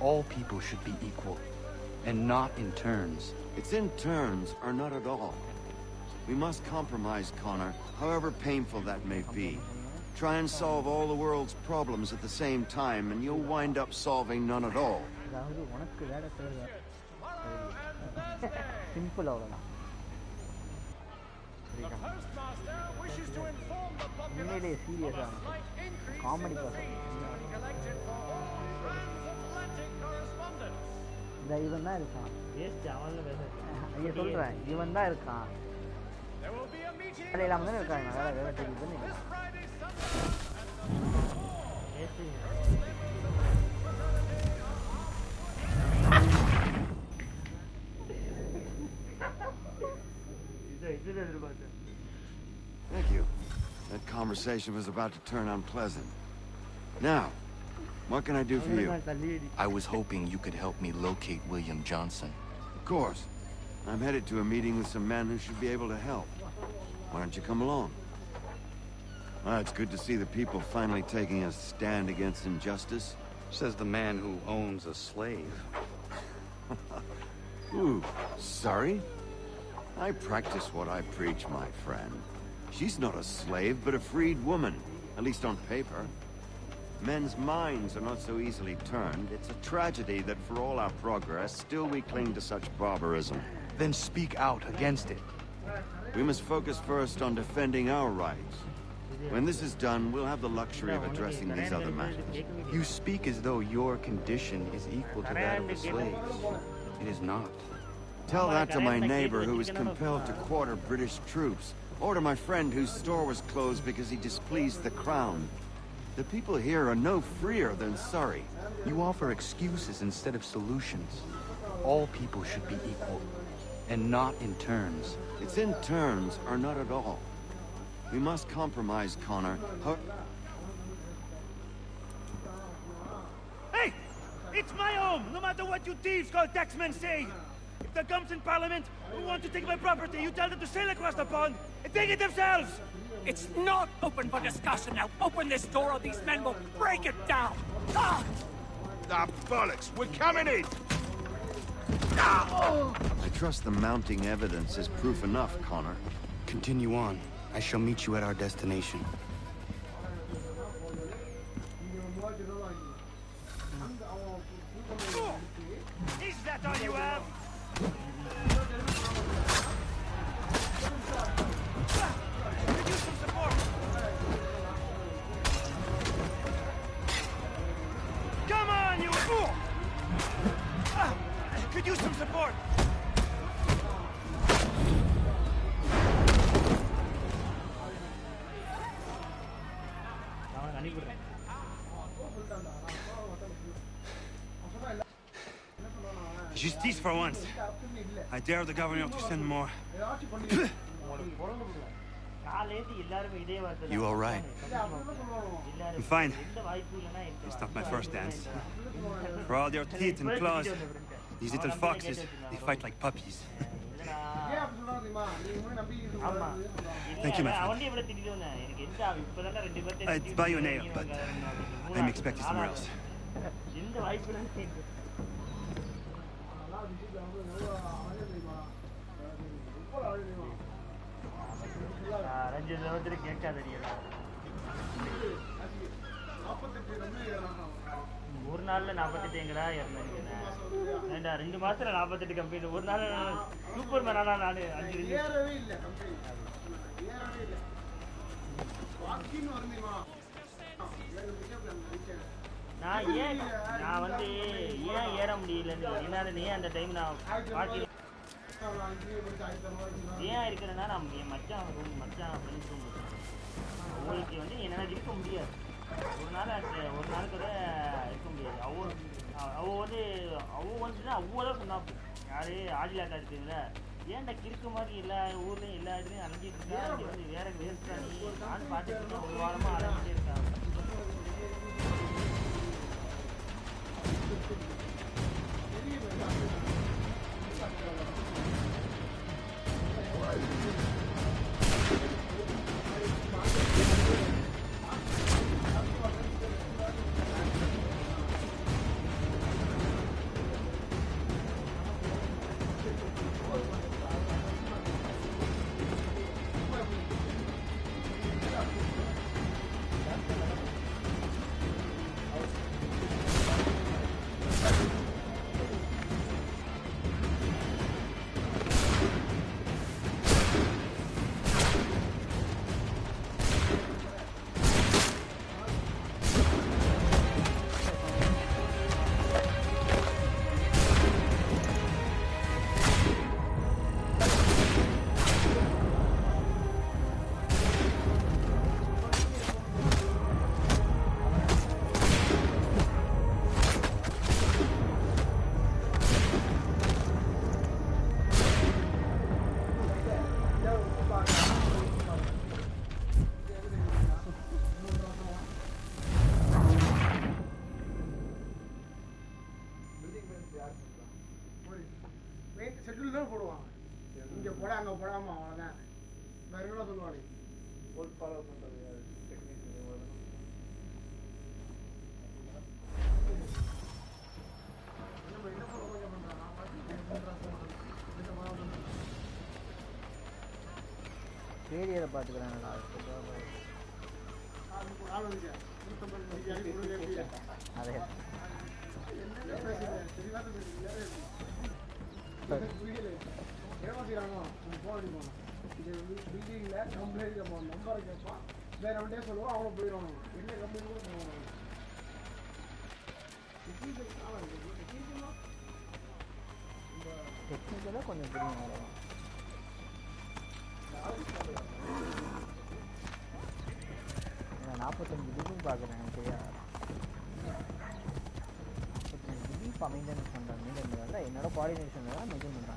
All people should be equal, and not in turns. It's in turns, or not at all. We must compromise, Connor, however painful that may be. Try and solve all the world's problems at the same time, and you'll wind up solving none at all. Simple அவ்வளவுதான். உண்மையிலேயே சீரியஸா comedy இவன் தான் இருக்கான் ஐயா சொல்றேன் இவன் தான் இருக்கான் வேலை இல்லாம தானே இருக்காங்க வேலை தெரியுதுன்னு Thank you. That conversation was about to turn unpleasant. Now, what can I do for you? I was hoping you could help me locate William Johnson. Of course. I'm headed to a meeting with some men who should be able to help. Why don't you come along? Ah, it's good to see the people finally taking a stand against injustice. Says the man who owns a slave. Ooh, sorry? I practice what I preach, my friend. She's not a slave, but a freed woman, at least on paper. Men's minds are not so easily turned. It's a tragedy that for all our progress, still we cling to such barbarism. Then speak out against it. We must focus first on defending our rights. When this is done, we'll have the luxury of addressing these other matters. You speak as though your condition is equal to that of the slaves. It is not. Tell that to my neighbor who was compelled to quarter British troops, or to my friend whose store was closed because he displeased the crown. The people here are no freer than Surrey. You offer excuses instead of solutions. All people should be equal, and not in turns. It's in turns, or not at all. We must compromise, Connor. Hey! It's my home, no matter what you thieves called taxmen say! If there comes in Parliament who want to take my property, you tell them to sail across the pond and take it themselves! It's not open for discussion now. Open this door or these men will break it down. Ah! Ah, bollocks! We're coming in! I trust the mounting evidence is proof enough, Connor. Continue on. I shall meet you at our destination. Is that all you have? Could use some support. Come on, you fool! Could use some support. Justice for once. I dare the governor to send more. You all right? I'm fine. It's not my first dance. For all their teeth and claws, these little foxes, they fight like puppies. Thank you, my friend. I'd buy you a nail, but I'm expecting somewhere else. ஒரு நாள்ல 48 எங்கடா இறந்துருக்கேன். ஏண்டா 2 மாசத்துல 48 company ஒரு நாள் super மேனாடா நானு 5 ஏறவே இல்ல கம்பெனி. ஏறவே இல்ல. வாக்கிங் வருமேமா. நான் வந்து ஏன் ஏற முடியலன்னு என்னன்னு அந்த டைம் நான் பாட்டி ஏன் இருக்கிறேன்னா நான் என் மச்சான் ஃப்ரெண்ட்ஸ் ரூம் அவங்களுக்கு வந்து என்னால் இருக்க முடியாது ஒரு நாள் கூட இருக்க முடியாது அவ வந்துன்னா அவ்வளோ சொன்னா யாரு ஆதிலாக்கா இருக்குங்களா ஏன்டா கிறுக்கு மாதிரி எல்லா ஊர்லேயும் எல்லா இடத்துலையும் அலைஞ்சிட்டு இருக்கா இங்கே வந்து வேற வேஸ்டா நீ நான் பார்த்துட்டு இருக்கேன் ஒரு வாரமாக அலைஞ்சிட்டே இருக்காங்க ஏரியால பாத்துக்கறானடா அதே பில்டிங்ல கம்ப்ளைண்ட் நம்பரை கேட்பான் வேற ஒன்றே சொல்லுவோம் அவனை போயிடணும் என்ன கம்ப்ளைண்ட் கூட போகணும் டெக்னிக்கலாக கொஞ்சம் தெரியும் அவ்வளோதான். நான் 45 டிகிரி பார்க்குறேன் சரியா. 45 டிகிரி இப்போ மெயின்டைன் பண்ணுறாங்க. மெயின்டைன் பண்ணுறாங்க என்னோட கோஆர்டினேஷன் தான் மெயின்டைன் பண்ணுறாங்க.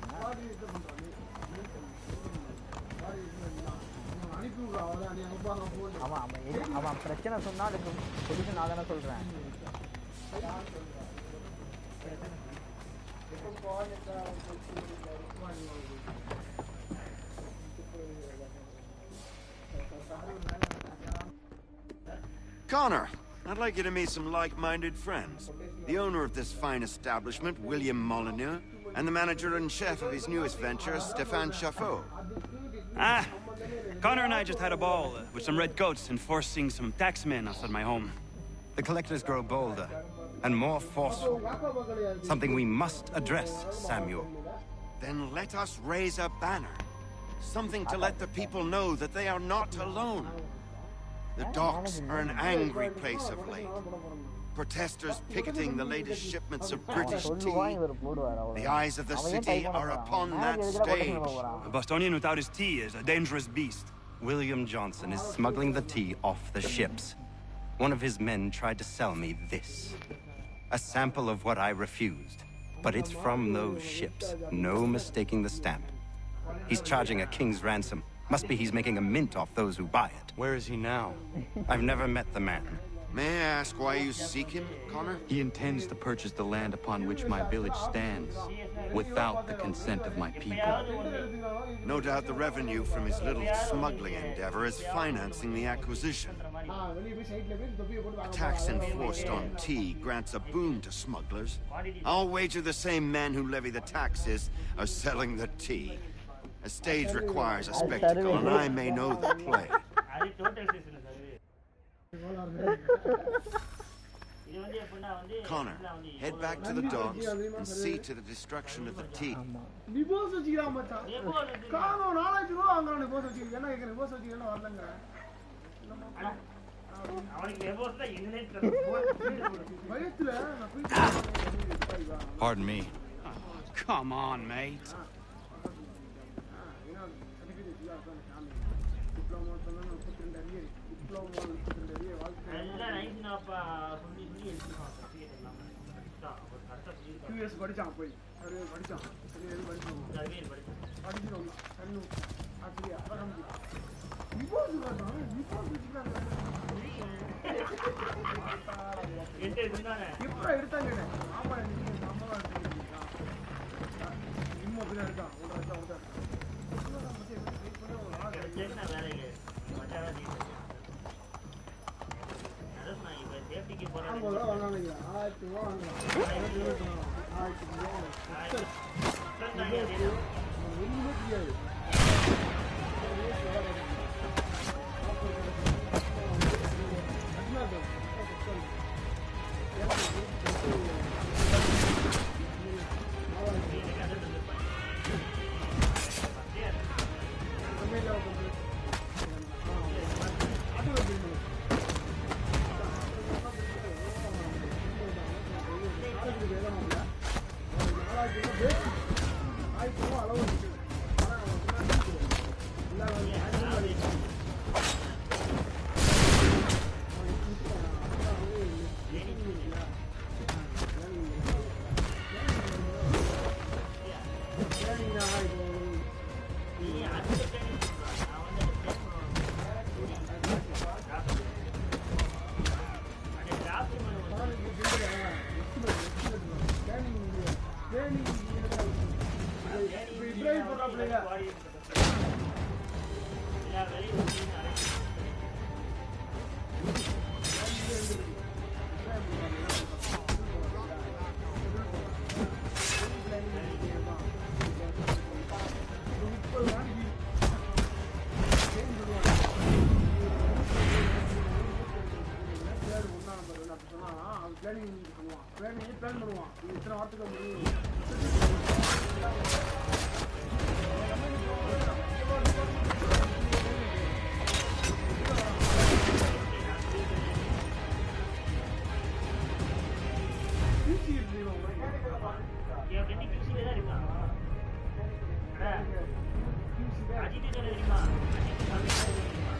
அவன் பிரச்சனை சொன்னா அதுக்கு சொல்யூஷன் நான் தானே சொல்றேன். Connor, I'd like you to meet some like-minded friends. The owner of this fine establishment, William Molyneux, and the manager and chef of his newest venture, Stéphane Chaffeau. Ah, Connor and I just had a ball with some redcoats enforcing some taxmen outside my home. The collectors grow bolder and more forceful. Something we must address, Samuel. Then let us raise a banner. Something to let the people know that they are not alone. The docks are an angry place of late. Protesters picketing the latest shipments of British tea. The eyes of the city are upon that stage. A Bostonian without his tea is a dangerous beast. William Johnson is smuggling the tea off the ships. One of his men tried to sell me this. A sample of what I refused. But it's from those ships. No mistaking the stamp. He's charging a king's ransom. Must be he's making a mint off those who buy it. Where is he now? I've never met the man. May I ask why you seek him, Connor? He intends to purchase the land upon which my village stands, without the consent of my people. No doubt the revenue from his little smuggling endeavor is financing the acquisition. A tax enforced on tea grants a boon to smugglers. I'll wager the same men who levy the taxes are selling the tea. A stage requires a spectacle, and I may know the play. Connor, head back to the docks and see to the destruction of the tea. Pardon me. Oh, come on, mate. என் friend கியூசில தான் இருக்கான். அஜித் என்ன தெரியுமா? அஜித் தமிழ் தெரியுமா?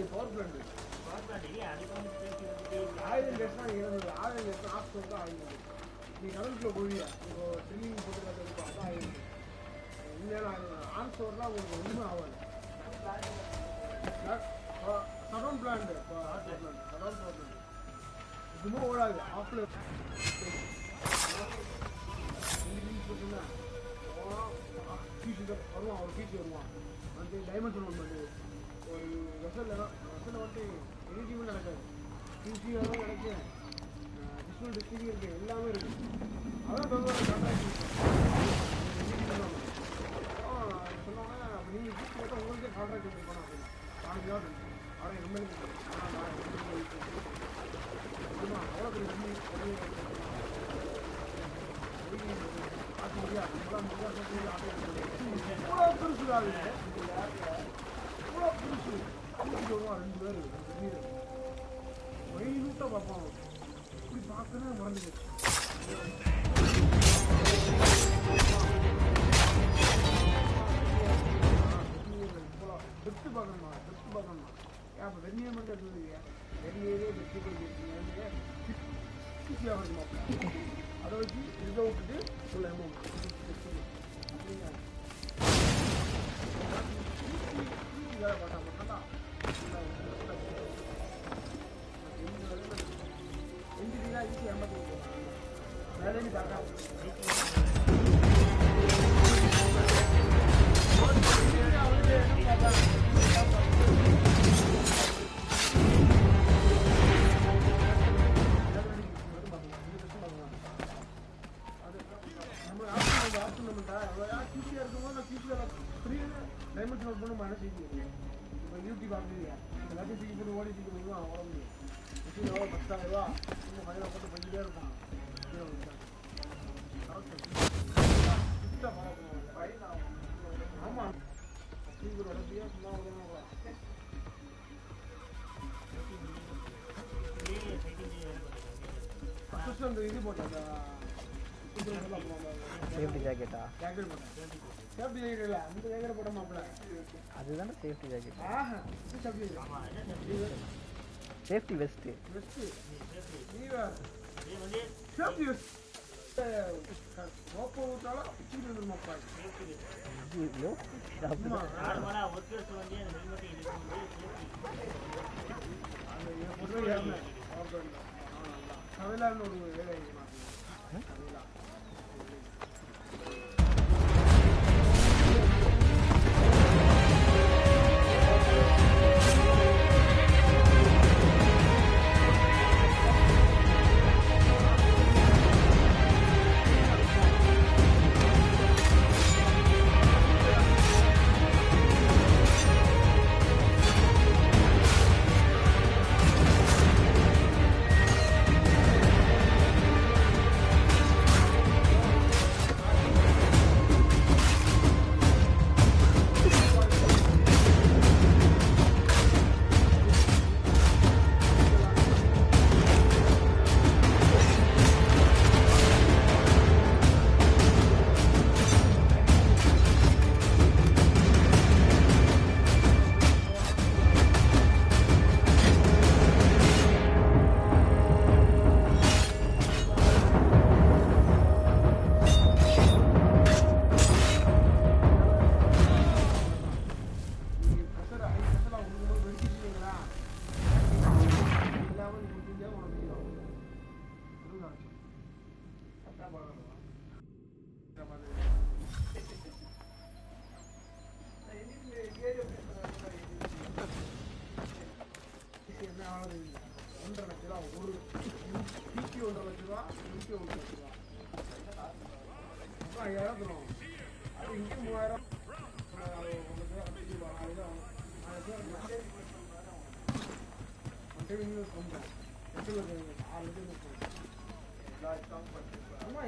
Power plant. ஆயிரம் கேட்னா 700 ஆயிரம் கேட்னா option தான் 500 நீ கடலுக்குள்ள போவியா இப்போ ட்ரில்லிங் போட்டு அதான் 500 உண்மையான ஆன் ஸ்டோர்லாம் உங்களுக்கு ஒன்றுமே ஆகாது சடவுன் பிளான் சடவுன் பிளான் இதுமே ஓடாது ஆஃப்ல போட்டுன்னா ஃபீஸ் வருவான் ஒரு ஃபீஸ் வருவான் வந்து டைமென்ஷன் ஒன்று வந்து ஒரு வெசலில் வந்துட்டு எனிட்டியுமே நடக்காது டிசியும் கிடைக்கும் டிஸ்பிள் டிஸ்டிங் இருக்குது எல்லாமே இருக்குது அதான் கான்ட்ராக்ட் சொன்னாங்கன்னா அப்போ நீங்கள் ஃபீஸ் பார்த்தா உங்களுக்கே கான்ட்ராக்ட் பண்ணிருப்பானா அப்படின்னா 4 ஜாப் ஆனால் எம்எல்ஏ ஆமாம் அவ்வளோ பெரிய ஆட்டு முடியாது இவ்வளோ பெருசு தான் இவ்வளோ பெருசு கூட்டிட்டு வருவான் 2 பேர் மைனூட்டாக பார்ப்பான் இப்படி பார்க்கவே மறந்து பெஸ்ட்டு பார்க்கணுமா அப்போ வெந்நியை மட்டும் எடுத்துருக்கீங்க வெந்நியவே வெற்றி கொடுத்துருக்கீங்க ஈஸியாக வருமா அதை வச்சு இதை விட்டுட்டு சொல்ல அப்படிங்க வேலை பார்த்தா மட்டும்தான் என்ஜினியரா ஈஸி ஏமாற்றி வேலைன்னு பார்த்தா டைமென்ஷன் ஒர்க் பண்ண மனசு இப்போ யூடியூப் பார்க்குறீங்க எல்லாத்தையும் தூக்கி போட்டு ஓடி தூக்கி போடுவோம் அவ்வளோ முடியும் மிஷின் எவ்வளோ 10,000 ரூபா இன்னும் மழையில் போட்டு பண்ணிக்கிட்டே இருப்பான் ஆமாம் சீக்கிரம் உடம்பியா சும்மா அந்த இது போட்டேன் சேஃப்டி ஜாக்கெட்டா ஜாக்கெட் போட்டேன் சேஃப்டி ஜாக்கெட் இல்லை அந்த ஜாக்கெட் போட்ட மாப்பிள்ள அதுதானே சேஃப்டி ஜாக்கெட் ஆஹா சேஃப்டி வெஸ்ட் சேஃப்டி வெஸ்ட் ஓப்போ விட்டாலும் சீக்கிரம் வந்துருமாப்பா கவிலான்னு ஒரு வேலை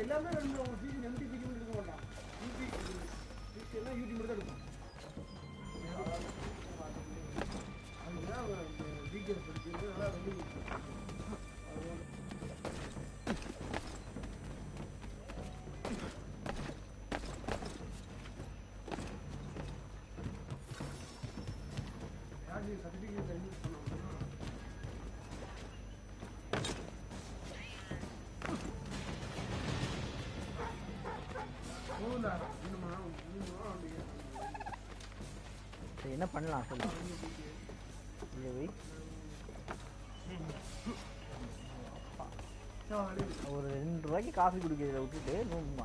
எல்லாமே ரெண்டு ஜிபி எம்டி ஜிபி எடுக்க மாட்டான் யூபி எல்லாம் யூடி மட்டும் தான் எடுக்கும் அதுதான் ஜிகே படிக்கிறது நல்லா ரெண்டு சர்டிஃபிகேட் யூஸ் பண்ணோம்னா என்ன பண்ணலாம் சொல்லு இங்கே போய் ஒரு 2 ரூபாய்க்கு காஃபி குடிக்கிறத விட்டுட்டு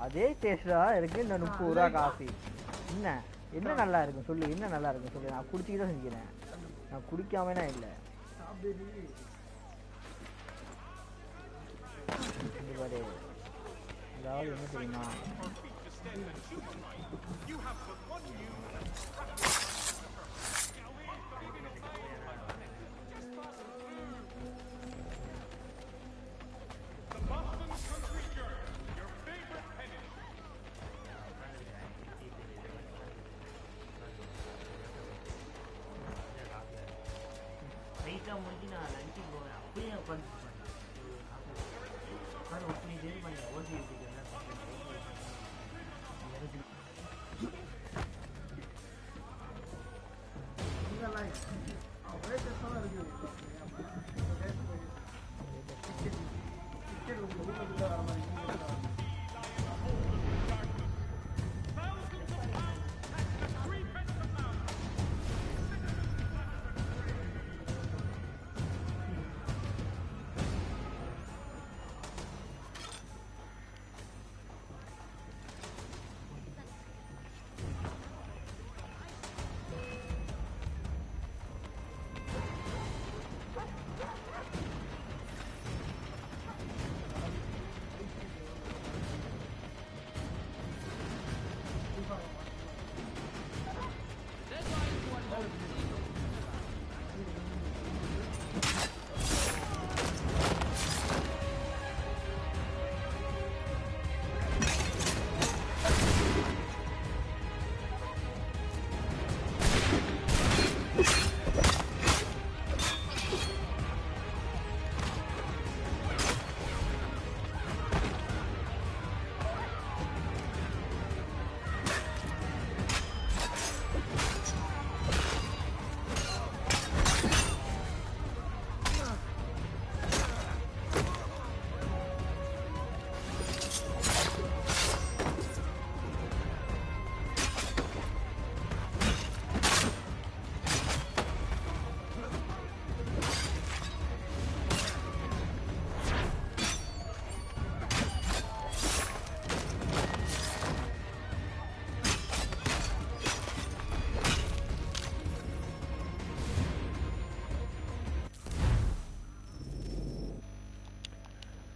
அதே டேஸ்ட்டாக இருக்குது இந்த 30 ரூபா காஃபி என்ன நல்லா இருக்கும் சொல்லு என்ன நல்லா இருக்கும் சொல்லு நான் குடிச்சிட்டு தான் செஞ்சுக்கிறேன் நான் குடிக்காமனா இல்லை அதாவது என்ன தெரியுமா முடிஞ்சு நான் லஞ்சுக்கு போவேன் அப்படியே உட்காந்து ஒர்க் பண்ணிட்டே பண்ணேன் ஓசி